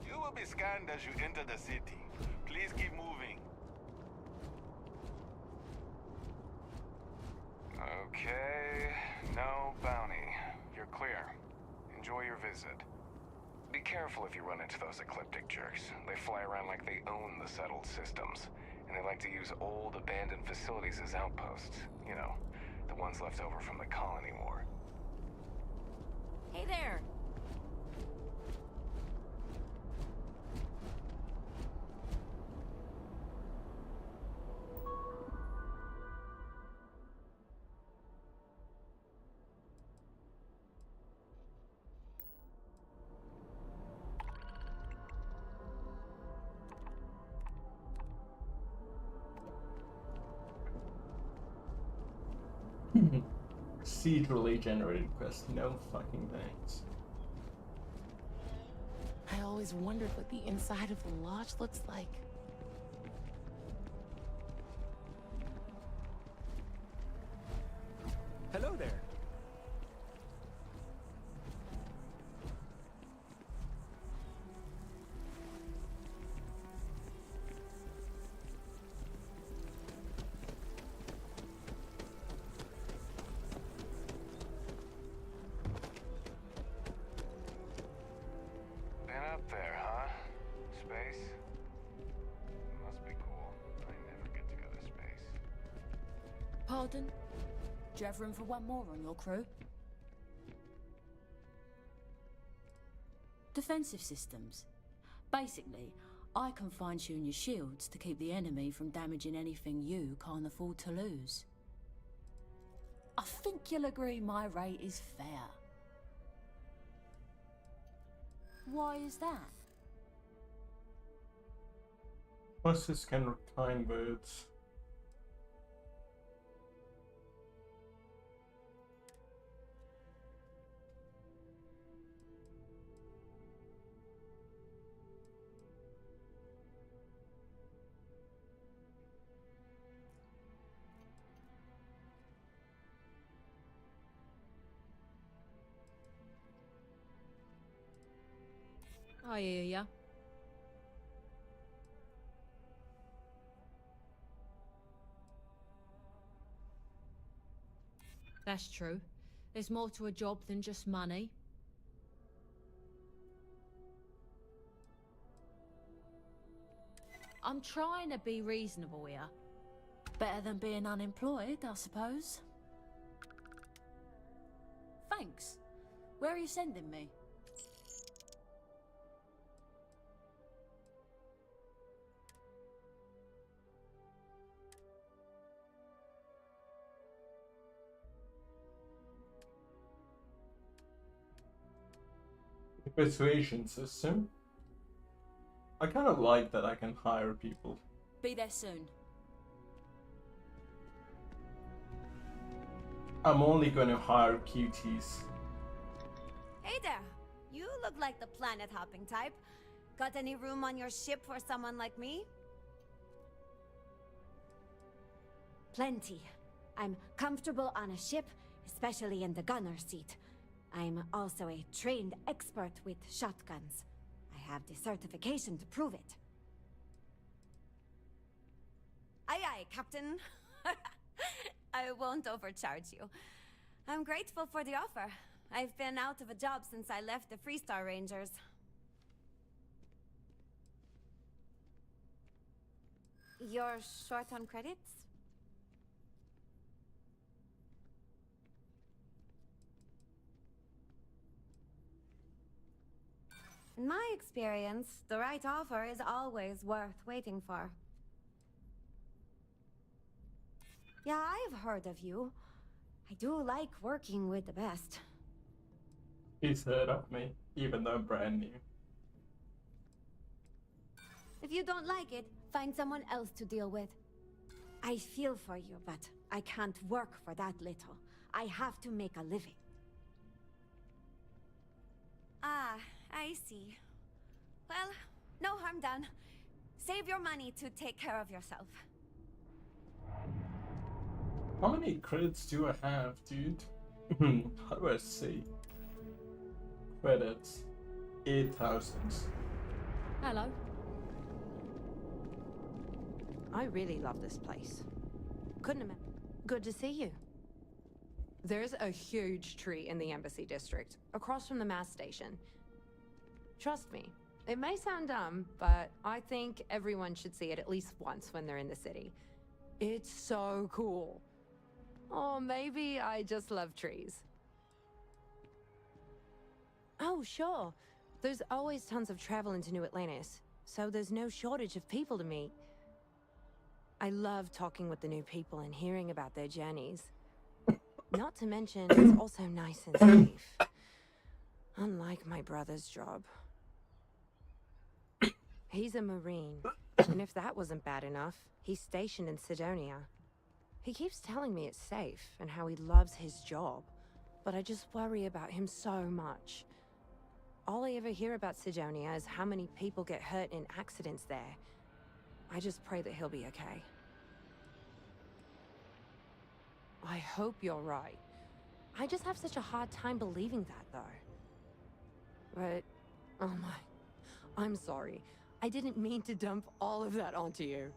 E: You will be scanned as you enter the city. Please keep moving.
P: Okay, no bounty. You're clear. Enjoy your visit.
Q: Be careful if you run into those ecliptic jerks. They fly around like they own the settled systems, and they like to use old abandoned facilities as outposts. You know, the ones left over from the colony war.
O: Hey there!
B: Procedurally generated quest, no fucking thanks.
M: I always wondered what the inside of the lodge looks like.
C: Hello there.
Q: Been up there, huh? Space? Must be cool. I never get to go to space.
A: Pardon? Do you have room for one more on your crew? Defensive systems. Basically, I can fine-tune your shields to keep the enemy from damaging anything you can't afford to lose. I think you'll agree my rate is fair. Why is that?
B: Buses can recline birds.
A: I hear ya. That's true. There's more to a job than just money. I'm trying to be reasonable here. Better than being unemployed, I suppose. Thanks. Where are you sending me?
B: Persuasion system. I kind of like that I can hire people.
A: Be there soon.
B: I'm only going to hire cuties.
R: Hey there! You look like the planet-hopping type. Got any room on your ship for someone like me? Plenty. I'm comfortable on a ship, especially in the gunner seat. I'm also a trained expert with shotguns. I have the certification to prove it. Aye aye, Captain. I won't overcharge you. I'm grateful for the offer. I've been out of a job since I left the Freestar Rangers. You're short on credits? In my experience, the right offer is always worth waiting for. Yeah, I've heard of you. I do like working with the best.
B: He's heard of me, even though I'm brand new.
R: If you don't like it, find someone else to deal with. I feel for you, but I can't work for that little. I have to make a living. Ah, I see. Well, no harm done. Save your money to take care of yourself.
B: How many credits do I have, dude? How do I say? Credits. 8,000.
A: Hello.
H: I really love this place. Couldn't imagine. Good to see you. There's a huge tree in the Embassy District, across from the mass station. Trust me, it may sound dumb, but I think everyone should see it at least once when they're in the city. It's so cool. Or maybe I just love trees. Oh, sure. There's always tons of travel into New Atlantis, so there's no shortage of people to meet. I love talking with the new people and hearing about their journeys. Not to mention, it's also nice and safe. Unlike my brother's job. He's a Marine, and if that wasn't bad enough, he's stationed in Sidonia. He keeps telling me it's safe and how he loves his job, but I just worry about him so much. All I ever hear about Sidonia is how many people get hurt in accidents there. I just pray that he'll be okay. I hope you're right. I just have such a hard time believing that, though. But, oh my, I'm sorry. I didn't mean to dump all of that onto you.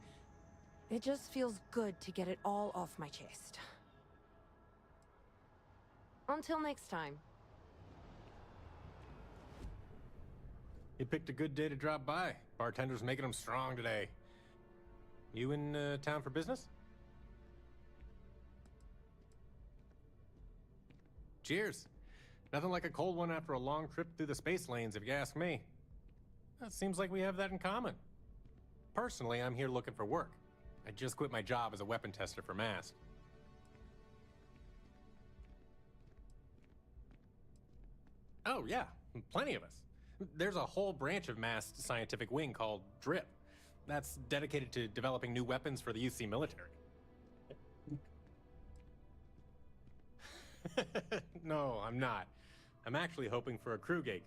H: It just feels good to get it all off my chest. Until next time.
S: You picked a good day to drop by. Bartender's making them strong today. You in town for business? Cheers. Nothing like a cold one after a long trip through the space lanes, if you ask me. It seems like we have that in common. Personally, I'm here looking for work. I just quit my job as a weapon tester for MAST. Oh, yeah, plenty of us. There's a whole branch of MAST scientific wing called DRIP. That's dedicated to developing new weapons for the UC military. No, I'm not. I'm actually hoping for a crew gig.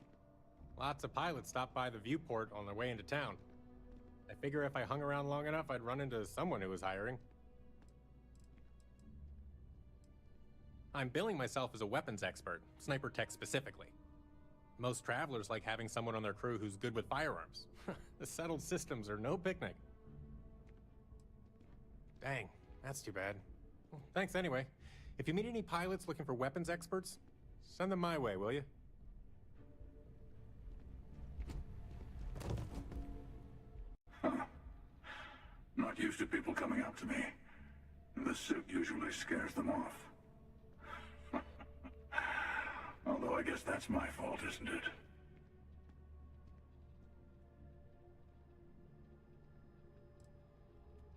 S: Lots of pilots stop by the viewport on their way into town. I figure if I hung around long enough, I'd run into someone who was hiring. I'm billing myself as a weapons expert, sniper tech specifically. Most travelers like having someone on their crew who's good with firearms. The settled systems are no picnic. Dang, that's too bad. Well, thanks anyway. If you meet any pilots looking for weapons experts, send them my way, will you?
F: Not used to people coming up to me. The suit usually scares them off. Although I guess that's my fault, isn't it?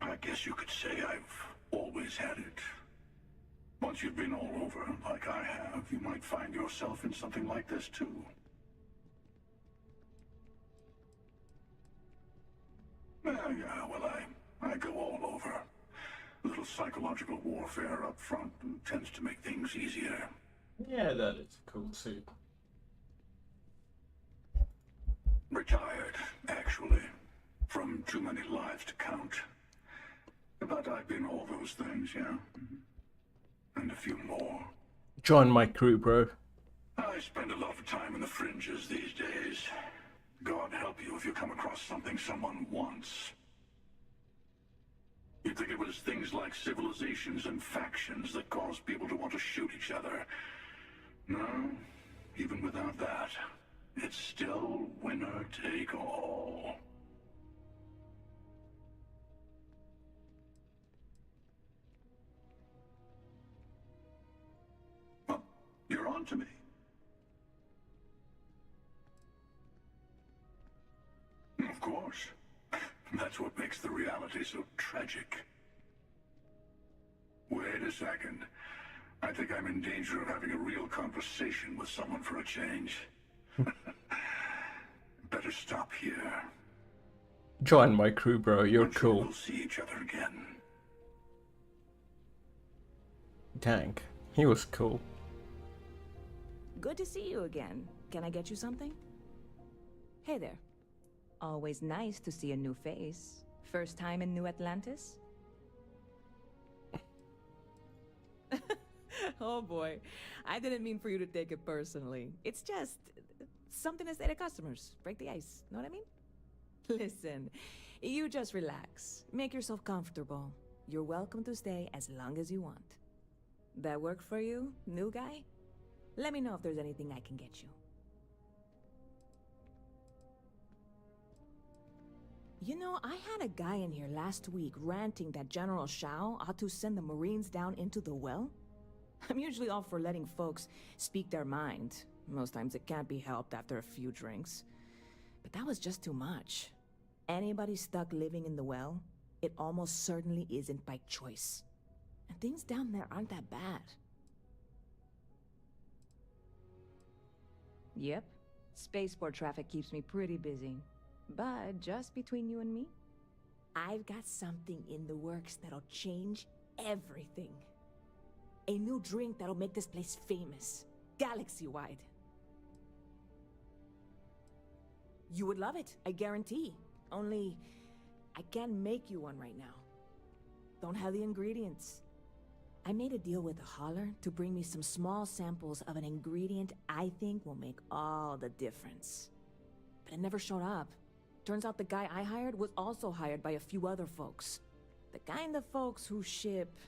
F: I guess you could say I've always had it. Once you've been all over, like I have, you might find yourself in something like this too. Yeah, well, I go all over. A little psychological warfare up front tends to make things easier.
B: Yeah, that is a cool suit.
F: Retired, actually. From too many lives to count. But I've been all those things, yeah. And a few more.
B: Join my crew, bro.
F: I spend a lot of time in the fringes these days. God help you if you come across something someone wants. You'd think it was things like civilizations and factions that cause people to want to shoot each other. No, even without that, it's still winner take all. Well, you're on to me. Of course. That's what makes the reality so tragic. Wait a second. I think I'm in danger of having a real conversation with someone for a change. Better stop here.
B: Join my crew, bro. You're cool.
F: We'll see each other again.
B: Dang, he was cool.
T: Good to see you again. Can I get you something? Hey there. Always nice to see a new face. First time in New Atlantis? Oh boy, I didn't mean for you to take it personally. It's just something to say to customers. Break the ice, know what I mean? Listen, you just relax. Make yourself comfortable. You're welcome to stay as long as you want. That work for you, new guy? Let me know if there's anything I can get you. You know, I had a guy in here last week ranting that General Shao ought to send the Marines down into the well. I'm usually all for letting folks speak their mind. Most times it can't be helped after a few drinks. But that was just too much. Anybody stuck living in the well, it almost certainly isn't by choice. And things down there aren't that bad. Yep. Spaceport traffic keeps me pretty busy. But just between you and me, I've got something in the works that'll change everything. A new drink that'll make this place famous, galaxy-wide. You would love it, I guarantee. Only, I can't make you one right now. Don't have the ingredients. I made a deal with the hauler to bring me some small samples of an ingredient I think will make all the difference. But it never showed up. Turns out the guy I hired was also hired by a few other folks. The kind of folks who ship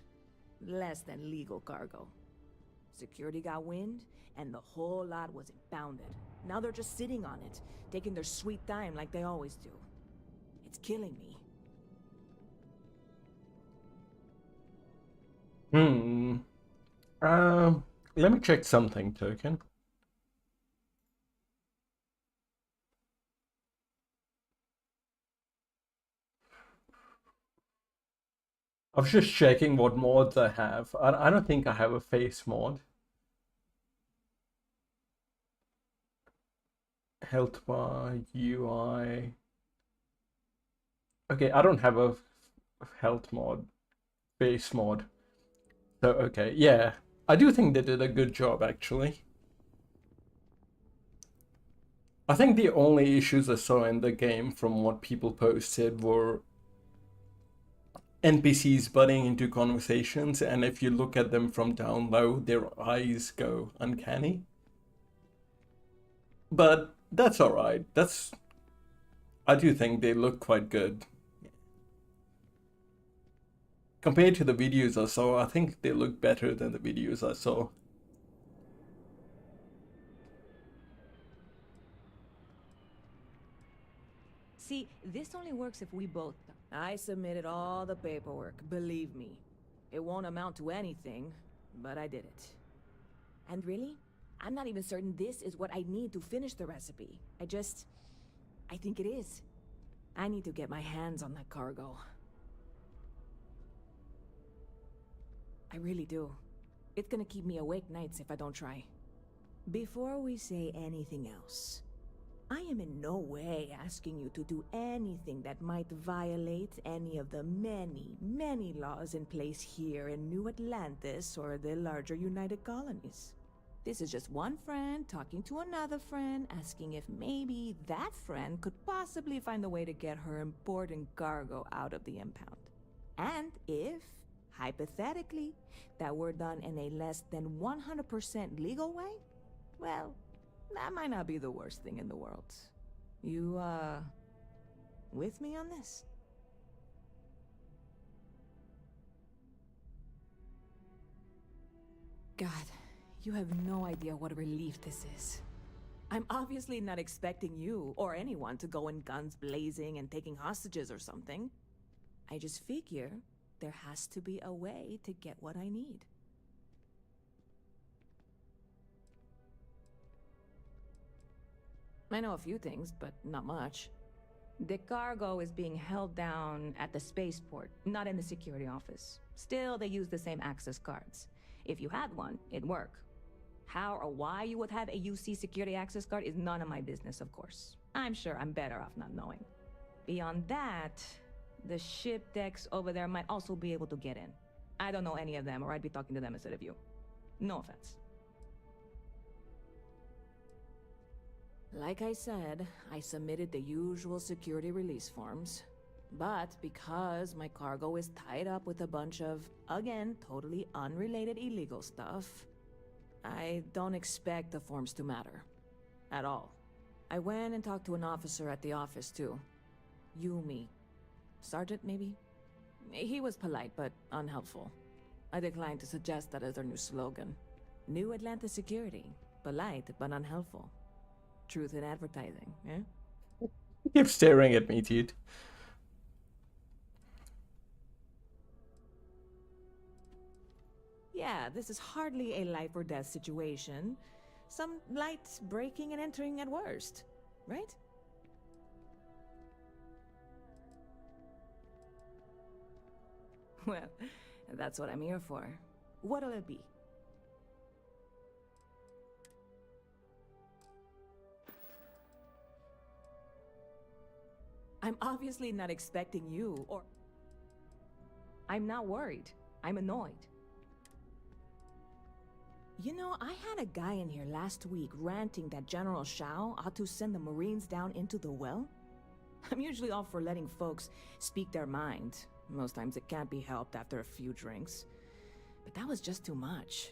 T: less than legal cargo. Security got wind, and the whole lot was impounded. Now they're just sitting on it, taking their sweet time like they always do. It's killing me.
B: Let me check something, Token. I was just checking what mods I have. I don't think I have a face mod. Health bar, UI. Okay, I don't have a health mod, face mod. So, okay, yeah. I do think they did a good job, actually. I think the only issues I saw in the game from what people posted were NPCs butting into conversations, and if you look at them from down low, their eyes go uncanny. But that's alright. I do think they look quite good. Compared to the videos I saw, I think they look better than the videos I saw.
T: See, this only works if we both... I submitted all the paperwork, believe me. It won't amount to anything, but I did it. And really, I'm not even certain this is what I need to finish the recipe. I think it is. I need to get my hands on that cargo. I really do. It's gonna keep me awake nights if I don't try. Before we say anything else, I am in no way asking you to do anything that might violate any of the many, many laws in place here in New Atlantis or the larger United Colonies. This is just one friend talking to another friend, asking if maybe that friend could possibly find a way to get her important cargo out of the impound. And if, hypothetically, that were done in a less than 100% legal way, well, that might not be the worst thing in the world. You, with me on this? God, you have no idea what a relief this is. I'm obviously not expecting you or anyone to go in guns blazing and taking hostages or something. I just figure there has to be a way to get what I need. I know a few things, but not much. The cargo is being held down at the spaceport, not in the security office. Still, they use the same access cards. If you had one, it'd work. How or why you would have a UC security access card is none of my business, of course. I'm sure I'm better off not knowing. Beyond that, the ship decks over there might also be able to get in. I don't know any of them, or I'd be talking to them instead of you. No offense. Like I said, I submitted the usual security release forms. But because my cargo is tied up with a bunch of, again, totally unrelated illegal stuff, I don't expect the forms to matter. At all. I went and talked to an officer at the office, too. Yumi. Sergeant, maybe? He was polite, but unhelpful. I declined to suggest that as their new slogan. New Atlantis Security. Polite, but unhelpful. Truth in advertising, eh?
B: You keep staring at me, dude.
T: Yeah, this is hardly a life or death situation. Some light breaking and entering at worst, right? Well, that's what I'm here for. What'll it be? I'm obviously not expecting you, or... I'm not worried. I'm annoyed. You know, I had a guy in here last week ranting that General Shao ought to send the Marines down into the well. I'm usually all for letting folks speak their mind. Most times it can't be helped after a few drinks. But that was just too much.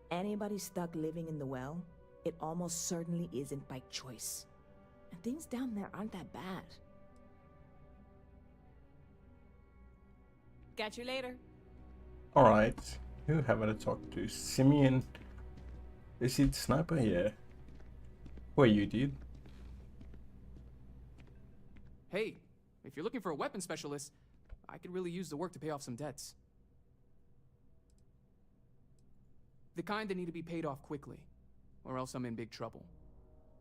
T: Anybody stuck living in the well, it almost certainly isn't by choice. And things down there aren't that bad. Catch you later.
B: Alright, who have I to talk to? Simeon. Is he the sniper? Yeah. Who are you, dude?
U: Hey, if you're looking for a weapon specialist, I could really use the work to pay off some debts. The kind that need to be paid off quickly, or else I'm in big trouble.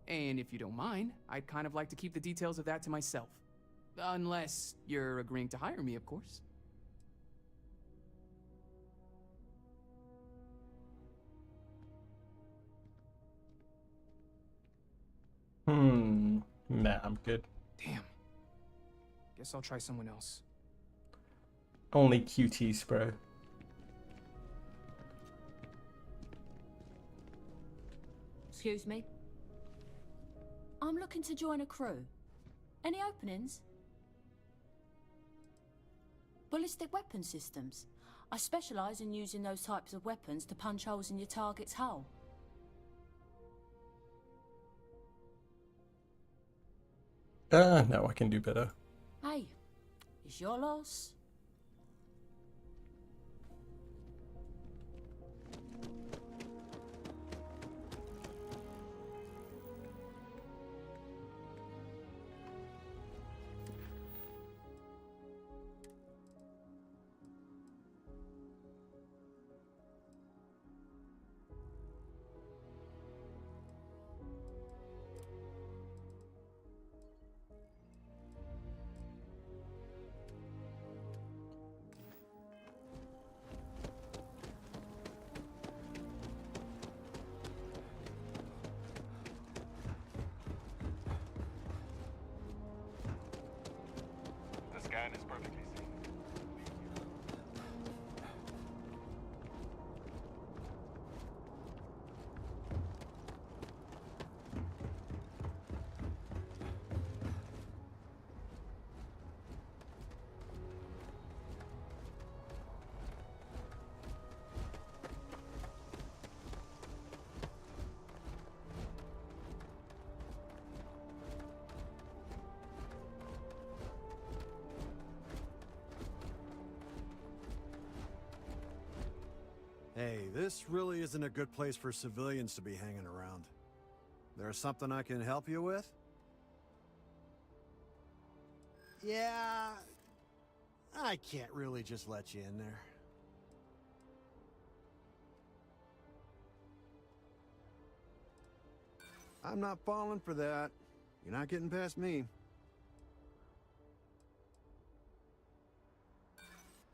U: And if you don't mind, I'd kind of like to keep the details of that to myself. Unless you're agreeing to hire me, of course.
B: Nah, I'm good.
U: Damn. Guess I'll try someone else.
B: Only QTs, bro.
V: Excuse me? I'm looking to join a crew. Any openings? Ballistic weapon systems. I specialise in using those types of weapons to punch holes in your target's hull.
B: No, I can do better.
V: Hey, it's your loss.
Q: The scan is perfectly safe.
G: Hey, this really isn't a good place for civilians to be hanging around. There's something I can help you with? Yeah, I can't really just let you in there. I'm not falling for that. You're not getting past me.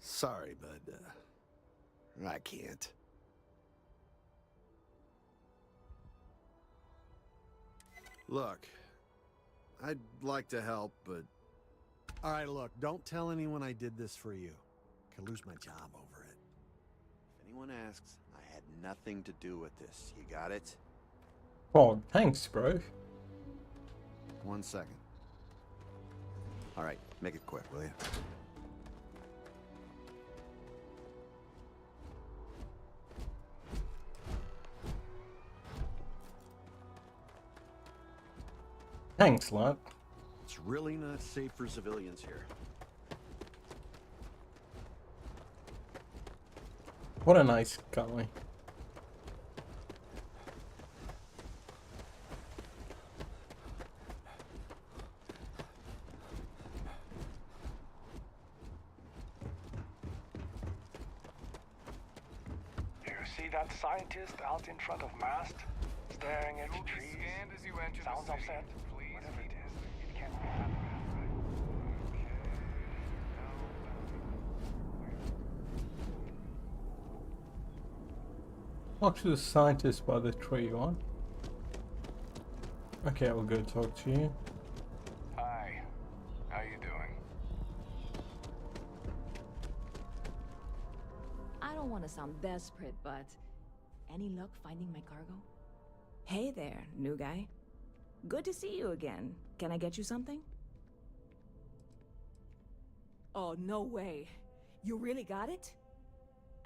G: Sorry, bud. I can't. Look, I'd like to help, but... Alright, look, don't tell anyone I did this for you. Could lose my job over it. If anyone asks, I had nothing to do with this. You got it?
B: Oh, thanks, bro.
G: 1 second. Alright, make it quick, will you?
B: Thanks, lad.
G: It's really not safe for civilians here.
B: What a nice guy.
P: Here's See that scientist out in front of mast, staring at the trees?
Q: As you enter
P: Sounds
Q: the city.
P: upset.
Q: Please
P: Whatever it is, it can't be that bad, right?
B: Talk to the scientist by the tree, right? Okay, I will go talk to you.
Q: Hi. How you doing?
T: I don't want to sound desperate, but any luck finding my cargo? Hey there, new guy. Good to see you again. Can I get you something? Oh, no way. You really got it?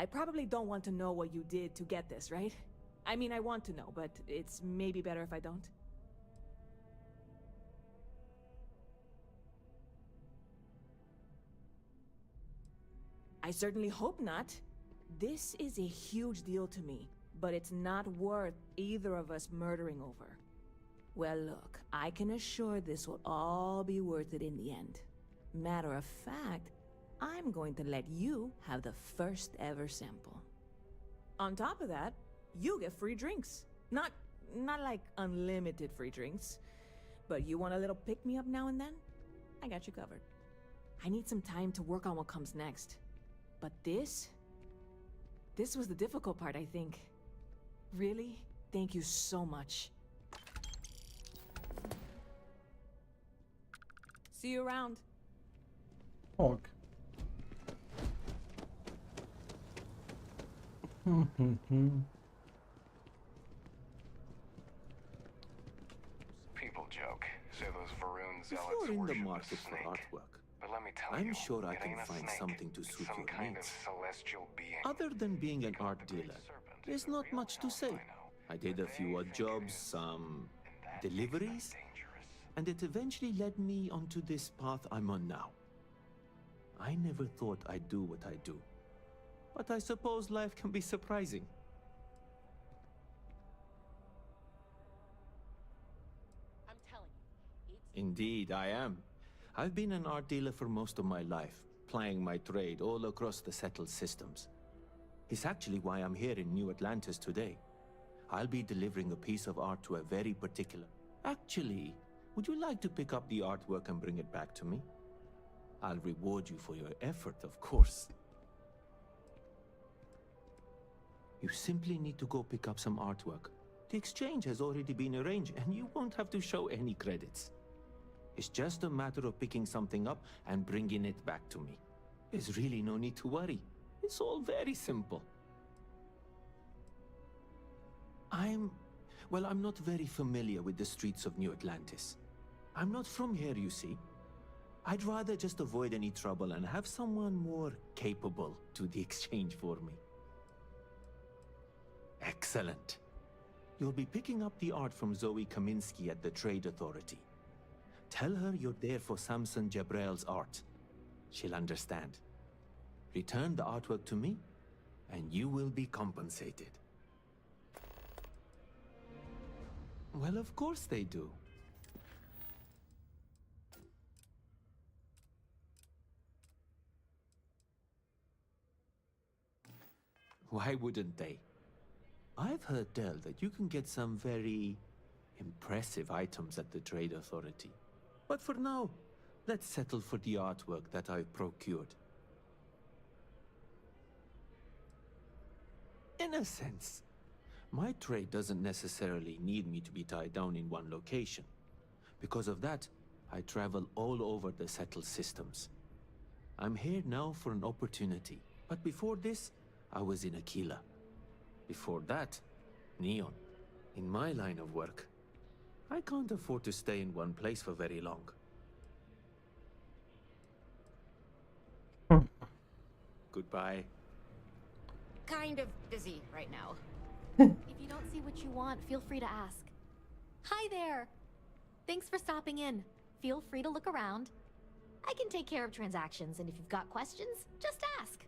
T: I probably don't want to know what you did to get this, right? I mean, I want to know, but it's maybe better if I don't. I certainly hope not. This is a huge deal to me, but it's not worth either of us murdering over. Well, look, I can assure this will all be worth it in the end. Matter of fact, I'm going to let you have the first ever sample. On top of that, you get free drinks. Not like unlimited free drinks, but you want a little pick-me-up now and then? I got you covered. I need some time to work on what comes next. But this was the difficult part, I think. Really, thank you so much. See you around.
B: Talk.
Q: People joke. Say those Varun
I: If
Q: zealots
I: you're in the
Q: worship
I: market for
Q: snake.
I: artwork,
Q: But let me tell you,
I: I'm sure I
Q: it
I: can
Q: ain't a
I: find
Q: snake.
I: something to
Q: It's
I: suit
Q: some
I: your
Q: kind
I: needs.
Q: of celestial being.
I: Other than being an art dealer, there's not much to say. I did a few odd jobs, some deliveries, and it eventually led me onto this path I'm on now. I never thought I'd do what I do, but I suppose life can be surprising.
O: I'm telling you, it's...
I: Indeed, I am. I've been an art dealer for most of my life, plying my trade all across the settled systems. It's actually why I'm here in New Atlantis today. I'll be delivering a piece of art to a very particular... Actually, would you like to pick up the artwork and bring it back to me? I'll reward you for your effort, of course. You simply need to go pick up some artwork. The exchange has already been arranged, and you won't have to show any credits. It's just a matter of picking something up and bringing it back to me. There's really no need to worry. It's all very simple. I'm not very familiar with the streets of New Atlantis. I'm not from here, you see. I'd rather just avoid any trouble and have someone more capable do the exchange for me. Excellent. You'll be picking up the art from Zoe Kaminsky at the Trade Authority. Tell her you're there for Samson Jabrel's art. She'll understand. Return the artwork to me, and you will be compensated. Well, of course they do. Why wouldn't they? I've heard tell that you can get some very impressive items at the Trade Authority. But for now, let's settle for the artwork that I've procured. In a sense, my trade doesn't necessarily need me to be tied down in one location. Because of that, I travel all over the settled systems. I'm here now for an opportunity, but before this, I was in Aquila. Before that, Neon. In my line of work, I can't afford to stay in one place for very long. Goodbye.
O: Kind of busy right now. If you don't see what you want, feel free to ask. Hi there! Thanks for stopping in. Feel free to look around. I can take care of transactions, and if you've got questions, just ask.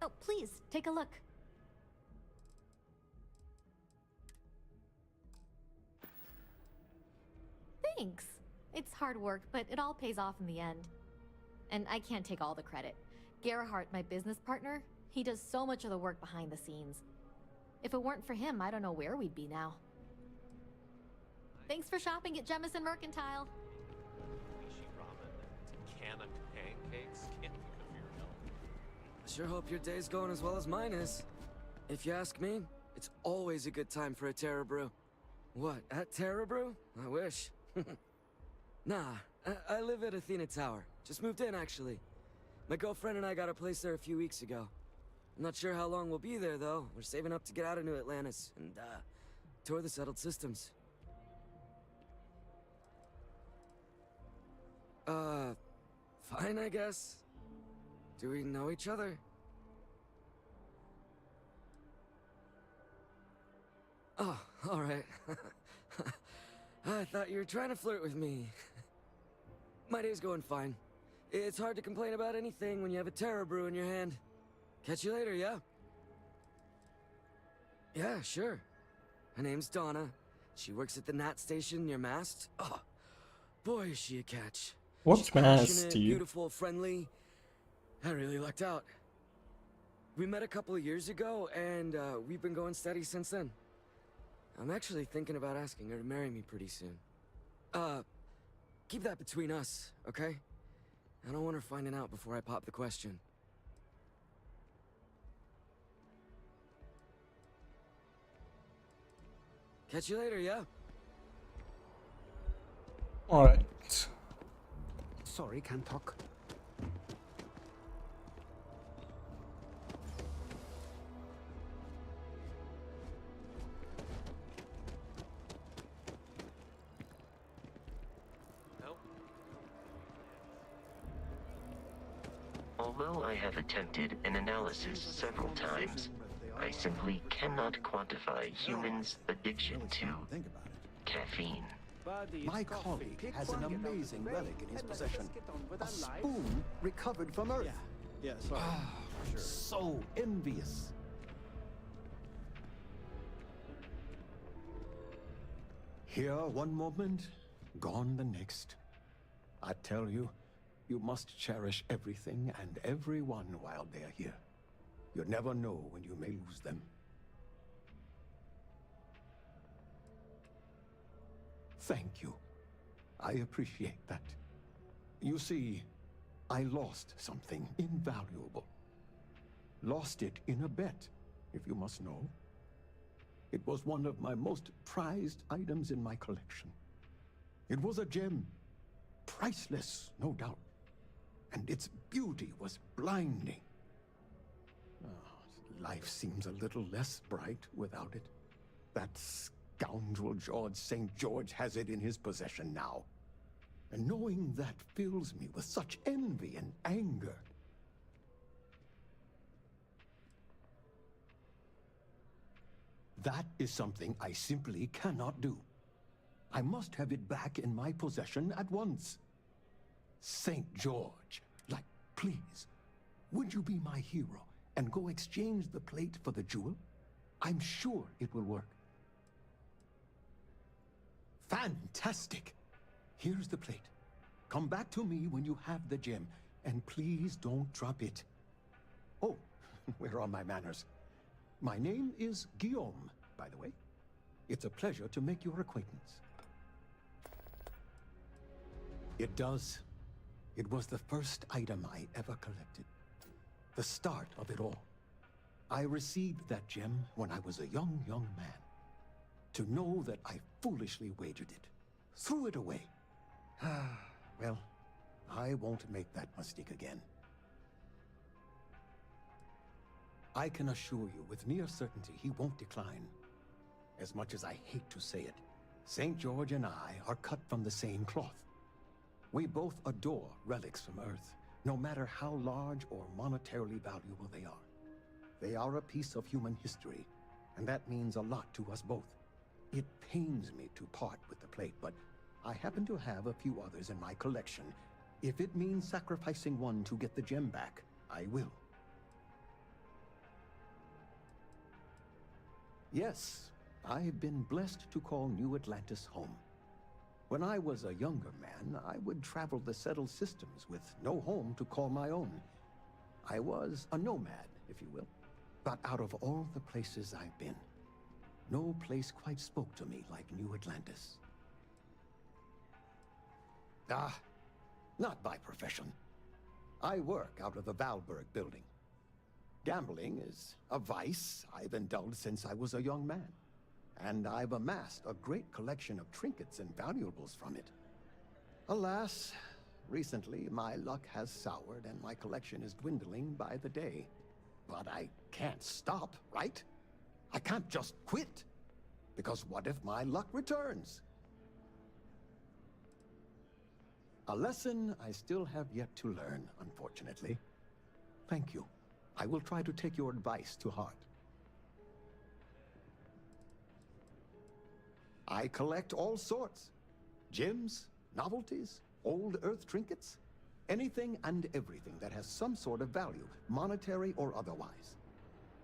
O: Oh, please, take a look. Thanks. It's hard work, but it all pays off in the end. And I can't take all the credit. Gerhardt, my business partner,
D: He does so much of the work behind the scenes. If it weren't for him, I don't know where we'd be now. Thanks for shopping at Jemison Mercantile.
J: Can of pancakes? Can't think of your help.
W: I sure hope your day's going as well as mine is. If you ask me, it's always a good time for a Terra Brew. What, at Terra Brew? I wish. Nah, I live at Athena Tower. Just moved in, actually. My girlfriend and I got a place there a few weeks ago. I'm not sure how long we'll be there, though. We're saving up to get out of New Atlantis and, tour the settled systems. Fine, I guess. Do we know each other? Oh, alright. I thought you were trying to flirt with me. My day's going fine. It's hard to complain about anything when you have a Terra Brew in your hand. Catch you later, yeah? Yeah, sure. Her name's Donna. She works at the Nat station near Mast. Oh, boy, is she a catch.
B: What's
W: She's
B: Mast,
W: passionate,
B: Steve?
W: beautiful, friendly. I really lucked out. We met a couple of years ago, and we've been going steady since then. I'm actually thinking about asking her to marry me pretty soon. Keep that between us, okay? I don't want her finding out before I pop the question. Catch you later, yeah?
B: Alright.
G: Sorry, can't talk.
X: Although I have attempted an analysis several times, I simply cannot quantify humans' addiction to caffeine.
G: My colleague has an amazing relic in his possession. A spoon recovered from Earth.
Y: Yeah, sorry.
G: So envious. Here one moment, gone the next. I tell you, you must cherish everything and everyone while they're here. You never know when you may lose them. Thank you. I appreciate that. You see, I lost something invaluable. Lost it in a bet, if you must know. It was one of my most prized items in my collection. It was a gem. Priceless, no doubt. And its beauty was blinding. Life seems a little less bright without it. That scoundrel George St. George has it in his possession now. And knowing that fills me with such envy and anger. That is something I simply cannot do. I must have it back in my possession at once. St. George, like, please, would you be my hero and go exchange the plate for the jewel? I'm sure it will work. Fantastic! Here's the plate. Come back to me when you have the gem, and please don't drop it. Oh, where are my manners? My name is Guillaume, by the way. It's a pleasure to make your acquaintance. It does. It was the first item I ever collected. The start of it all. I received that gem when I was a young man. To know that I foolishly wagered it, threw it away. Well, I won't make that mistake again. I can assure you with near certainty he won't decline. As much as I hate to say it, St. George and I are cut from the same cloth. We both adore relics from Earth, no matter how large or monetarily valuable they are. They are a piece of human history, and that means a lot to us both. It pains me to part with the plate, but I happen to have a few others in my collection. If it means sacrificing one to get the gem back, I will. Yes, I've been blessed to call New Atlantis home. When I was a younger man, I would travel the settled systems with no home to call my own. I was a nomad,
E: if you will. But out of all the places I've been, no place quite spoke to me like New Atlantis. Not by profession. I work out of the Valberg building. Gambling is a vice I've indulged since I was a young man, and I've amassed a great collection of trinkets and valuables from it. Alas, recently my luck has soured and my collection is dwindling by the day. But I can't stop, right? I can't just quit, because what if my luck returns? A lesson I still have yet to learn, unfortunately. Thank you. I will try to take your advice to heart. I collect all sorts. Gems, novelties, old Earth trinkets. Anything and everything that has some sort of value, monetary or otherwise.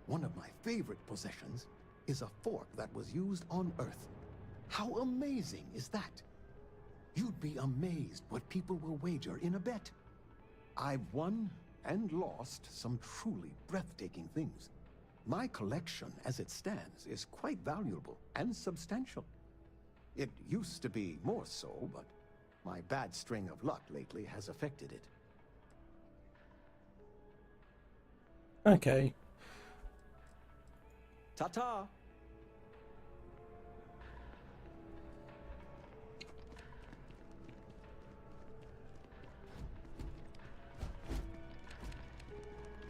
E: One of my favorite possessions is a fork that was used on Earth. How amazing is that? You'd be amazed what people will wager in a bet. I've won and lost some truly breathtaking things. My collection, as it stands, is quite valuable and substantial. It used to be more so, but my bad string of luck lately has affected it.
B: Okay.
C: Ta-ta!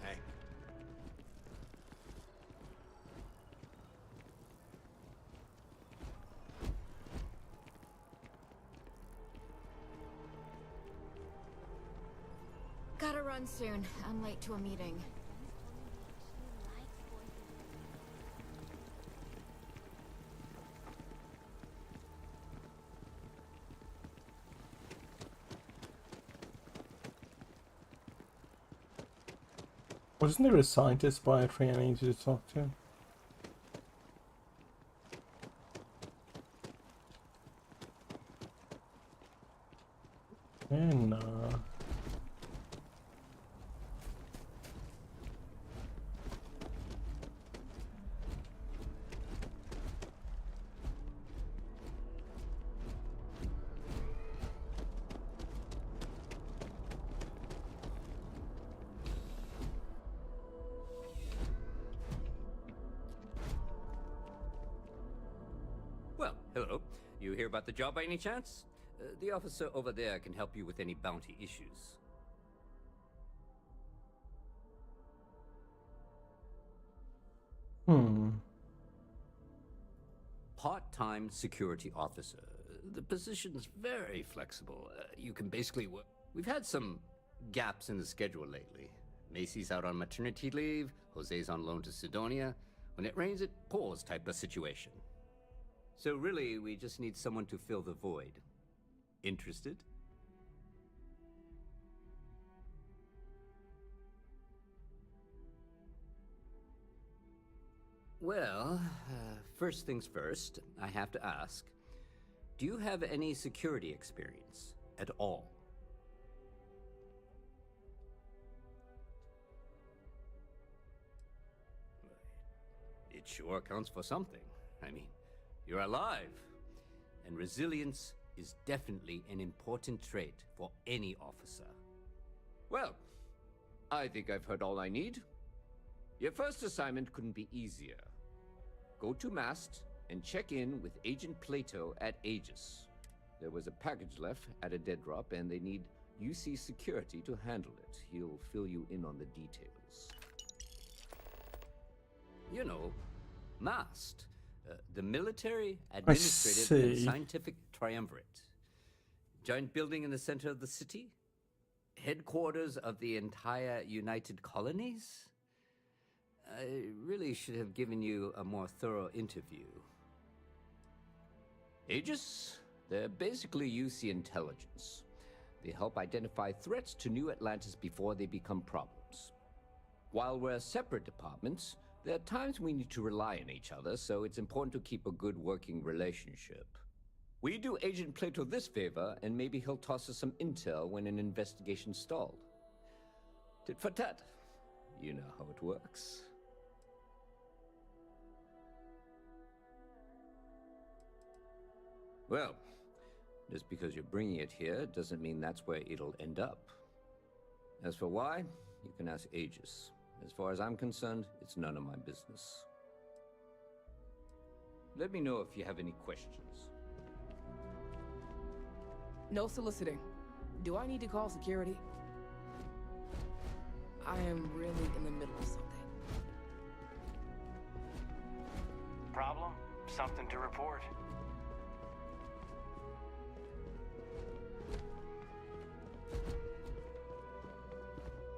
E: Hey.
D: Gotta run soon. I'm late to a meeting.
B: Wasn't there a scientist biotry I needed to talk to? No.
K: Well, hello. You hear about the job by any chance? The officer over there can help you with any bounty issues. Part-time security officer. The position's very flexible. You can basically work. We've had some gaps in the schedule lately. Macy's out on maternity leave, Jose's on loan to Sidonia. When it rains, it pours type of situation. So really, we just need someone to fill the void. Interested? Well, first things first, I have to ask, do you have any security experience at all? It sure counts for something. I mean, you're alive, and resilience is definitely an important trait for any officer. Well, I think I've heard all I need. Your first assignment couldn't be easier. Go to Mast and check in with Agent Plato at Aegis. There was a package left at a dead drop, and they need UC security to handle it. He'll fill you in on the details. You know, Mast. The military, administrative, and scientific triumvirate. Giant building in the center of the city? Headquarters of the entire United Colonies? I really should have given you a more thorough interview. Aegis? They're basically UC intelligence. They help identify threats to New Atlantis before they become problems. While we're separate departments, there are times we need to rely on each other, so it's important to keep a good working relationship. We do Agent Plato this favor, and maybe he'll toss us some intel when an investigation stalled. Tit for tat. You know how it works. Well, just because you're bringing it here doesn't mean that's where it'll end up. As for why, you can ask Aegis. As far as I'm concerned, it's none of my business. Let me know if you have any questions.
L: No soliciting. Do I need to call security? I am really in the middle of something.
P: Problem? Something to report?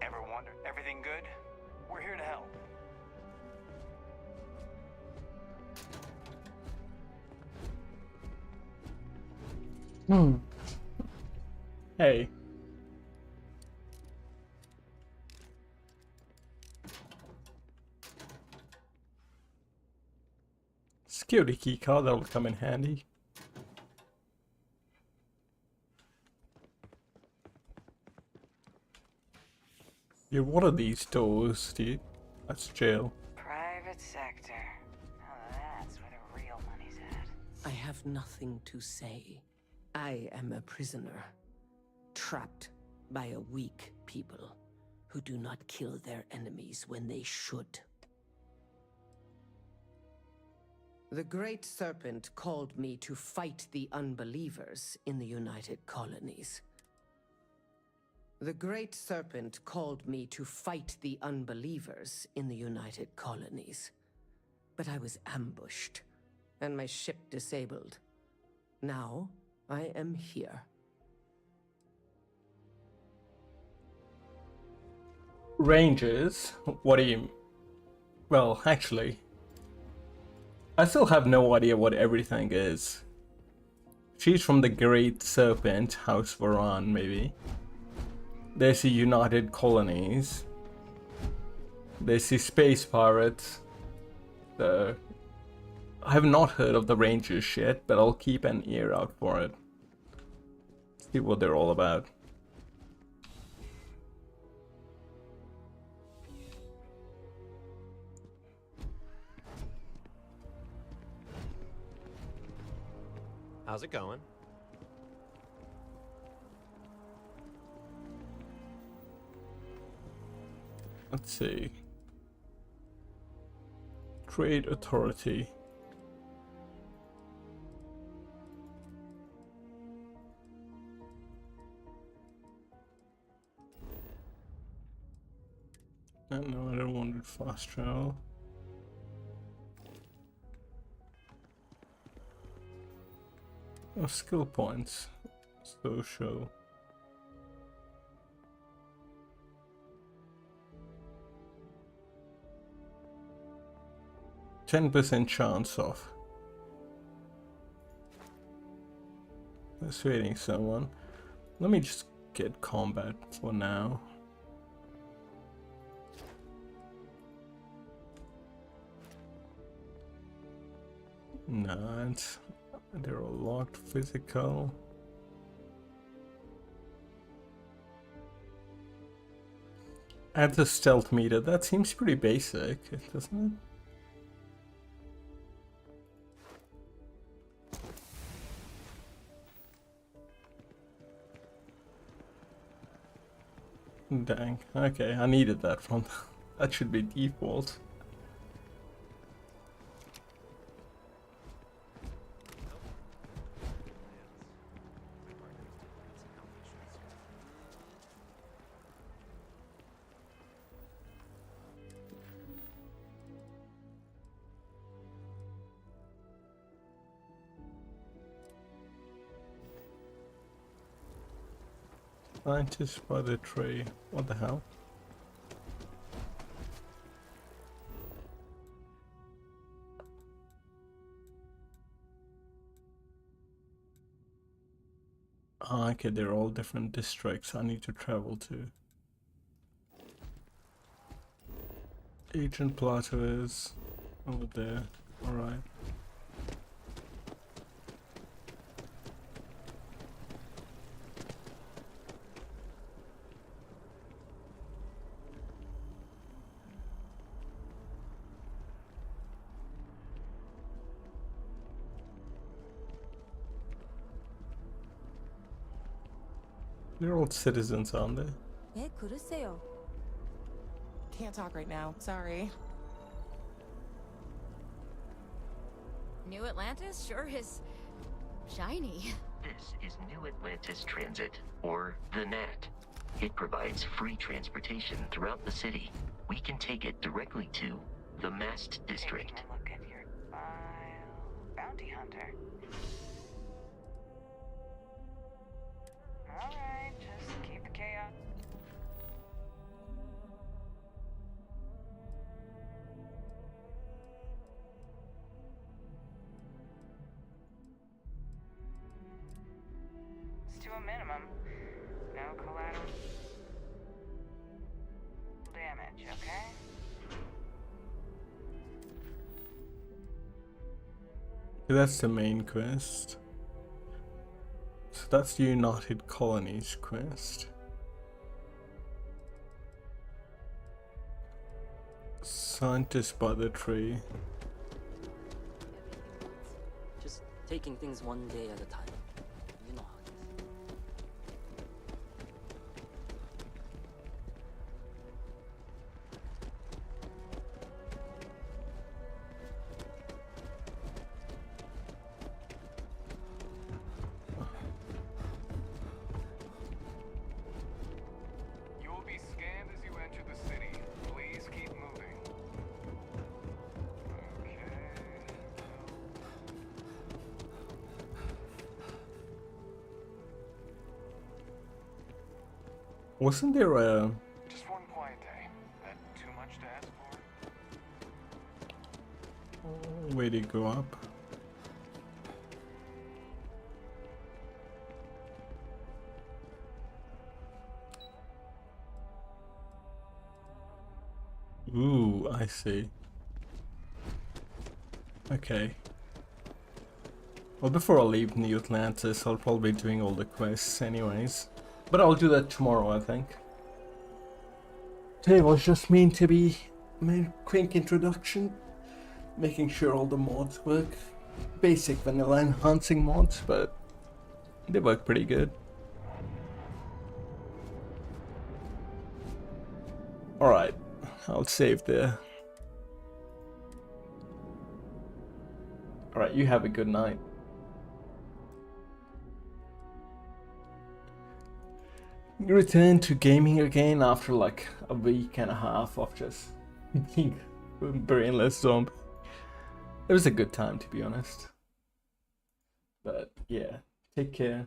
P: Ever wonder, everything good? We're here to help.
B: Hey. Security key card, that'll come in handy. You're one of these doors, dude. That's jail.
M: Private sector. Now that's where the real money's at.
N: I have nothing to say. I am a prisoner, trapped by a weak people who do not kill their enemies when they should. The Great Serpent called me to fight the unbelievers in the United Colonies. The Great Serpent called me to fight the unbelievers in the United Colonies. But I was ambushed, and my ship disabled. Now, I am here.
B: Rangers? What do you... Well, actually, I still have no idea what everything is. She's from the Great Serpent, House Varan, maybe. There's the United Colonies. There's the Space Pirates. I have not heard of the Rangers yet, but I'll keep an ear out for it. See what they're all about.
J: How's it going?
B: Let's see. Trade Authority. No, I don't want fast travel. Oh, skill points. Social. 10% chance of persuading someone. Let me just get combat for now. Nah, they're all locked. Physical. Add the stealth meter. That seems pretty basic, doesn't it? Dang. Okay, I needed that from... That should be default. Scientists by the tree. What the hell? Ah, okay, they're all different districts I need to travel to. Agent Plateau is over there. Alright. They're all citizens, aren't they?
V: 네, 그러세요.
A: Can't talk right now. Sorry.
D: New Atlantis sure is shiny.
X: This is New Atlantis Transit, or the NAT. It provides free transportation throughout the city. We can take it directly to the Mast District.
M: Taking a look at your file. Bounty hunter. Alright, just keep the chaos. It's to a minimum. No collateral damage, okay?
B: That's the main quest. So that's the United Colonies quest. Scientist by the tree.
H: Just taking things one day at a time. You know how it is.
Q: You will be scanned as you enter the city. Please keep moving.
B: Wasn't there a...
Q: Just one quiet day. That too much to ask for?
B: way to go up? Ooh, I see. Okay. Well, before I leave New Atlantis, I'll probably be doing all the quests anyways. But I'll do that tomorrow, I think. Today was just meant to be a quick introduction. Making sure all the mods work. Basic vanilla enhancing mods, but they work pretty good. Alright, I'll save there. Alright, you have a good night. Return to gaming again after like a week and a half of just being brainless zombie. It was a good time, to be honest. But yeah, take care.